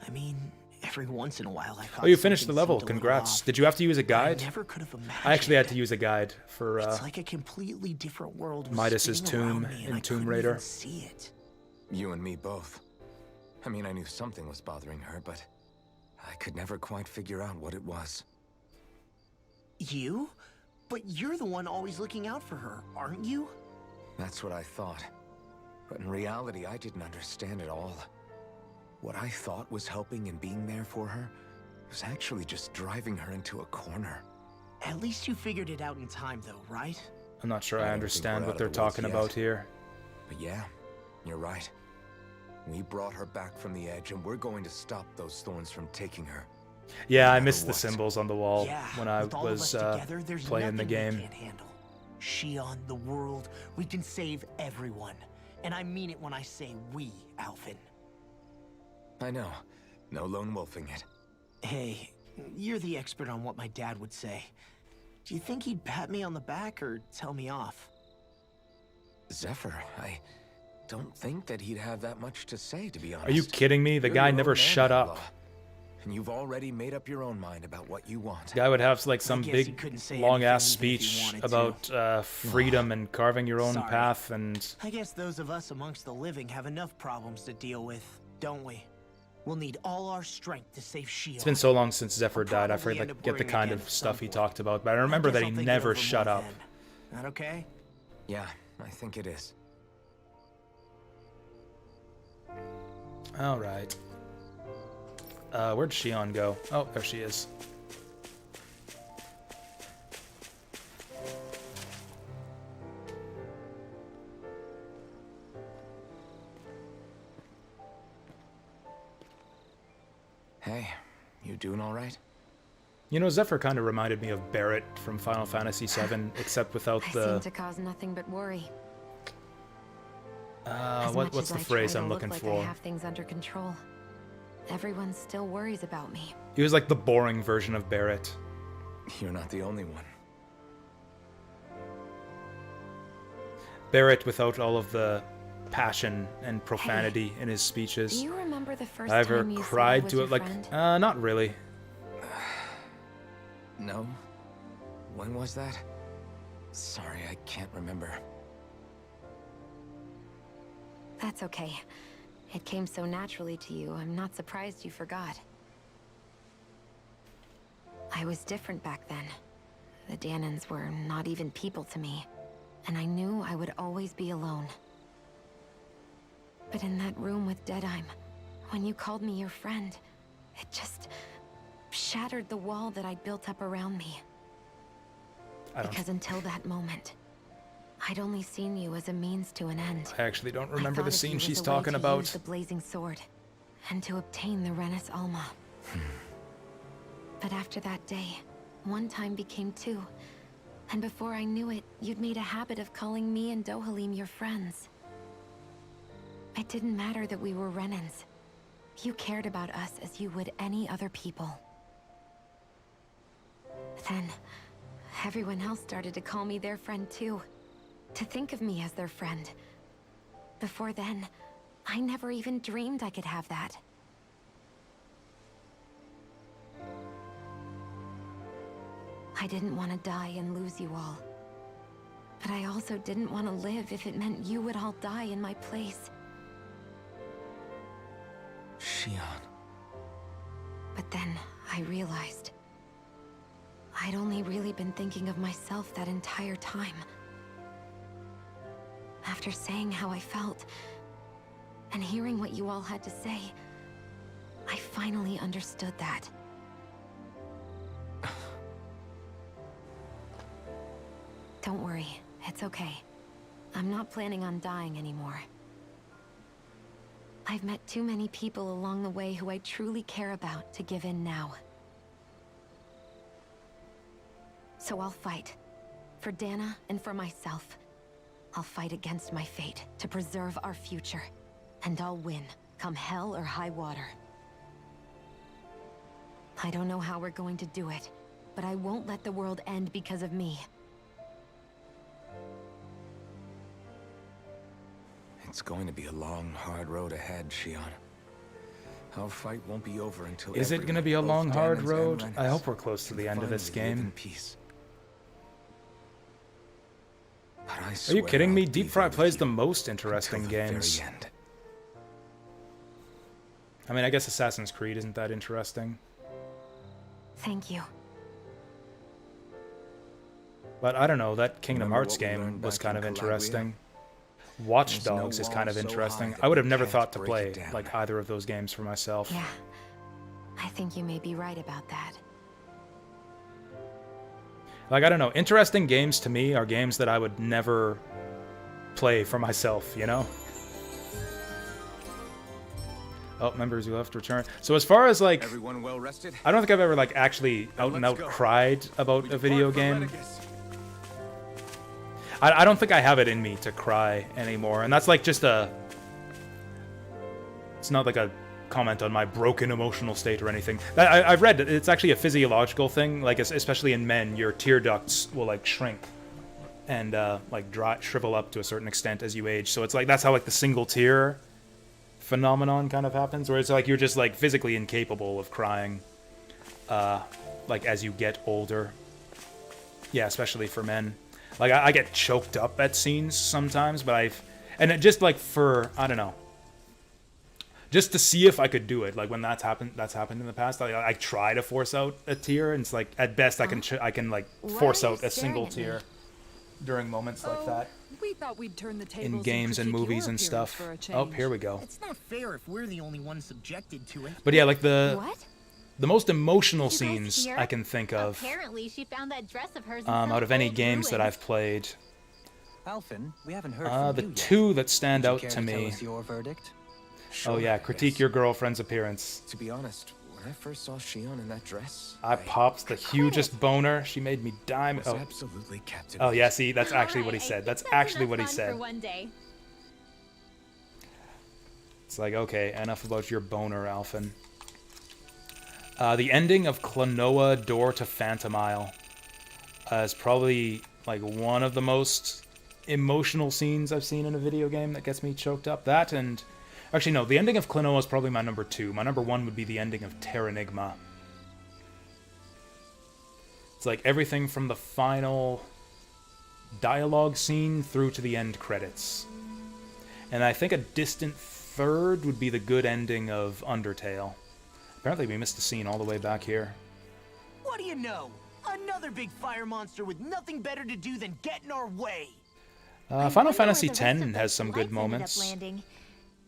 I mean, every once in a while I caught Oh, you finished the something level. seemed a little Congrats. off, Did you have to use a but I guide? never could have imagined. I actually had to use a guide for It's like a completely different world was Midas's spinning around tomb me, in and I Tomb couldn't Raider. even see it. You and me both. I mean, I knew something was bothering her, but I could never quite figure out what it was. You? But you're the one always looking out for her, aren't you? That's what I thought. But in reality, I didn't understand it all. What I thought was helping and being there for her was actually just driving her into a corner. At least you figured it out in time, though, right? I'm not sure I I don't think understand we're what out they're of the woods talking yet. about here. But yeah, you're right. We brought her back from the edge, and we're going to stop those thorns from taking her. Yeah, No I matter missed the what. symbols on the wall Yeah, when I with all of was us together, there's playing the nothing game. we can't handle. Shion, the world, we can save everyone. And I mean it when I say we, Alphen. I know. No lone wolfing it. Hey, you're the expert on what my dad would say. Do you think he'd pat me on the back or tell me off? Zephyr, I don't think that he'd have that much to say, to be honest. Are you kidding me? The You're guy your never own man, shut up. outlaw. And you've already made up your own mind about what you want. The guy would have like some guess he big, couldn't say long-ass anything even if he speech wanted about freedom and carving your own Sorry. path and... I guess those of us amongst the living have enough problems to deal with, don't we? We'll need all our strength to save Shion. It's been so long since Zephyr I'll died, I probably forget end up get the worrying kind again of at stuff some he point. talked about, but I remember guess that I'll he think it never over shut more up. then. That okay? Yeah, I think it is. All right. Where'd Shion go? Oh, there she is. Hey, you doing all right? You know, Zephyr kind of reminded me of Barrett from Final Fantasy VII, except without I the... seem to cause nothing but worry. what's the phrase I'm looking for? I have things under control. Everyone still worries about me. He was like the boring version of Barrett. You're not the only one. Barrett without all of the passion and profanity in his speeches. Do you remember the first I ever time you said I cried was to your it like friend? not really. No? When was that? Sorry, I can't remember. That's okay. It came so naturally to you, I'm not surprised you forgot. I was different back then. The Danans were not even people to me, and I knew I would always be alone. But in that room with Deadheim, when you called me your friend, it just shattered the wall that I'd built up around me. Because until that moment, I'd only seen you as a means to an end. I actually don't remember the scene she's Use talking about. the blazing sword, and to obtain the Renis Alma. But after that day, one time became two, and before I knew it, you'd made a habit of calling me and Dohalim your friends. It didn't matter that we were Renans. You cared about us as you would any other people. Then, everyone else started to call me their friend too. To think of me as their friend. Before then, I never even dreamed I could have that. I didn't want to die and lose you all. But I also didn't want to live if it meant you would all die in my place. Shion. But then, I realized I'd only really been thinking of myself that entire time. After saying how I felt, and hearing what you all had to say, I finally understood that. Don't worry, it's okay. I'm not planning on dying anymore. I've met too many people along the way who I truly care about to give in now. So I'll fight. For Dana and for myself. I'll fight against my fate to preserve our future. And I'll win, come hell or high water. I don't know how we're going to do it, but I won't let the world end because of me. It's going to be a long, hard road ahead, Shion. Our fight won't be over until. Is it going to be a long, hard road? I hope we're close to the end of this game. In peace. Are you kidding me? Deep Fry plays the most interesting games. I mean, I guess Assassin's Creed isn't that interesting. Thank you. But I don't know, that Kingdom Hearts game was kind of interesting. Watch Dogs is kind of interesting. I would have never thought to play like either of those games for myself. Yeah, I think you may be right about that. Like, I don't know, interesting games to me are games that I would never play for myself, you know? Oh, members who left return. So as far as like, everyone well rested? I don't think I've ever like actually out and out cried about a video game. I don't think I have it in me to cry anymore, and that's like just a... It's not like a comment on my broken emotional state or anything. I've read that it's actually a physiological thing, like especially in men, your tear ducts will like shrink and like shrivel up to a certain extent as you age. So it's like, that's how like the single tear phenomenon kind of happens, where it's like you're just like physically incapable of crying like as you get older. Yeah, especially for men. Like, I get choked up at scenes sometimes, but and it just, like, for, I don't know, just to see if I could do it. Like, when that's happened in the past, I try to force out a tear, and it's like, at best, I can like, force out a single tear during moments like that. We thought we'd turn the tables in games and critique movies your and appearance stuff. for a Oh, change. here we go. It's not fair if we're the only ones subjected to it. But yeah, like the most emotional Did you guys scenes hear? I can think of Apparently, she found that dress of hers in out some of any old games that ruins. I've played. Alphen, we haven't heard from The you yet. two that stand Would you out care to tell me. us your verdict? Oh yeah, critique your girlfriend's appearance. To be honest, when I first saw Shion in that dress, I popped the hugest boner. She made me die. was Oh. absolutely captivated. Oh yeah, see, that's actually what he Alright, I said. think That's actually enough what he fun said. For one day. It's like, okay, enough about your boner, Alphen. The ending of Klonoa Door to Phantom Isle is probably like one of the most emotional scenes I've seen in a video game that gets me choked up. That and... Actually, no, the ending of Klonoa is probably my number 2. My number 1 would be the ending of Terranigma. It's like everything from the final dialogue scene through to the end credits. And I think a distant third would be the good ending of Undertale. Apparently we missed a scene all the way back here. What do you know? Another big fire monster with nothing better to do than get in our way. Final Fantasy X has some good moments.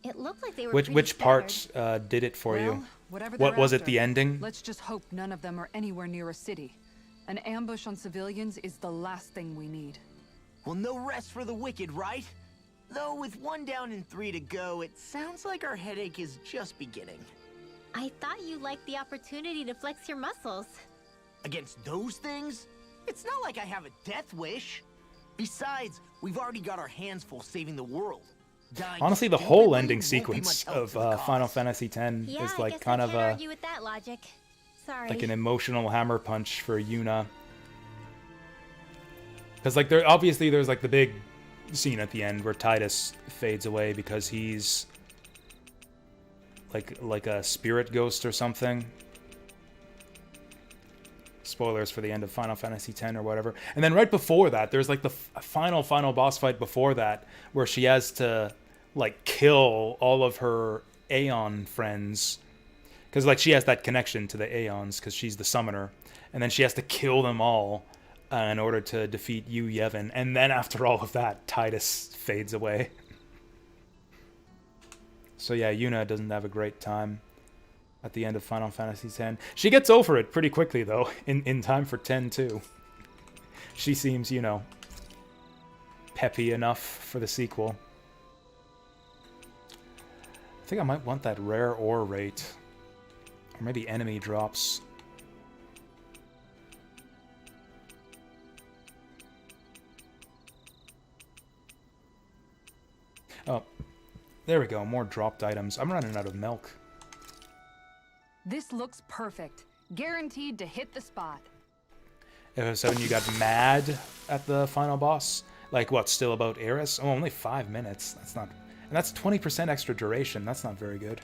It looked like they were Which part did it for you? Well, whatever What they're was it, after, the ending? Let's just hope none of them are anywhere near a city. An ambush on civilians is the last thing we need. Well, no rest for the wicked, right? Though with 1 down and 3 to go, it sounds like our headache is just beginning. I thought you liked the opportunity to flex your muscles. Against those things? It's not like I have a death wish. Besides, we've already got our hands full saving the world. Dying Honestly, the stupidly whole won't ending be sequence much help of to the cause. Final Fantasy X Yeah, is I like guess kind I of can't a argue with that logic. Sorry. like an emotional hammer punch for Yuna. Because like there's like the big scene at the end where Tidus fades away because he's like a spirit ghost or something. Spoilers for the end of Final Fantasy X or whatever. And then right before that, there's like the final boss fight before that where she has to like kill all of her Aeon friends. Because like she has that connection to the Aeons because she's the summoner. And then she has to kill them all in order to defeat Yu Yevon. And then after all of that, Tidus fades away. So yeah, Yuna doesn't have a great time at the end of Final Fantasy X. She gets over it pretty quickly, though, in time for 10, too. She seems, you know, peppy enough for the sequel. I think I might want that rare ore rate. Or maybe enemy drops. Oh, there we go. More dropped items. I'm running out of milk. This looks perfect. Guaranteed to hit the spot. So when you got mad at the final boss? Like what, still about Eris? Oh, only 5 minutes. That's not... And that's 20% extra duration. That's not very good.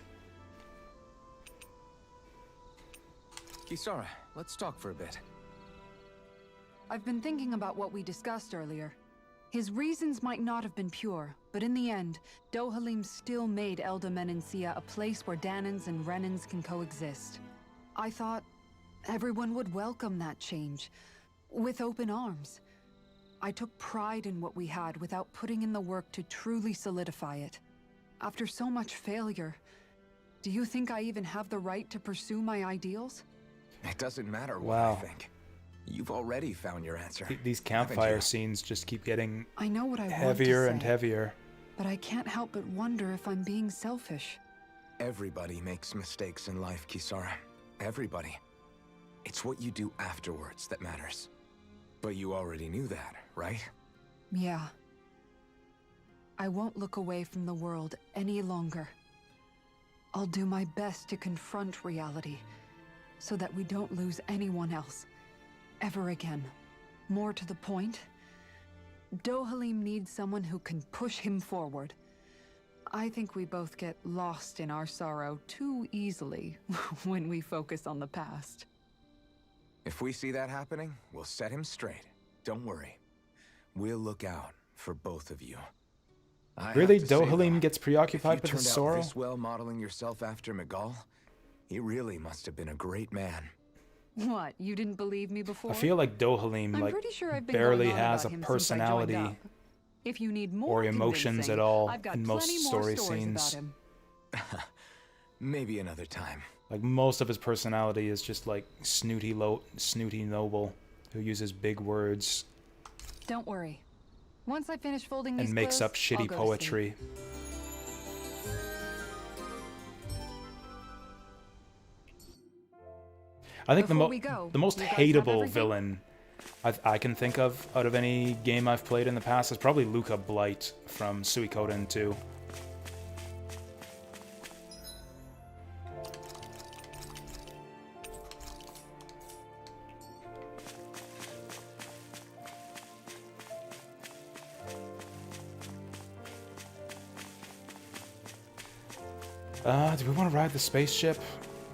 Kisara, let's talk for a bit. I've been thinking about what we discussed earlier. His reasons might not have been pure, but in the end, Dohalim still made Elda Menencia a place where Danans and Renans can coexist. I thought everyone would welcome that change, with open arms. I took pride in what we had without putting in the work to truly solidify it. After so much failure, do you think I even have the right to pursue my ideals? It doesn't matter what Wow. I think. You've already found your answer. These haven't campfire you? scenes just keep getting I know what I want to heavier and say, heavier. but I can't help but wonder if I'm being selfish. Everybody makes mistakes in life, Kisara. Everybody. It's what you do afterwards that matters. But you already knew that, right? Yeah. I won't look away from the world any longer. I'll do my best to confront reality, so that we don't lose anyone else, ever again. More to the point, Dohalim needs someone who can push him forward. I think we both get lost in our sorrow too easily when we focus on the past. If we see that happening, we'll set him straight. Don't worry. We'll look out for both of you. I Really? have to say, though, Dohalim gets preoccupied if with you his turned sorrow? out this well modeling yourself after Miguel, he really must have been a great man. What, you didn't believe me before? I feel like Dohalim I'm like pretty sure I've been barely going on has a about him since I joined personality. up. If you need more or emotions convincing, at all I've got in most plenty more story stories scenes. about him. Maybe another time. Like, most of his personality is just like snooty noble who uses big words Don't worry. Once I finish folding these and makes clothes, up I'll shitty go to sleep. poetry. I think Before we go, the most you guys have hateable everything? villain I can think of out of any game I've played in the past is probably Luca Blight from Suikoden 2. Do we want to ride the spaceship?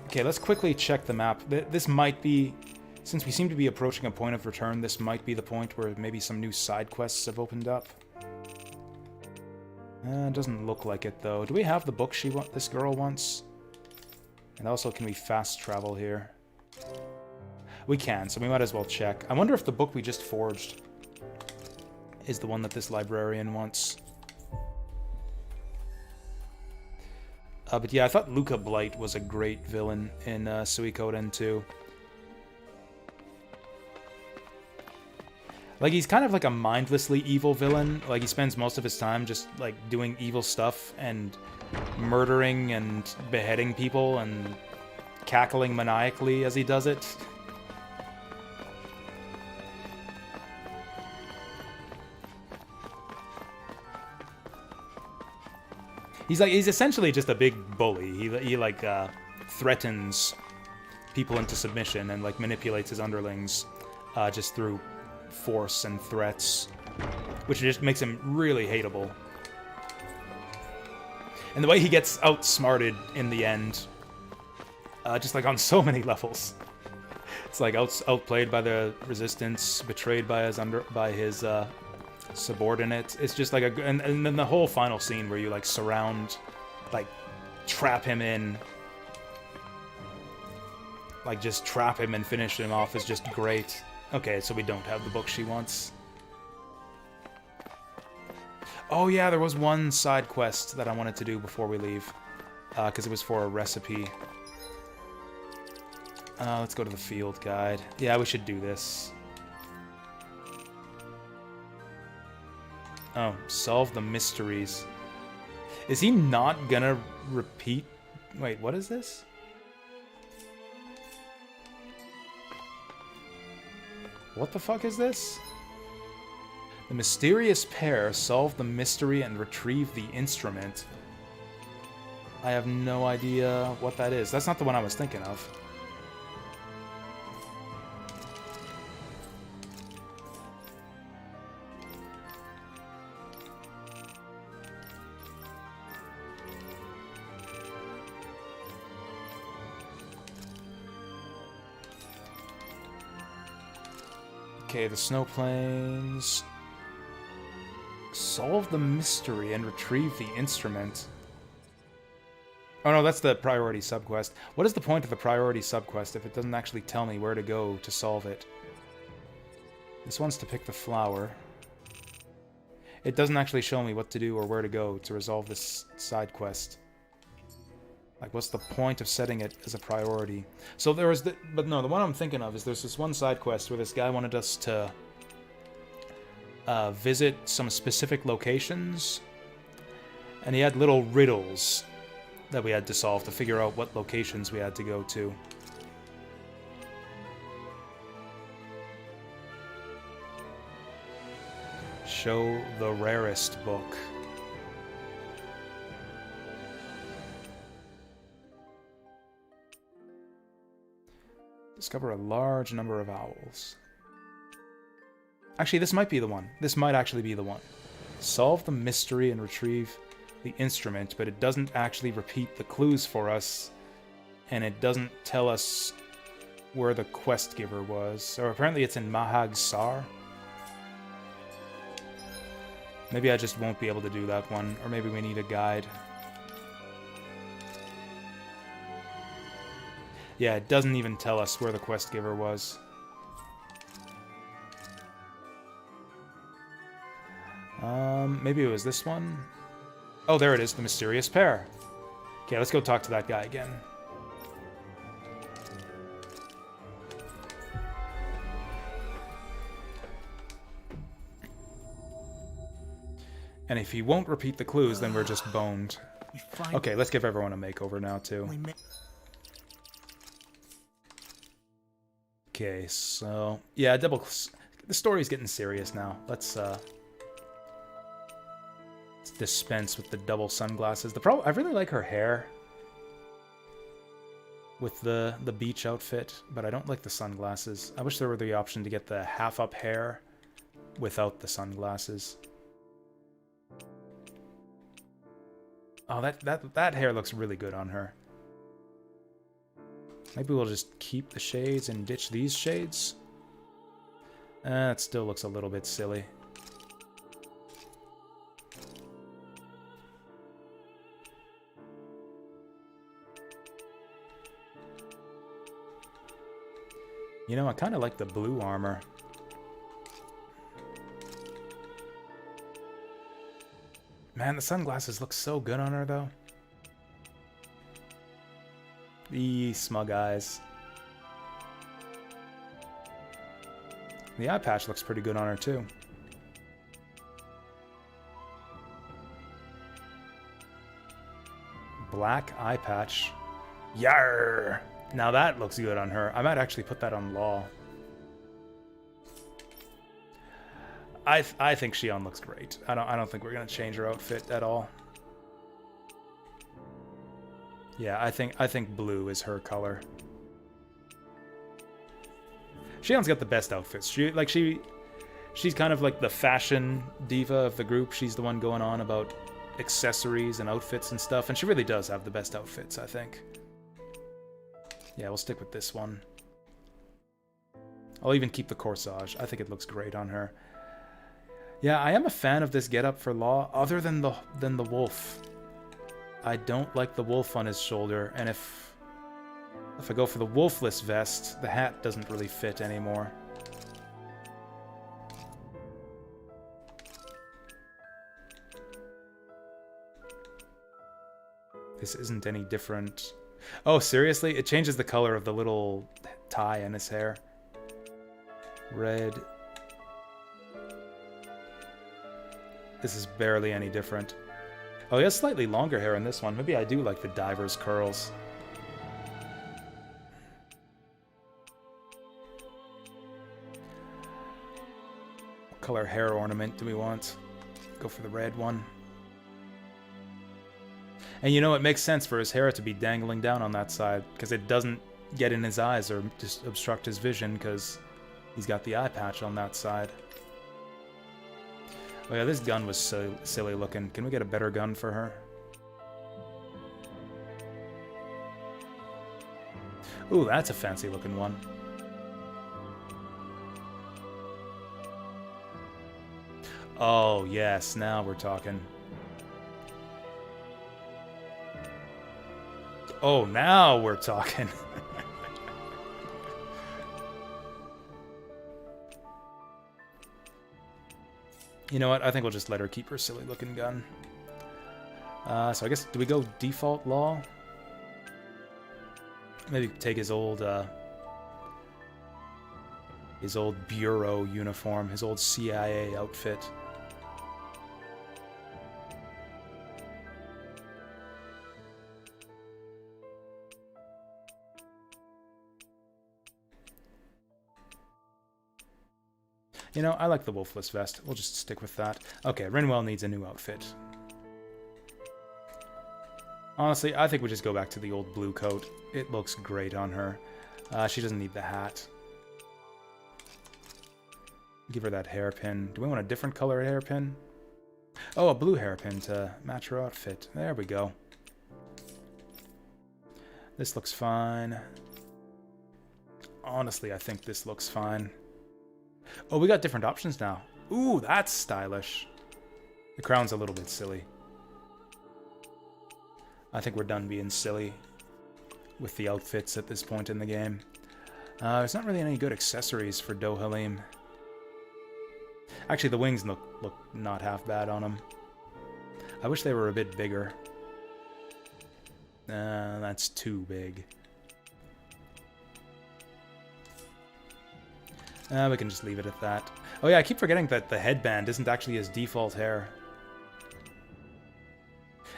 Okay, let's quickly check the map. This might be... Since we seem to be approaching a point of return, this might be the point where maybe some new side quests have opened up. Doesn't look like it, though. Do we have the book this girl wants? And also, can we fast travel here? We can, so we might as well check. I wonder if the book we just forged is the one that this librarian wants. But yeah, I thought Luca Blight was a great villain in Suikoden 2. Like, he's kind of like a mindlessly evil villain. Like, he spends most of his time just, like, doing evil stuff and murdering and beheading people and cackling maniacally as he does it. He's essentially just a big bully. He like threatens people into submission and like manipulates his underlings just through force and threats, which just makes him really hateable. And the way he gets outsmarted in the end, just like on so many levels. It's like outplayed by the resistance, betrayed by his subordinate. It's just like and then the whole final scene where you like surround, like trap him in, like just trap him and finish him off is just great. Okay, so we don't have the book she wants. Oh yeah, there was one side quest that I wanted to do before we leave, because it was for a recipe. Let's go to the field guide. Yeah, we should do this. Oh, solve the mysteries. Is he not gonna repeat? Wait, what is this? What the fuck is this? The mysterious pair solve the mystery and retrieve the instrument. I have no idea what that is. That's not the one I was thinking of. Okay, the snowplanes. Solve the mystery and retrieve the instrument. Oh no, that's the priority subquest. What is the point of the priority subquest if it doesn't actually tell me where to go to solve it? This one's to pick the flower. It doesn't actually show me what to do or where to go to resolve this side quest. Like, what's the point of setting it as a priority? So there was but no, the one I'm thinking of is there's this one side quest where this guy wanted us to visit some specific locations, and he had little riddles that we had to solve to figure out what locations we had to go to. Show the rarest book. Discover a large number of owls. Actually, this might be the one. This might actually be the one. Solve the mystery and retrieve the instrument, but it doesn't actually repeat the clues for us, and it doesn't tell us where the quest giver was. So apparently it's in Mahag Sar. Maybe I just won't be able to do that one, or maybe we need a guide. Yeah, it doesn't even tell us where the quest giver was. Maybe it was this one. Oh, there it is, the mysterious pair. Okay, let's go talk to that guy again. And if he won't repeat the clues, then we're just boned. Okay, let's give everyone a makeover now, too. Okay, so... yeah, the story's getting serious now. Let's dispense with the double sunglasses. I really like her hair with the beach outfit, but I don't like the sunglasses. I wish there were the option to get the half-up hair without the sunglasses. Oh, that hair looks really good on her. Maybe we'll just keep the shades and ditch these shades. It still looks a little bit silly. You know, I kind of like the blue armor. Man, the sunglasses look so good on her, though. The smug eyes. The eye patch looks pretty good on her, too. Black eye patch. Yarr! Now that looks good on her. I might actually put that on Law. I think Shion looks great. I don't think we're gonna change her outfit at all. Yeah, I think blue is her color. Shion's got the best outfits. She's kind of like the fashion diva of the group. She's the one going on about accessories and outfits and stuff, and she really does have the best outfits, I think. Yeah, we'll stick with this one. I'll even keep the corsage. I think it looks great on her. Yeah, I am a fan of this getup for Law, other than the wolf. I don't like the wolf on his shoulder, and if I go for the wolfless vest, the hat doesn't really fit anymore. This isn't any different. Oh, seriously? It changes the color of the little tie in his hair. Red. This is barely any different. Oh, he has slightly longer hair in this one. Maybe I do like the diver's curls. What color hair ornament do we want? Go for the red one. And you know, it makes sense for his hair to be dangling down on that side, because it doesn't get in his eyes or just obstruct his vision, because he's got the eye patch on that side. Oh yeah, this gun was so silly looking. Can we get a better gun for her? Ooh, that's a fancy looking one. Oh yes, now we're talking. Oh, now we're talking. You know what? I think we'll just let her keep her silly looking gun. So I guess, do we go default Law? Maybe take his old bureau uniform, his old CIA outfit. You know, I like the wolfless vest. We'll just stick with that. Okay, Rinwell needs a new outfit. Honestly, I think we just go back to the old blue coat. It looks great on her. She doesn't need the hat. Give her that hairpin. Do we want a different color hairpin? Oh, a blue hairpin to match her outfit. There we go. This looks fine. Honestly, I think this looks fine. Oh, we got different options now. Ooh, that's stylish. The crown's a little bit silly. I think we're done being silly with the outfits at this point in the game. There's not really any good accessories for Dohalim. Actually, the wings look not half bad on them. I wish they were a bit bigger. That's too big. We can just leave it at that. Oh yeah, I keep forgetting that the headband isn't actually his default hair.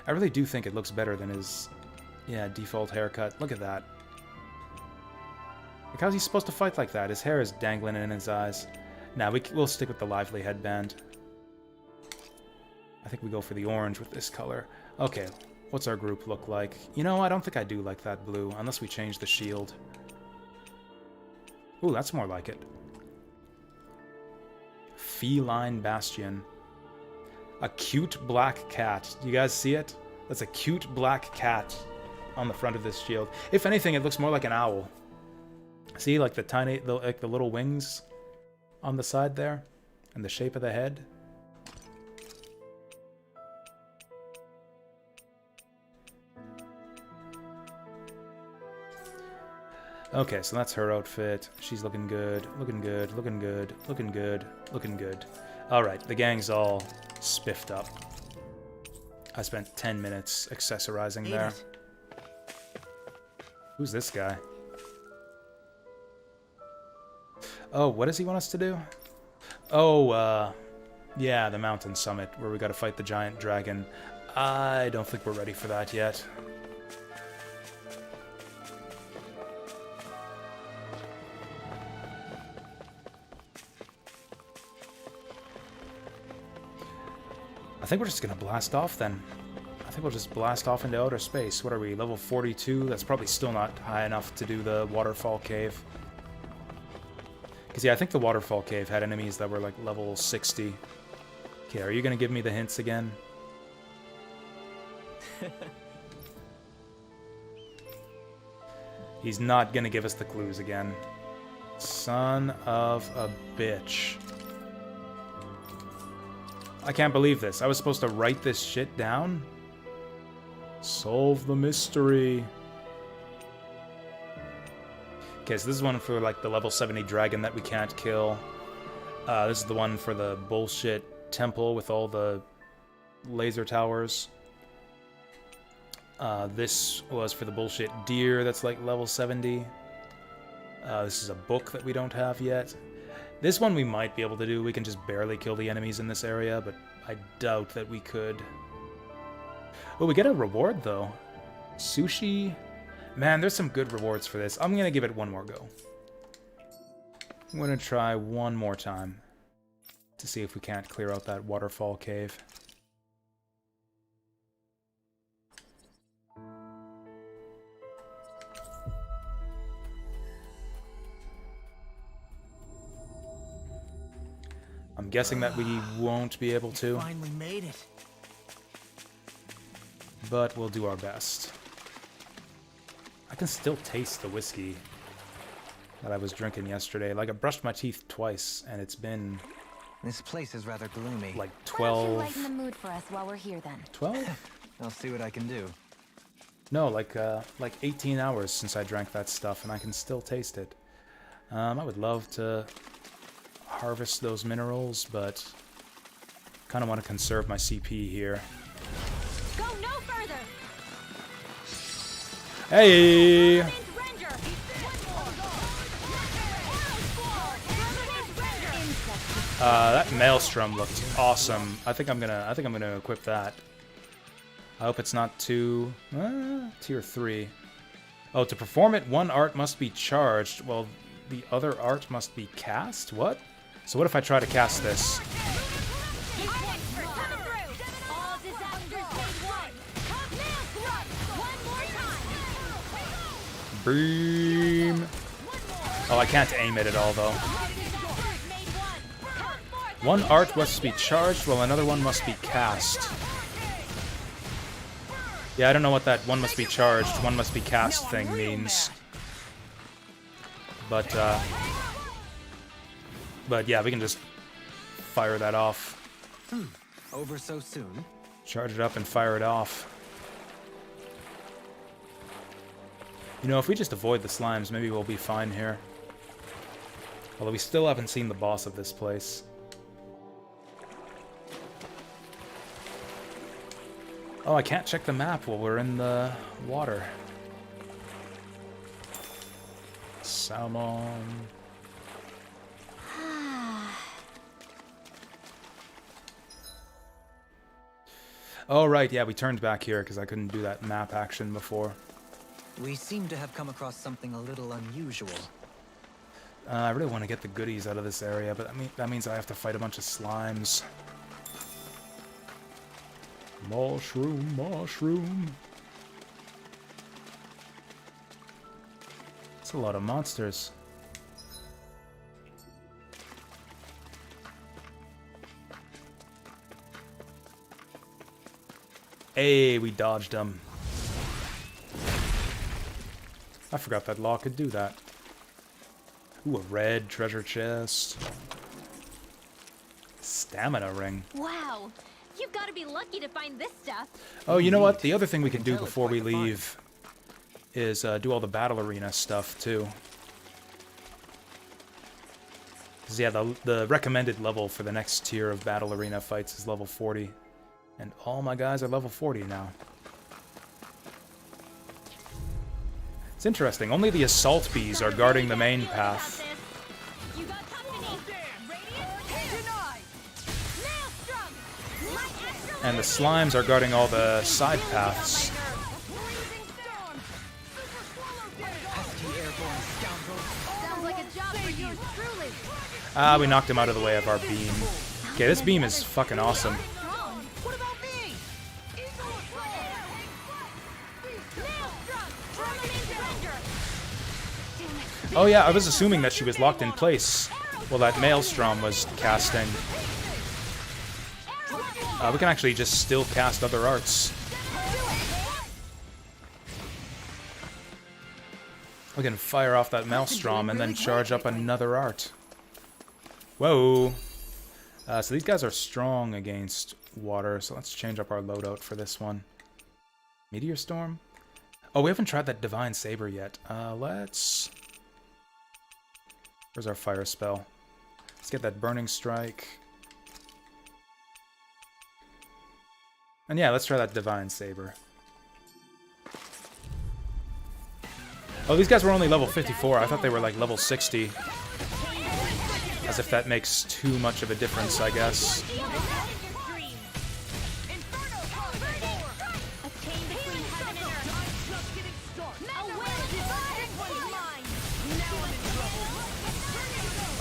I really do think it looks better than his, yeah, default haircut. Look at that. Like, how's he supposed to fight like that? His hair is dangling in his eyes. Nah, we'll stick with the lively headband. I think we go for the orange with this color. Okay, what's our group look like? You know, I don't think I do like that blue, unless we change the shield. Ooh, that's more like it. Feline Bastion. A cute black cat. You guys see it? That's a cute black cat on the front of this shield. If anything, it looks more like an owl. See, like the little wings on the side there, and the shape of the head. Okay, so that's her outfit. She's looking good, looking good, looking good, looking good, looking good. Alright, the gang's all spiffed up. I spent 10 minutes accessorizing there. Who's this guy? Oh, what does he want us to do? Oh, yeah, the mountain summit, where we gotta fight the giant dragon. I don't think we're ready for that yet. I think we're just gonna blast off then. I think we'll just blast off into outer space. What are we, level 42? That's probably still not high enough to do the waterfall cave. Because yeah, I think the waterfall cave had enemies that were like level 60. Okay, are you gonna give me the hints again? He's not gonna give us the clues again. Son of a bitch. I can't believe this. I was supposed to write this shit down? Solve the mystery. Okay, so this is one for like the level 70 dragon that we can't kill. This is the one for the bullshit temple with all the laser towers. This was for the bullshit deer that's like level 70. This is a book that we don't have yet. This one we might be able to do. We can just barely kill the enemies in this area, but I doubt that we could. Oh, we get a reward, though. Sushi. Man, there's some good rewards for this. I'm going to give it one more go. I'm going to try one more time to see if we can't clear out that waterfall cave. I'm guessing that we won't be able to. Finally made it. But we'll do our best. I can still taste the whiskey that I was drinking yesterday. Like, I brushed my teeth twice, and it's been... This place is rather gloomy. Like Why don't 12... you lighten the mood for us while we're here, then? 12? I'll see what I can do. No, like 18 hours since I drank that stuff, and I can still taste it. I would love to harvest those minerals, but kind of want to conserve my CP here. Go no further! Hey! That maelstrom looked awesome. I think I'm gonna equip that. I hope it's not too tier 3. Oh, to perform it, one art must be charged, while the other art must be cast? What? So what if I try to cast this? Beam. Oh, I can't aim it at all, though. One art must be charged, while another one must be cast. Yeah, I don't know what that one must be charged, one must be cast thing means. But yeah, we can just fire that off. Over so soon? Charge it up and fire it off. You know, if we just avoid the slimes, maybe we'll be fine here. Although we still haven't seen the boss of this place. Oh, I can't check the map while we're in the water. Salmon. Oh, right, yeah, we turned back here because I couldn't do that map action before. We seem to have come across something a little unusual. I really want to get the goodies out of this area, but that means I have to fight a bunch of slimes. Mushroom, mushroom. It's a lot of monsters. Hey, we dodged them. I forgot that law could do that. Ooh, a red treasure chest. Stamina ring. Wow, you've got to be lucky to find this stuff. Oh, you know what? The other thing we can do before we leave is do all the battle arena stuff, too. 'Cause, yeah, the recommended level for the next tier of battle arena fights is level 40. And all my guys are level 40 now. It's interesting. Only the assault bees are guarding the main path. And the slimes are guarding all the side paths. Ah, we knocked him out of the way of our beam. Okay, this beam is fucking awesome. Oh yeah, I was assuming that she was locked in place while that Maelstrom was casting. We can actually just still cast other arts. We can fire off that Maelstrom and then charge up another art. Whoa! So these guys are strong against water, so let's change up our loadout for this one. Meteor Storm? Oh, we haven't tried that Divine Saber yet. Let's... Where's our fire spell? Let's get that Burning Strike. And yeah, let's try that Divine Saber. Oh, these guys were only level 54. I thought they were like level 60. As if that makes too much of a difference, I guess.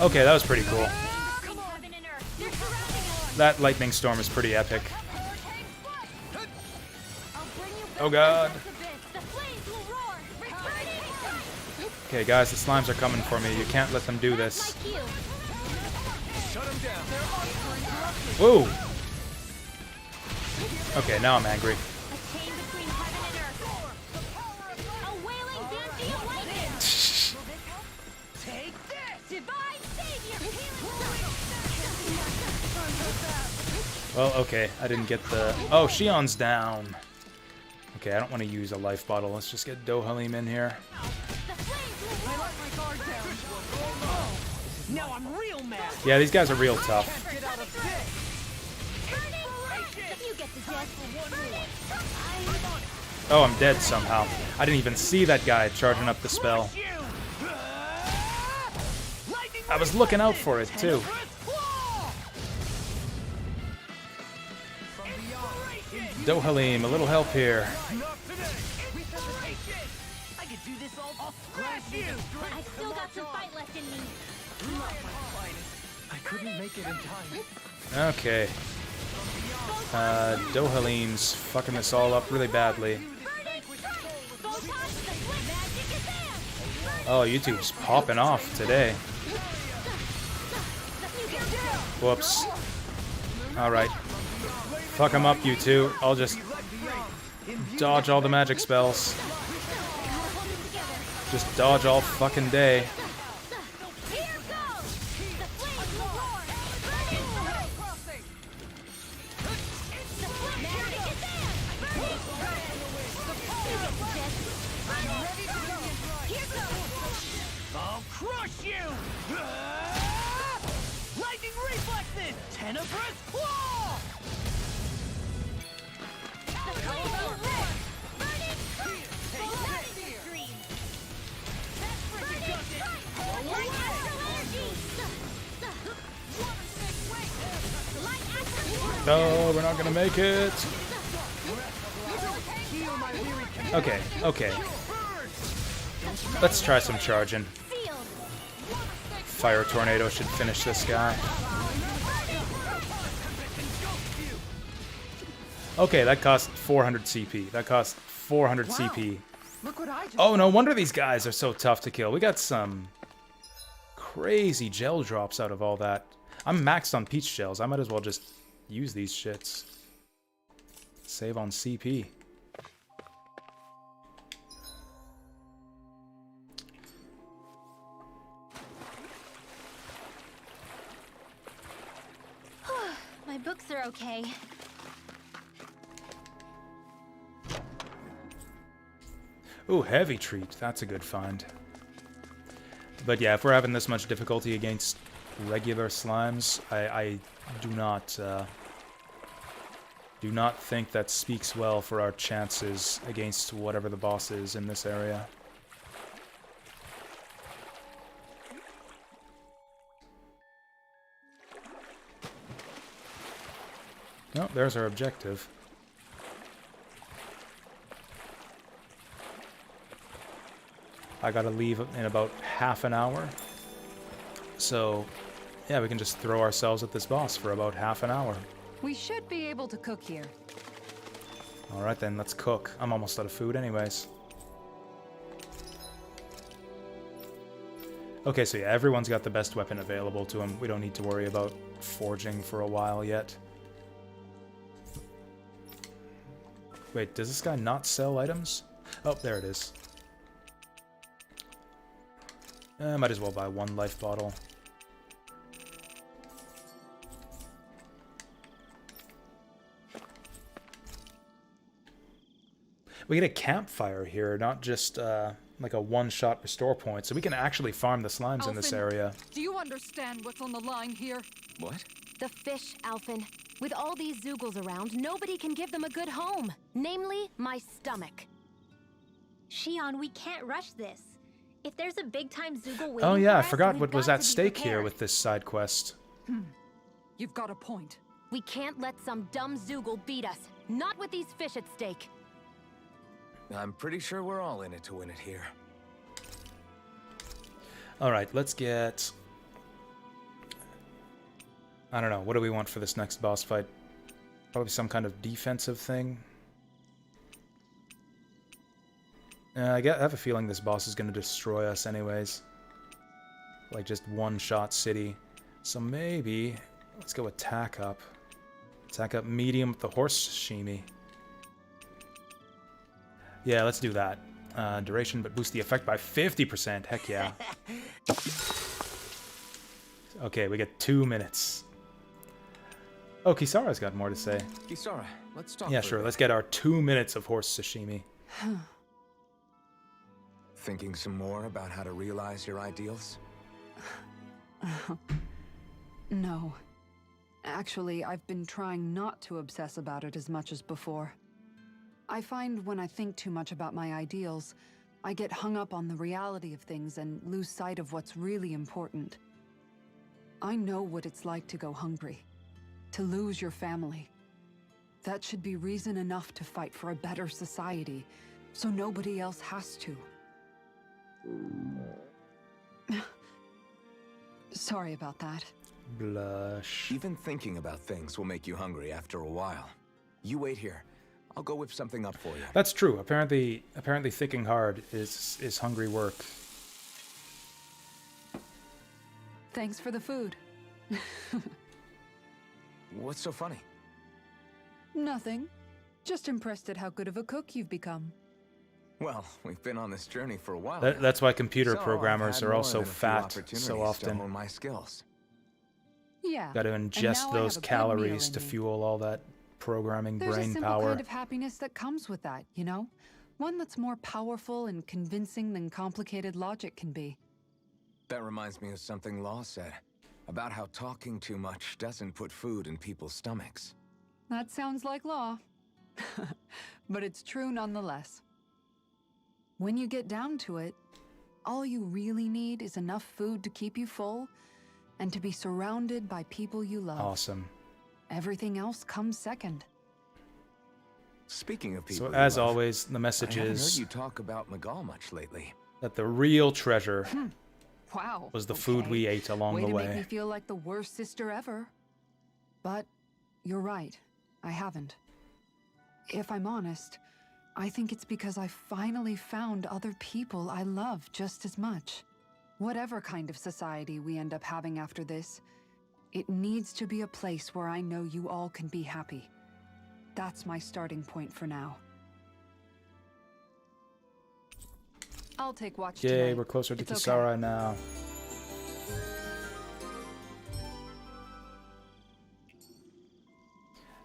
Okay, that was pretty cool. That lightning storm is pretty epic. Oh god. Okay, guys, the slimes are coming for me. You can't let them do this. Whoa! Okay, now I'm angry. Well, okay, I didn't get the... Oh, Shion's down. Okay, I don't want to use a life bottle. Let's just get Dohalim in here. Now I'm real mad. Yeah, these guys are real tough. Oh, I'm dead somehow. I didn't even see that guy charging up the spell. I was looking out for it, too. Dohalim, a little help here. I still got some fight left in me. I couldn't make it in time. Okay. Dohalim's fucking this all up really badly. Oh, YouTube's popping off today. Whoops. Alright. Fuck him up, you two. I'll just dodge all the magic spells. Just dodge all fucking day. I'll crush you! Lightning reflexes! Tenebrous claw! Oh, we're not gonna make it. Okay, okay. Let's try some charging. Fire Tornado should finish this guy. Okay, that cost 400 CP. That cost 400 CP. Oh, no wonder these guys are so tough to kill. We got some crazy gel drops out of all that. I'm maxed on peach shells. I might as well just use these shits. Save on CP. My books are okay. Ooh, heavy treat. That's a good find. But yeah, if we're having this much difficulty against regular slimes, I do not think that speaks well for our chances against whatever the boss is in this area. Oh, there's our objective. I gotta leave in about half an hour. So, yeah, we can just throw ourselves at this boss for about half an hour. We should be able to cook here. Alright then, let's cook. I'm almost out of food anyways. Okay, so yeah, everyone's got the best weapon available to him. We don't need to worry about forging for a while yet. Wait, does this guy not sell items? Oh, there it is. Might as well buy one life bottle. We get a campfire here, not just like a one-shot restore point, so we can actually farm the slimes in this area. Do you understand what's on the line here? What? The fish, Alphen. With all these Zoogles around, nobody can give them a good home. Namely, my stomach. Shion, we can't rush this. If there's a big-time Zoogle waiting Oh yeah, I for us, forgot we've what was got at to be stake here prepared. with this side quest. You've got a point. We can't let some dumb Zoogle beat us. Not with these fish at stake. I'm pretty sure we're all in it to win it here. Alright, let's get... I don't know, what do we want for this next boss fight? Probably some kind of defensive thing. I have a feeling this boss is going to destroy us anyways. Like just one-shot city. So maybe... let's go attack up. Attack up medium with the horse sashimi. Yeah, let's do that. Duration, but boost the effect by 50%. Heck yeah. Okay, we get 2 minutes. Oh, Kisara's got more to say. Kisara, let's talk. Yeah, for a sure. bit. Let's get our 2 minutes of horse sashimi. Thinking some more about how to realize your ideals? No. Actually, I've been trying not to obsess about it as much as before. I find when I think too much about my ideals, I get hung up on the reality of things and lose sight of what's really important. I know what it's like to go hungry, to lose your family. That should be reason enough to fight for a better society, so nobody else has to. Sorry about that. Blush. Even thinking about things will make you hungry after a while. You wait here. I'll go whip something up for you. That's true. Apparently thinking hard is hungry work. Thanks for the food. What's so funny? Nothing. Just impressed at how good of a cook you've become. Well, we've been on this journey for a while. That's why computer So programmers I've had are more also than a few fat so opportunities to often. hone my skills. Yeah. Got to and ingest now I have those a good calories meal to in me. fuel all that programming There's brain a simple power. kind of happiness that comes with that, you know? One that's more powerful and convincing than complicated logic can be. That reminds me of something Law said about how talking too much doesn't put food in people's stomachs. That sounds like law. But it's true nonetheless. When you get down to it, all you really need is enough food to keep you full and to be surrounded by people you love. Awesome. Everything else comes second. Speaking of people, So you as love, always, the message I haven't heard is you talk about Magal much lately. that the real treasure Wow. was the food we ate along Way the to make me way. feel like the worst sister ever. But you're right. I haven't. If I'm honest, I think it's because I finally found other people I love just as much. Whatever kind of society we end up having after this, it needs to be a place where I know you all can be happy. That's my starting point for now. I'll take watch Yay, tonight. we're closer to It's okay. Kisara now.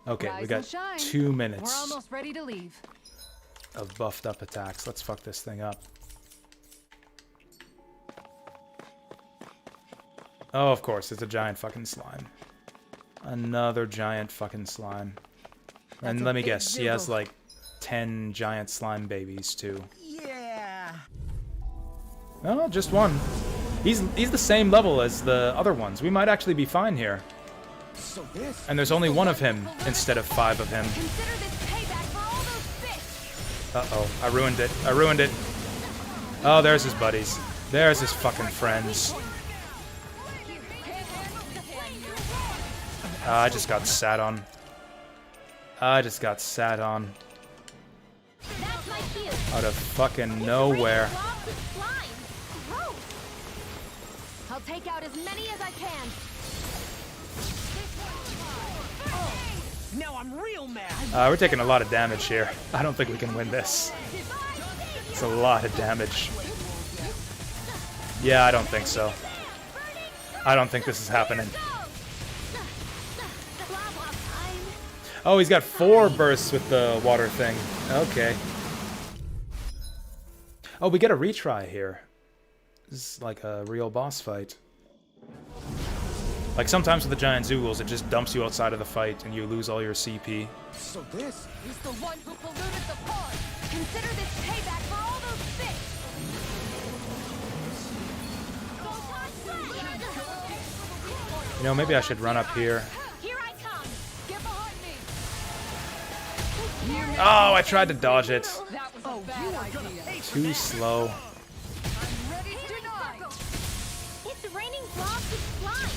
Okay, we Rise got and shine. 2 We're minutes almost ready to leave. of buffed up attacks. Let's fuck this thing up. Oh, of course, it's a giant fucking slime. Another giant fucking slime. And let me guess, he has like 10 giant slime babies too. Yeah. No, just one. He's the same level as the other ones. We might actually be fine here. So this And there's only one of him instead of 5 of him. Consider this payback for all those fish. Uh-oh, I ruined it. I ruined it. Oh, there's his buddies. There's his fucking friends. I just got sat on. I just got sat on. That's my cue. Out of fucking nowhere. Blobs of slime. Gross. I'll take out as many as I can. Now I'm real mad. We're taking a lot of damage here. I don't think we can win this. It's a lot of damage. Yeah, I don't think so. I don't think this is happening. Oh, he's got 4 bursts with the water thing. Okay. Oh, we get a retry here. This is like a real boss fight. Like sometimes with the giant Zoogles, it just dumps you outside of the fight and you lose all your CP. So this He's the one who polluted the pond. Consider this payback for all those fish. You know, maybe I should run up here. Here I come. Get behind me. Oh, I tried to dodge it. That was a bad idea. Too slow. It's raining blobs of slime.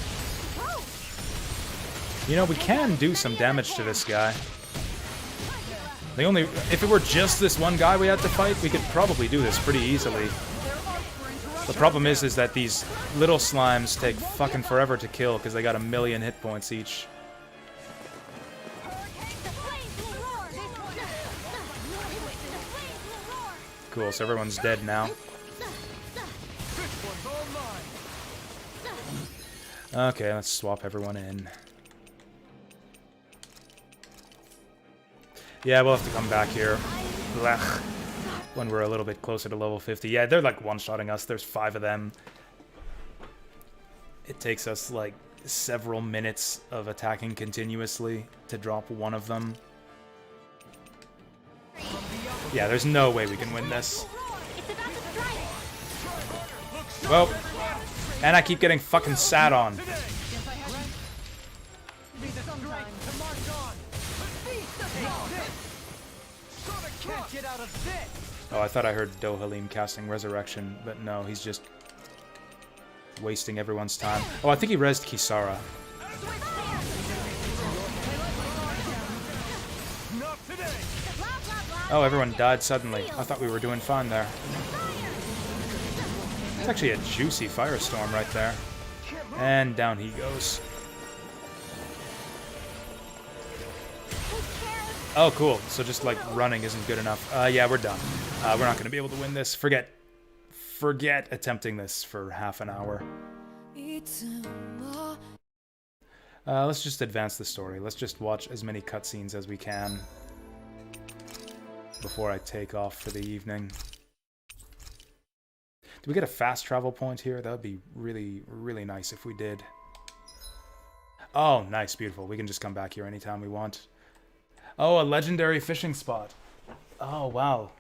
Gross. You know, we can do some damage to this guy. If it were just this one guy we had to fight, we could probably do this pretty easily. The problem is that these little slimes take fucking forever to kill because they got 1,000,000 hit points each. Cool, so everyone's dead now. Okay, let's swap everyone in. Yeah, we'll have to come back here. Blech. When we're a little bit closer to level 50. Yeah, they're like one-shotting us. There's 5 of them. It takes us like several minutes of attacking continuously to drop one of them. Yeah, there's no way we can win this. Well, and I keep getting fucking sat on. Oh, I thought I heard Dohalim casting Resurrection, but no, he's just wasting everyone's time. Oh, I think he rezzed Kisara. Oh, everyone died suddenly. I thought we were doing fine there. It's actually a juicy firestorm right there. And down he goes. Oh, cool. So just, like, running isn't good enough. Yeah, we're done. We're not going to be able to win this. Forget attempting this for half an hour. Let's just advance the story. Let's just watch as many cutscenes as we can before I take off for the evening. Do we get a fast travel point here? That would be really, really nice if we did. Oh, nice. Beautiful. We can just come back here anytime we want. Oh, a legendary fishing spot. Oh, wow.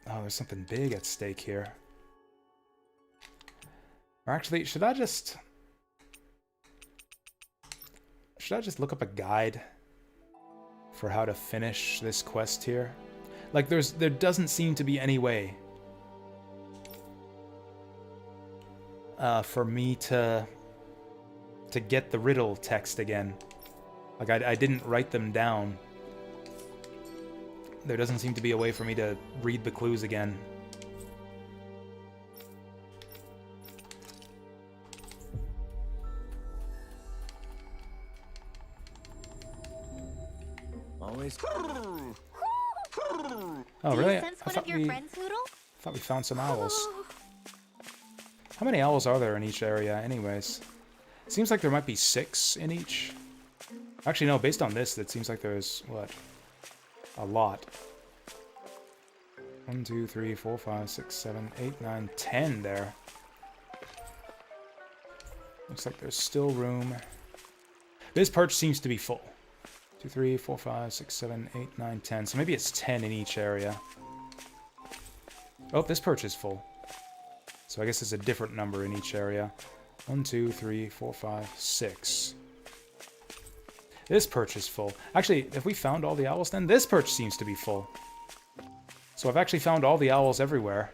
Oh, there's something big at stake here. Or actually, should I just... Should I just look up a guide for how to finish this quest here? Like, there doesn't seem to be any way for me to get the riddle text again. Like, I didn't write them down. There doesn't seem to be a way for me to read the clues again. Always. Oh, Do really? you sense one of your friends, Noodle? Thought we found some owls. How many owls are there in each area, anyways? It seems like there might be 6 in each. Actually, no, based on this, it seems like there's, what? A lot. 1, 2, 3, 4, 5, 6, 7, 8, 9, 10 there. Looks like there's still room. This perch seems to be full. 2, 3, 4, 5, 6, 7, 8, 9, 10. So maybe it's 10 in each area. Oh, this perch is full. So I guess it's a different number in each area. 1, 2, 3, 4, 5, 6. This perch is full. Actually, if we found all the owls, then this perch seems to be full. So I've actually found all the owls everywhere,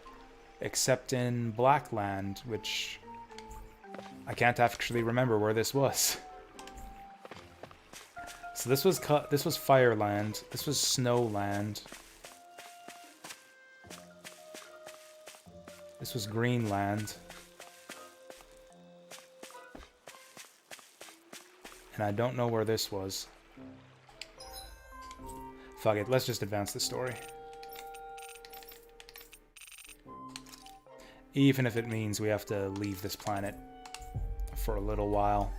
except in Blackland, which I can't actually remember where this was. So this was Fireland. This was Snowland. This was Greenland. And I don't know where this was. Fuck it, let's just advance the story. Even if it means we have to leave this planet for a little while.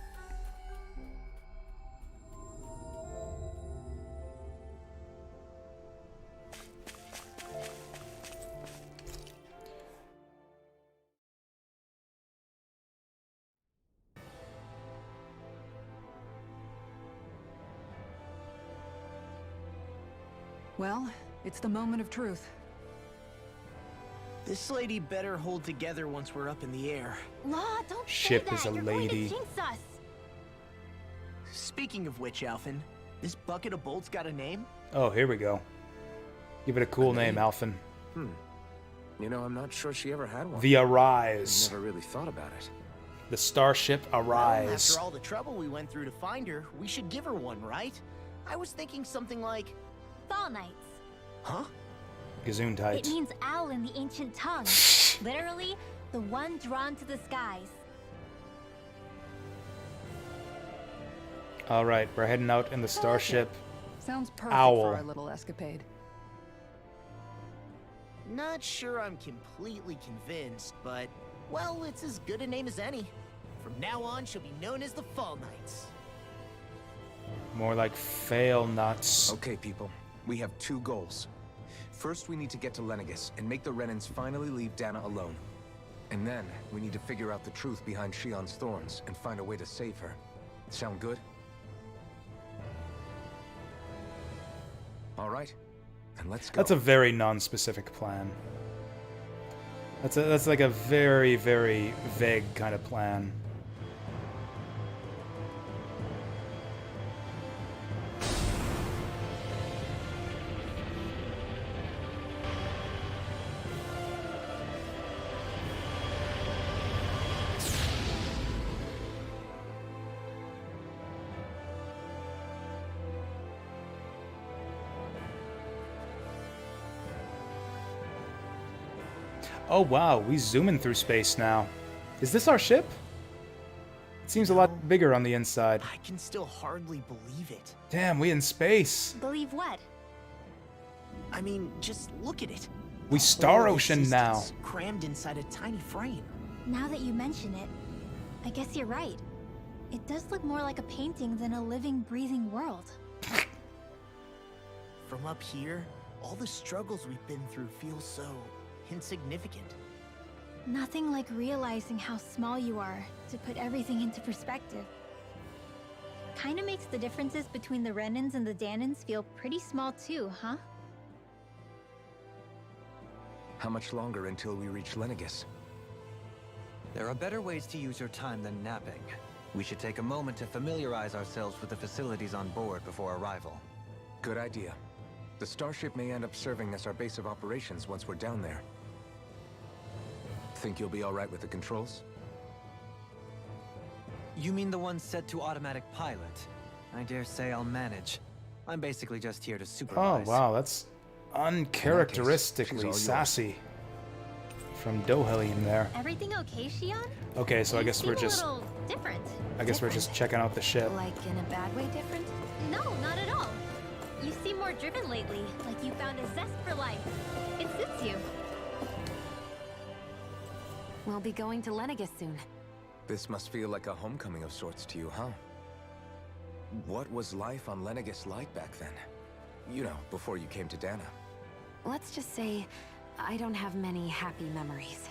Well, it's the moment of truth. This lady better hold together once we're up in the air. Law, don't Ship say that. is a You're lady. going to jinx us. Speaking of which, Alphen, this bucket of bolts got a name? Oh, here we go. Give it a cool name, Alphen. You know, I'm not sure she ever had one. The Arise. Never really thought about it. The starship Well, Arise. after all the trouble we went through to find her, we should give her one, right? I was thinking something like... Fall Knights. Huh? It Gesundheit. means owl in the ancient tongue. Literally, the one drawn to the skies. Alright, we're heading out in the starship. Sounds perfect Owl. for our little escapade. Not sure I'm completely convinced, but, well, it's as good a name as any. From now on, she'll be known as the Fall Knights. More like fail nuts. Okay, people. We have 2 goals. First, we need to get to Lenegis and make the Renans finally leave Dana alone. And then, we need to figure out the truth behind Shion's thorns and find a way to save her. Sound good? All right, then let's go. That's a very non-specific plan. That's like a very, very vague kind of plan. Oh wow, we zooming through space now. Is this our ship? It seems a lot bigger on the inside. I can still hardly believe it. Damn, we in space. Believe what? I mean, just look at it. We The Star whole Ocean now. existence crammed inside a tiny frame. Now that you mention it, I guess you're right. It does look more like a painting than a living, breathing world. From up here, all the struggles we've been through feel so insignificant. Nothing like realizing how small you are to put everything into perspective. Kinda makes the differences between the Renans and the Danans feel pretty small too, huh? How much longer until we reach Lenegis? There are better ways to use your time than napping. We should take a moment to familiarize ourselves with the facilities on board before arrival. Good idea. The starship may end up serving as our base of operations once we're down there. Think you'll be all right with the controls? You mean the one set to automatic pilot? I dare say I'll manage. I'm basically just here to Oh, supervise. wow, that's uncharacteristically she's all yours. sassy from Dohelium there. Everything okay, Shion? Okay, so I You guess we're seem just a little different. I guess we're just checking out the ship. Like in a bad way different? No, not at all. You seem more driven lately, like you found a zest for life. It suits you. We'll be going to Lenegis soon. This must feel like a homecoming of sorts to you, huh? What was life on Lenegis like back then? You know, before you came to Dana. Let's just say, I don't have many happy memories.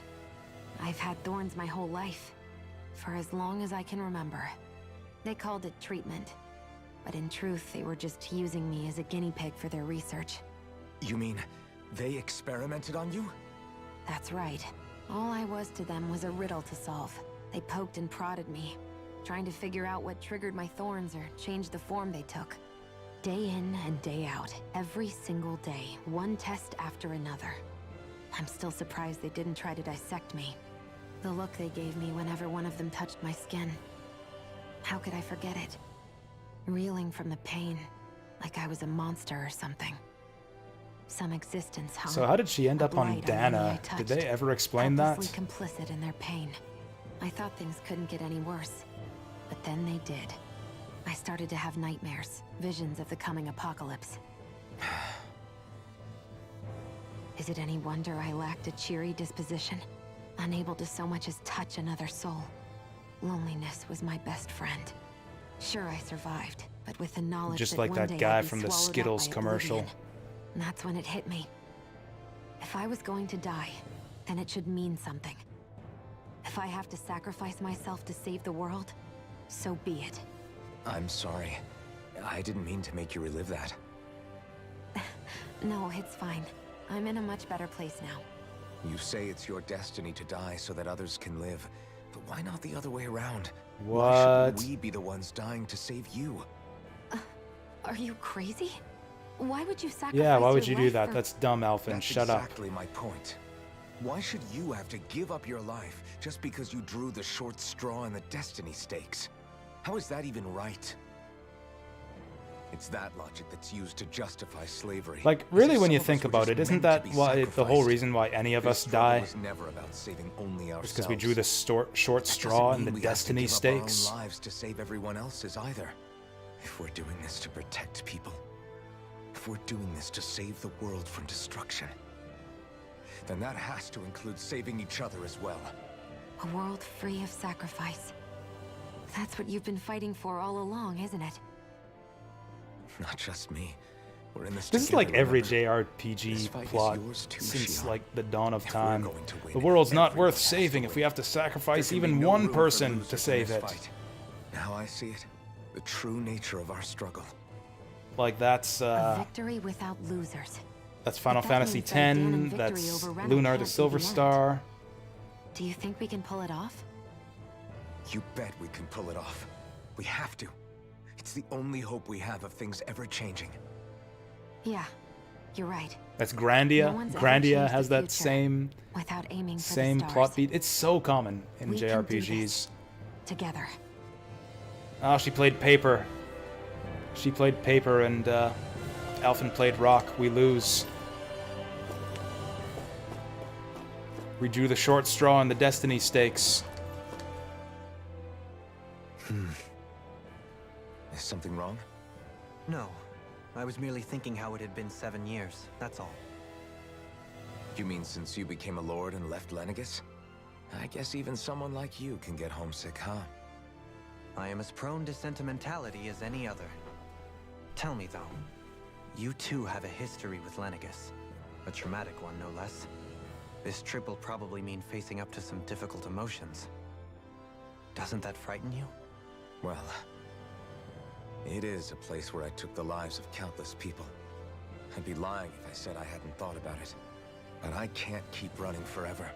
I've had thorns my whole life, for as long as I can remember. They called it treatment, but in truth, they were just using me as a guinea pig for their research. You mean, they experimented on you? That's right. All I was to them was a riddle to solve. They poked and prodded me, trying to figure out what triggered my thorns or changed the form they took. Day in and day out, every single day, one test after another. I'm still surprised they didn't try to dissect me. The look they gave me whenever one of them touched my skin. How could I forget it? Reeling from the pain, like I was a monster or something. Some existence, huh? So how did she end A up on blight any I Dana? touched, Did they ever explain that? helplessly complicit in their pain. I thought things couldn't get any worse, but then they did. I started to have nightmares, visions of the coming apocalypse. Is it any wonder I lacked a cheery disposition? Unable to so much as touch another soul. Loneliness was my best friend. Sure, I survived, but with the knowledge Just that like one that day guy I'd be from the swallowed up Skittles by commercial. oblivion. And that's when it hit me. If I was going to die, then it should mean something. If I have to sacrifice myself to save the world, so be it. I'm sorry. I didn't mean to make you relive that. No, it's fine. I'm in a much better place now. You say it's your destiny to die so that others can live. But why not the other way around? Why What? shouldn't we be the ones dying to save you? Are you crazy? Why would you sacrifice Yeah, why would your you do life that? for- That's dumb, Alphen. That's Shut up. exactly my point. Why should you have to give up your life just because you drew the short straw in the destiny stakes? How is that even right? It's that logic that's used to justify slavery. Like, As really, if when you some of think us were about just it, isn't meant that to be why the whole sacrificed? reason why any of This us struggle die? was never about saving only ourselves. It's because we drew the short That straw doesn't in the mean we have to destiny give up stakes. our own lives to save everyone else's either. If we're doing this to protect people, if we're doing this to save the world from destruction, then that has to include saving each other as well. A world free of sacrifice. That's what you've been fighting for all along, isn't it? Not just me. We're in this This is together, like every remember? This JRPG fight is plot yours too, since Shion. like the dawn of If we're time. going to win The it, world's not everyone worth has to saving if win. we have to sacrifice There can even be no one room for person losers to in save this it. fight. Now I see it. The true nature of our struggle. Like that's A victory without losers. Final But that Fantasy means that Dan X. and victory That's over Rena Lunar the can't be Silver the end. Star. Do you think we can pull it off? You bet we can pull it off. We have to. It's the only hope we have of things ever changing. Yeah, you're right. That's No Grandia. one's ever Grandia changed has the that future same Without aiming for same the stars. plot beat. It's so common in We can do JRPGs. this. Together. Oh, she played paper. She played paper and Alphen played rock. We lose. We drew the short straw in the destiny stakes. Is something wrong? No. I was merely thinking how it had been 7 years, that's all. You mean since you became a lord and left Lenegis? I guess even someone like you can get homesick, huh? I am as prone to sentimentality as any other. Tell me though, you too have a history with Lenegis. A traumatic one, no less. This trip will probably mean facing up to some difficult emotions. Doesn't that frighten you? Well, it is a place where I took the lives of countless people. I'd be lying if I said I hadn't thought about it. But I can't keep running forever.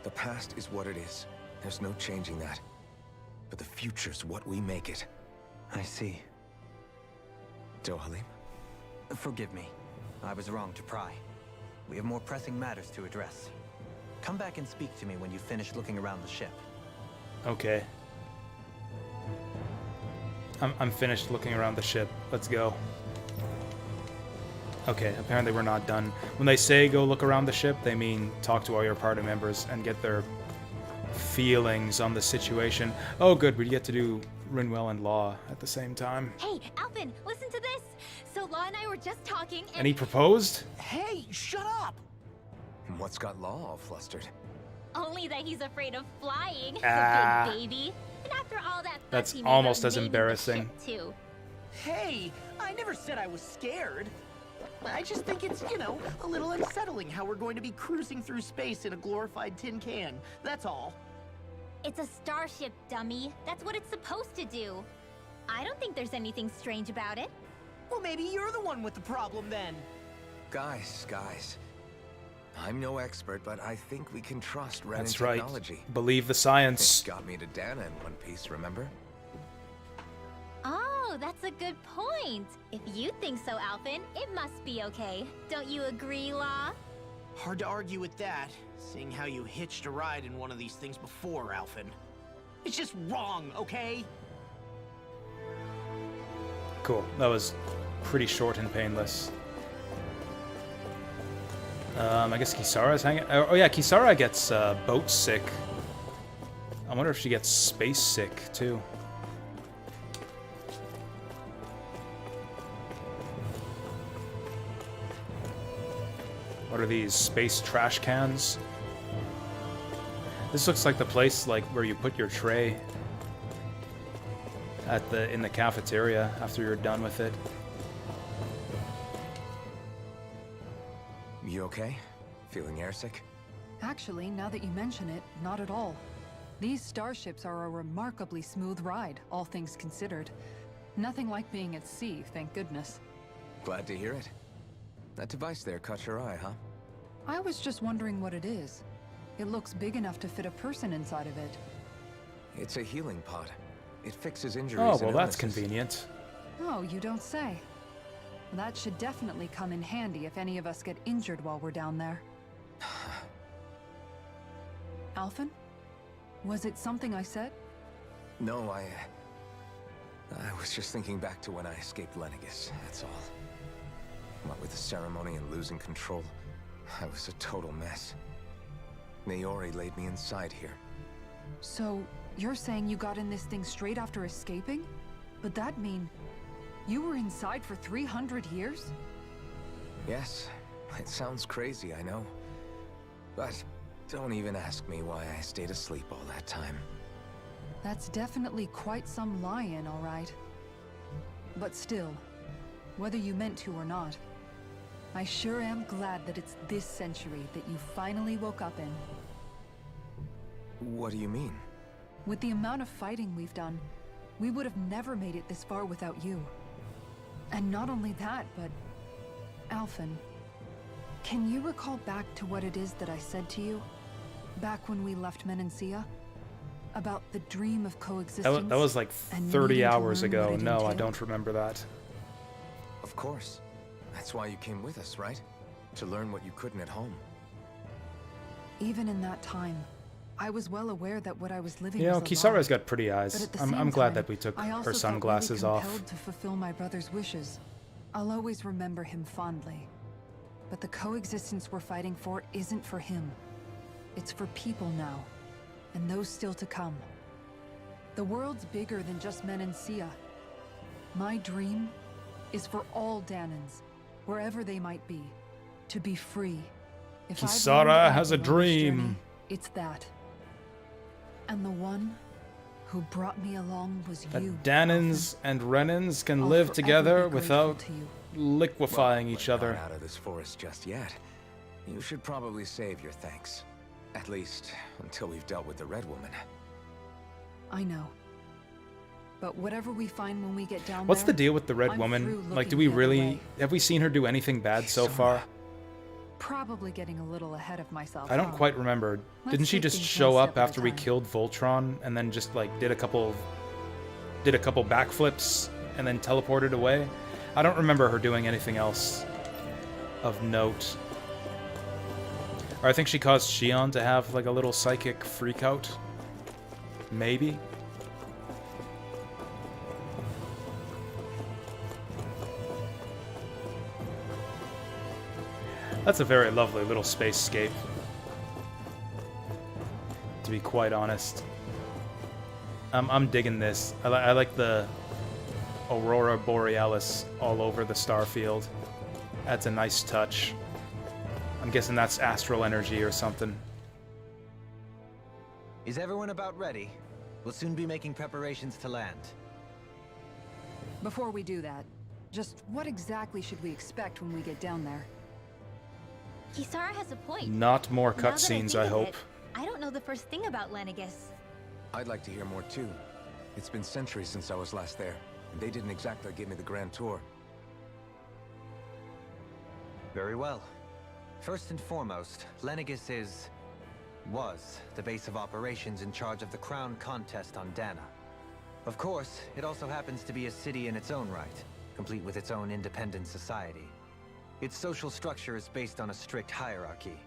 The past is what it is. There's no changing that. but the future's what we make it. I see. Dohalim? Forgive me. I was wrong to pry. We have more pressing matters to address. Come back and speak to me when you finish looking around the ship. Okay. I'm finished looking around the ship. Let's go. Okay, apparently we're not done. When they say go look around the ship, they mean talk to all your party members and get their feelings on the situation. Oh, good, we get to do Rinwell and Law at the same time. Hey, Alvin, listen to this. So Law and I were just talking, And he proposed? Hey, shut up! What's got Law all flustered? only that he's afraid of flying, Ah. the big baby. And after all that fuss That's he made almost about as naming the embarrassing. ship, too. Hey, I never said I was scared. I just think it's, you know, a little unsettling how we're going to be cruising through space in a glorified tin can. That's all. It's a starship, dummy. That's what it's supposed to do. I don't think there's anything strange about it. Well, maybe you're the one with the problem then. Guys. I'm no expert, but I think we can trust Renin That's right. technology. Believe the It science. got me to Dana in one piece, remember? Oh, that's a good point. If you think so, Alvin, it must be okay. Don't you agree, Law? Hard to argue with that, seeing how you hitched a ride in one of these things before, Alvin. It's just wrong, okay? Cool. That was pretty short and painless. I guess Kisara's hanging. Oh yeah, Kisara gets boat sick. I wonder if she gets space sick too. What are these space trash cans? This looks like the place like where you put your tray at in the cafeteria after you're done with it. You okay? Feeling airsick? Actually, now that you mention it, not at all. These starships are a remarkably smooth ride, all things considered. Nothing like being at sea, thank goodness. Glad to hear it. That device there caught your eye, huh? I was just wondering what it is. It looks big enough to fit a person inside of it. It's a healing pod. It fixes injuries Oh, and well, that's illnesses. convenient. Oh, you don't say. That should definitely come in handy if any of us get injured while we're down there. Alphen? Was it something I said? No, I was just thinking back to when I escaped Lenegis, that's all. What with the ceremony and losing control, I was a total mess. Naori laid me inside here. So, you're saying you got in this thing straight after escaping? But that'd mean you were inside for 300 years? Yes, it sounds crazy, I know. But don't even ask me why I stayed asleep all that time. That's definitely quite some lie-in, all right. But still, whether you meant to or not, I sure am glad that it's this century that you finally woke up in. What do you mean? With the amount of fighting we've done, we would have never made it this far without you. And not only that, but... Alphen, can you recall back to what it is that I said to you? Back when we left Menancia? About the dream of coexistence? That was like and 30 needing to hours learn ago. what it No, I entailed? don't remember that. Of course. That's why you came with us, right? To learn what you couldn't at home. Even in that time, I was well aware that what I was living You know, was a Kisara's lie. got pretty But eyes. at the I'm same glad time, that we took I also her felt sunglasses really off. compelled to fulfill my brother's wishes. I'll always remember him fondly. But the coexistence we're fighting for isn't for him. It's for people now, and those still to come. The world's bigger than just Menancia. My dream is for all Danans, wherever they might be, to be free. If I've Kisara learned has a anything on this dream. journey, it's that. And the one who brought me along was That you. Danans and Renans can I'll live forever together be grateful without to you. liquefying Well, each we're other. not out of this forest just yet. You should probably save your thanks. At least, until we've dealt with the Red Woman. I know. But whatever we find when we get down What's the there, deal with the Red I'm Woman? through Like, do looking we the other really... way. Have we seen her do anything bad so Kisara. far? Probably getting a little ahead of myself. I don't huh? quite remember. Let's Didn't she take just things show one up step at a after we time. killed Voltron and then just like did a couple backflips and then teleported away? I don't remember her doing anything else of note. Or I think she caused Shion to have like a little psychic freakout. Maybe. That's a very lovely little spacescape, to be quite honest. I'm digging this. I like the Aurora Borealis all over the starfield. That's a nice touch. I'm guessing that's astral energy or something. Is everyone about ready? We'll soon be making preparations to land. Before we do that, just what exactly should we expect when we get down there? Kisara has a point. Not more Now that I cutscenes, think I of hope. it, I don't know the first thing about Lenegus. I'd like to hear more too. It's been centuries since I was last there, and they didn't exactly give me the grand tour. Very well. First and foremost, Lenegus was the base of operations in charge of the crown contest on Dana. Of course, it also happens to be a city in its own right, complete with its own independent society. Its social structure is based on a strict hierarchy.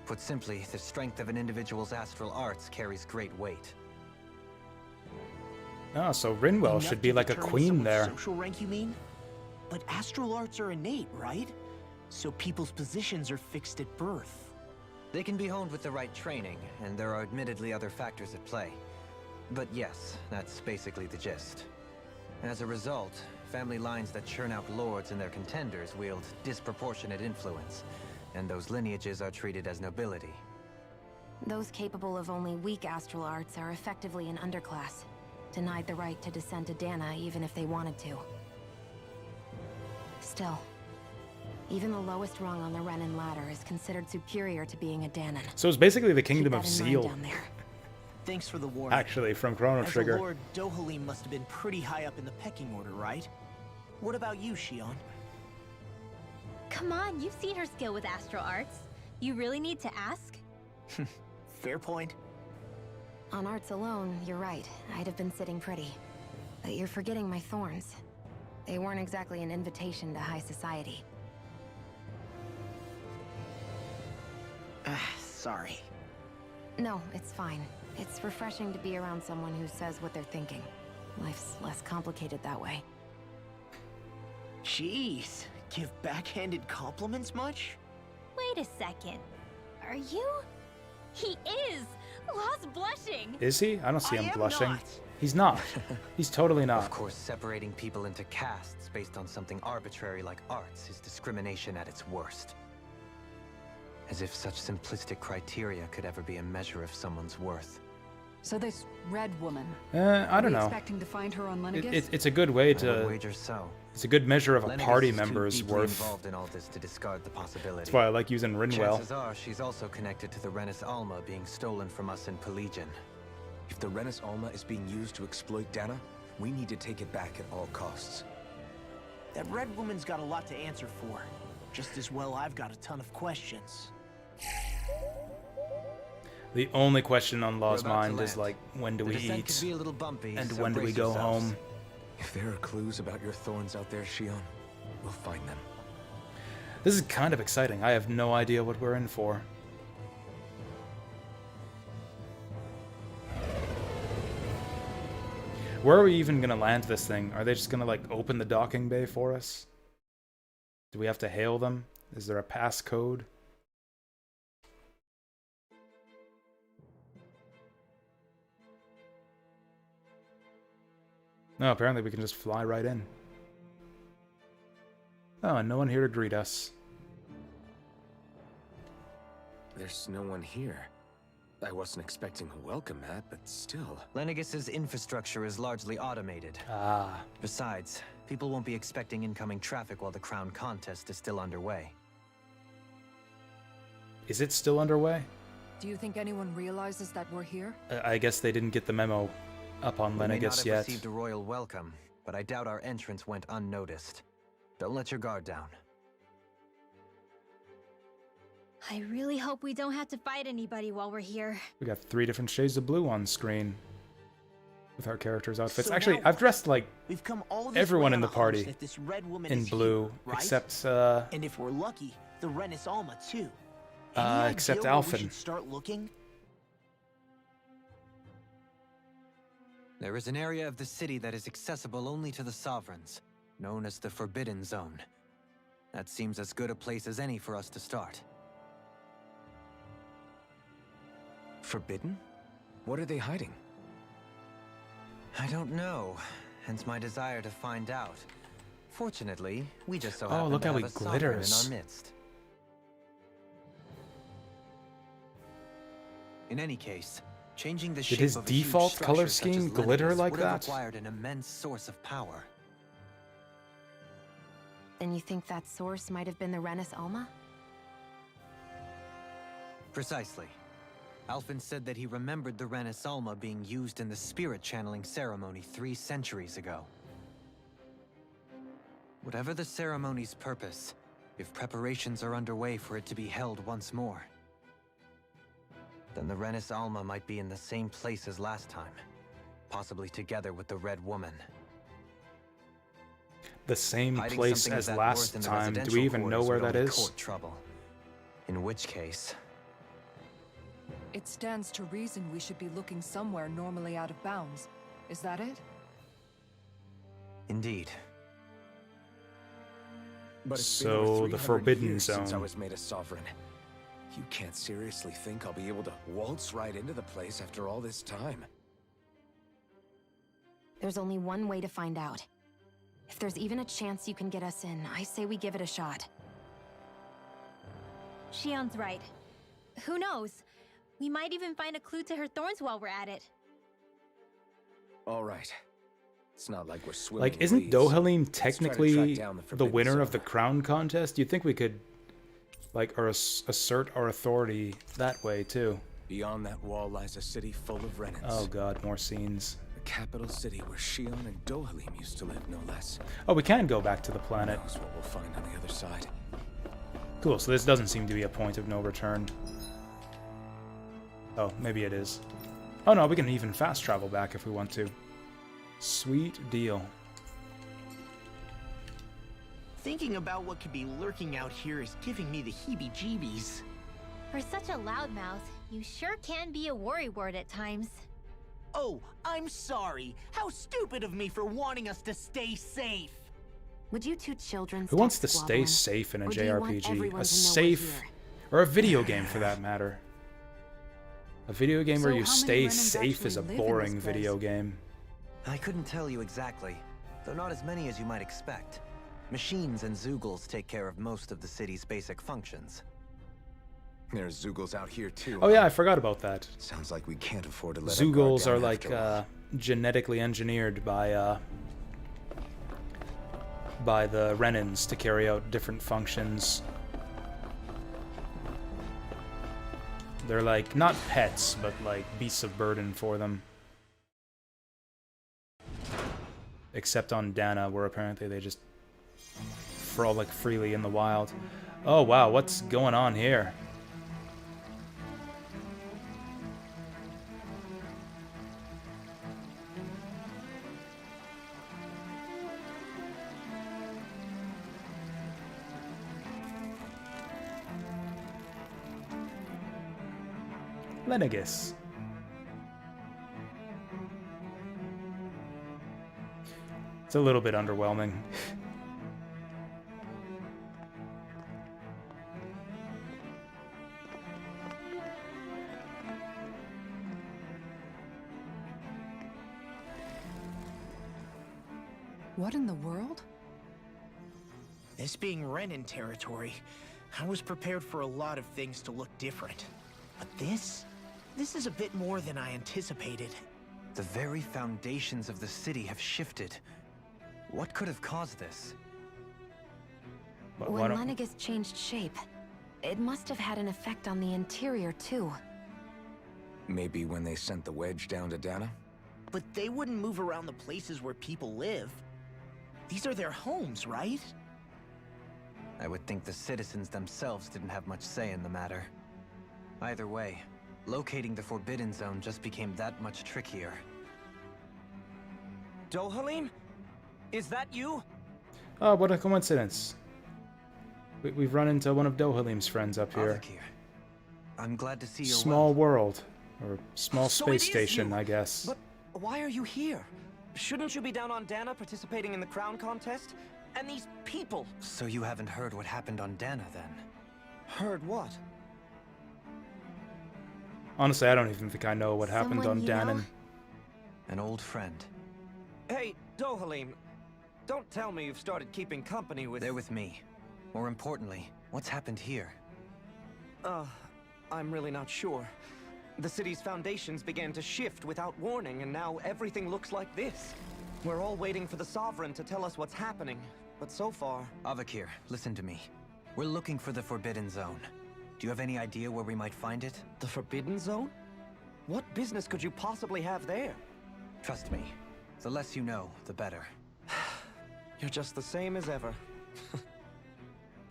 Put simply, the strength of an individual's astral arts carries great weight. Oh, so Rinwell Enough should be to like a determine queen someone's there. Social rank, you mean? But astral arts are innate, right? So people's positions are fixed at birth. They can be honed with the right training, and there are admittedly other factors at play. But yes, that's basically the gist. As a result, family lines that churn out lords and their contenders wield disproportionate influence, and those lineages are treated as nobility. Those capable of only weak astral arts are effectively an underclass, denied the right to descend to Dana even if they wanted to. Still, even the lowest rung on the Renin ladder is considered superior to being a Danan. So it's basically the Keep Kingdom that of in mind Zeal, down there. Thanks for the warning. actually, from Chrono As a Trigger. lord, Dohalim must have been pretty high up in the pecking order, right? What about you, Shion? Come on, you've seen her skill with astral arts. You really need to ask? Fair point. On arts alone, you're right. I'd have been sitting pretty. But you're forgetting my thorns. They weren't exactly an invitation to high society. Sorry. No, it's fine. It's refreshing to be around someone who says what they're thinking. Life's less complicated that way. Jeez, give backhanded compliments much? Wait a second. Are you? He is! Lost blushing! Is he? I don't see I him am blushing. not. He's not. He's totally not. Of course, separating people into castes based on something arbitrary like arts is discrimination at its worst. As if such simplistic criteria could ever be a measure of someone's worth. So this red woman. I don't Are we know. expecting to find her on Lenegus? It's a good way I would to. wager so. It's a good measure of a Lenegus party is too member's deeply worth. involved in all this to discard the possibility. That's why I like using Rinwell. Chances are she's also connected to the Renis Alma being stolen from us in Pelegion. If the Renis Alma is being used to exploit Dana, we need to take it back at all costs. That red woman's got a lot to answer for. Just as well I've got a ton of questions. The only question on Law's We're about to mind is land. like, when do The we descent could eat? be a little bumpy, And so when do we brace go yourselves. home? If there are clues about your thorns out there, Shion, we'll find them. This is kind of exciting. I have no idea what we're in for. Where are we even gonna land this thing? Are they just gonna like open the docking bay for us? Do we have to hail them? Is there a passcode? No, apparently we can just fly right in. Oh, and no one here to greet us. There's no one here. I wasn't expecting a welcome mat, but still. Lenegus's infrastructure is largely automated. Ah. Besides, people won't be expecting incoming traffic while the crown contest is still underway. Is it still underway? Do you think anyone realizes that we're here? I guess they didn't get the memo up on We may not Lenegus have yet. received a royal welcome, but I doubt our entrance went unnoticed. Don't let your guard down. I really hope we don't have to fight anybody while we're here. We got 3 different shades of blue on screen with our characters' outfits. So Actually, now I've dressed like we've come all this everyone way in on the a hunch party that this red woman in is blue, here, right? except And if we're lucky, the Renis Alma too. Any except idea where we Alphen. should start looking? There is an area of the city that is accessible only to the Sovereigns, known as the Forbidden Zone. That seems as good a place as any for us to start. Forbidden? What are they hiding? I don't know, hence my desire to find out. Fortunately, we just so Oh, happen look to how have he a Sovereign glitters. in our midst. In any case, changing the Did shape his of a huge default color structure such as scheme glitter Lennius like would have that? required an immense source of power. Then you think that source might have been the Renis Alma? Precisely. Alphen said that he remembered the Renis Alma being used in the spirit channeling ceremony 3 centuries ago. Whatever the ceremony's purpose, if preparations are underway for it to be held once more, then the Renis Alma might be in the same place as last time, possibly together with the Red Woman. The same Hiding place something of as that last worth in the time. Do residential we even know quarters where would that only is? court trouble. In which case, It stands to reason we should be looking somewhere normally out of bounds. Is that it? indeed. But it's So, been over the 300 Forbidden years since I Zone. was made a sovereign. You can't seriously think I'll be able to waltz right into the place after all this time. There's only one way to find out. If there's even a chance you can get us in, I say we give it a shot. Shion's right. Who knows? We might even find a clue to her thorns while we're at it. All right. It's not like we're swimming Like, in isn't weeds. Dohalim Let's try to technically track down the Forbidden winner of Zone. the crown contest? You'd think we could, like, assert our authority that way, too. Beyond that wall lies a city full of Renans. Oh god, more scenes. The capital city where Shion and Dohalim used to live, no less. Oh, we can go back to the Who planet. knows what we'll find on the other side. Cool, so this doesn't seem to be a point of no return. Oh, maybe it is. Oh no, we can even fast travel back if we want to. Sweet deal. Thinking about what could be lurking out here is giving me the heebie-jeebies. For such a loudmouth, you sure can be a worrywart at times. Oh, I'm sorry. How stupid of me for wanting us to stay safe. Would you two children Who stop wants to stay squabbling? safe in a Or do you want JRPG? everyone A to know we're safe, here? or a video game for that matter. A video game where So you how many stay Renans safe is a actually live in boring this video place? game. I couldn't tell you exactly, though not as many as you might expect. Machines and Zeugles take care of most of the city's basic functions. There's Zeugles out here too. Oh yeah, I forgot about that. Sounds like we can't afford to let our guard Zeugles down are like after all. genetically engineered by the Renans to carry out different functions. They're like not pets, but like beasts of burden for them. Except on Dana, where apparently they just frolic freely in the wild. Oh wow, what's going on here? Lennigus. It's a little bit underwhelming. What in the world? This being Renan territory, I was prepared for a lot of things to look different. But this is a bit more than I anticipated. The very foundations of the city have shifted. What could have caused this? But When why don't- Lennigus changed shape, it must have had an effect on the interior too. Maybe when they sent the wedge down to Dana? But they wouldn't move around the places where people live. These are their homes, right? I would think the citizens themselves didn't have much say in the matter. Either way, locating the Forbidden Zone just became that much trickier. Dohalim? Is that you? Oh, what a coincidence. We've run into one of Dohalim's friends up here. Avakir, I'm glad to see you're Small well. world. Or small So space it is station, you. I guess. But why are you here? Shouldn't you be down on Dana participating in the crown contest? And these people... So you haven't heard what happened on Dana, then? Heard what? Honestly, I don't even think I know what happened Someone on you know? Danon. An old friend. Hey, Dohalim, don't tell me you've started keeping company with... They're with me. More importantly, what's happened here? I'm really not sure. The city's foundations began to shift without warning, and now everything looks like this. We're all waiting for the Sovereign to tell us what's happening, but so far... Avakir, listen to me. We're looking for the Forbidden Zone. Do you have any idea where we might find it? The Forbidden Zone? What business could you possibly have there? Trust me. The less you know, the better. You're just the same as ever.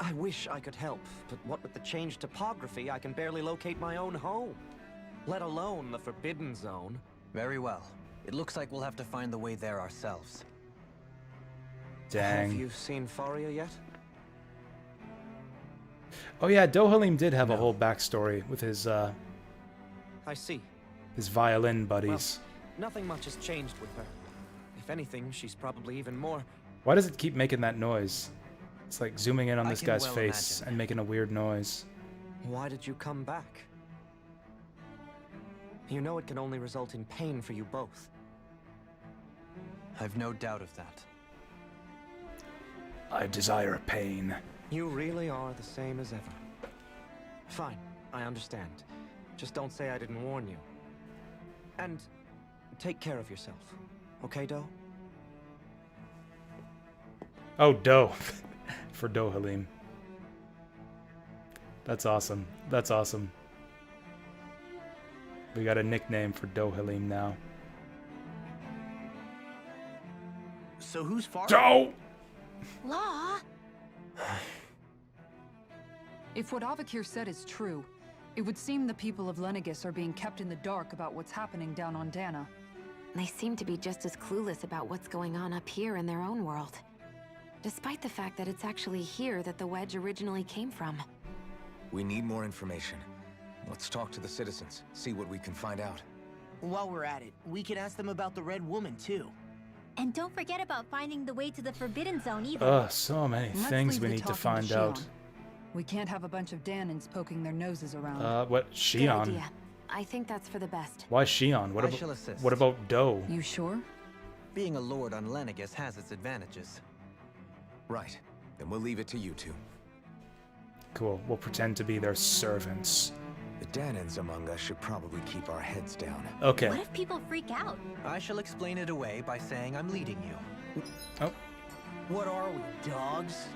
I wish I could help, but what with the changed topography, I can barely locate my own home. Let alone the Forbidden Zone. Very well. It looks like we'll have to find the way there ourselves. Dang. Have you seen Faria yet? Oh yeah, Dohalim did have a whole backstory with his I see. violin buddies. Nothing much has changed with her. If anything, she's probably even more... Why does it keep making that noise? It's like zooming in on I this can guy's well face imagine. and making a weird noise. Why did you come back? You know it can only result in pain for you both. I've no doubt of that. I desire pain. You really are the same as ever. Fine, I understand. Just don't say I didn't warn you. And take care of yourself. Okay, Do? Oh, Do. For Dohalim. That's awesome. That's awesome. We got a nickname for Dohalim now. So who's far? Do! Law? If what Avakir said is true, it would seem the people of Lenegis are being kept in the dark about what's happening down on Dana. They seem to be just as clueless about what's going on up here in their own world. Despite the fact that it's actually here that the wedge originally came from. We need more information. Let's talk to the citizens, see what we can find out. While we're at it, we could ask them about the Red Woman, too. And don't forget about finding the way to the Forbidden Zone either. Ugh, so many Let's things leave we the need to talking find out. Shion. We can't have a bunch of Danons poking their noses around. What? Good Shion? idea. I think that's for the best. Why Shion? I shall assist. What about Do? You sure? Being a lord on Lenegis has its advantages. Right. Then we'll leave it to you two. Cool. We'll pretend to be their servants. The Danons among us should probably keep our heads down. Okay. What if people freak out? I shall explain it away by saying I'm leading you. Oh. What are we, dogs?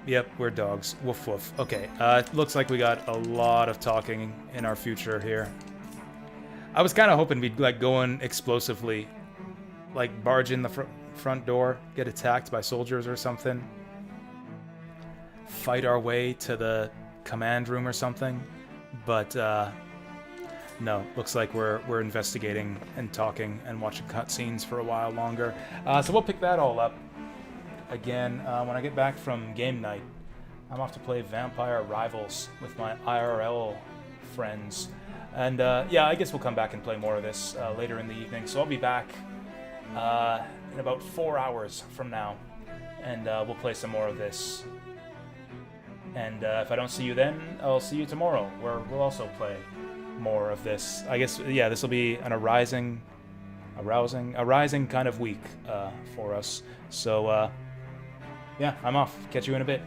Yep, we're dogs. Woof woof. Okay, it looks like we got a lot of talking in our future here. I was kind of hoping we'd, like, go in explosively. Like, barge in the front door, get attacked by soldiers or something. Fight our way to the command room or something. But, no. Looks like we're investigating and talking and watching cutscenes for a while longer. So we'll pick that all up again when I get back from game night. I'm off to play Vampire Rivals with my IRL friends. And yeah, I guess we'll come back and play more of this later in the evening. So I'll be back in about 4 hours from now. And we'll play some more of this. And if I don't see you then, I'll see you tomorrow, where we'll also play more of this. I guess, yeah, this will be an arousing kind of week for us. So, yeah, I'm off. Catch you in a bit.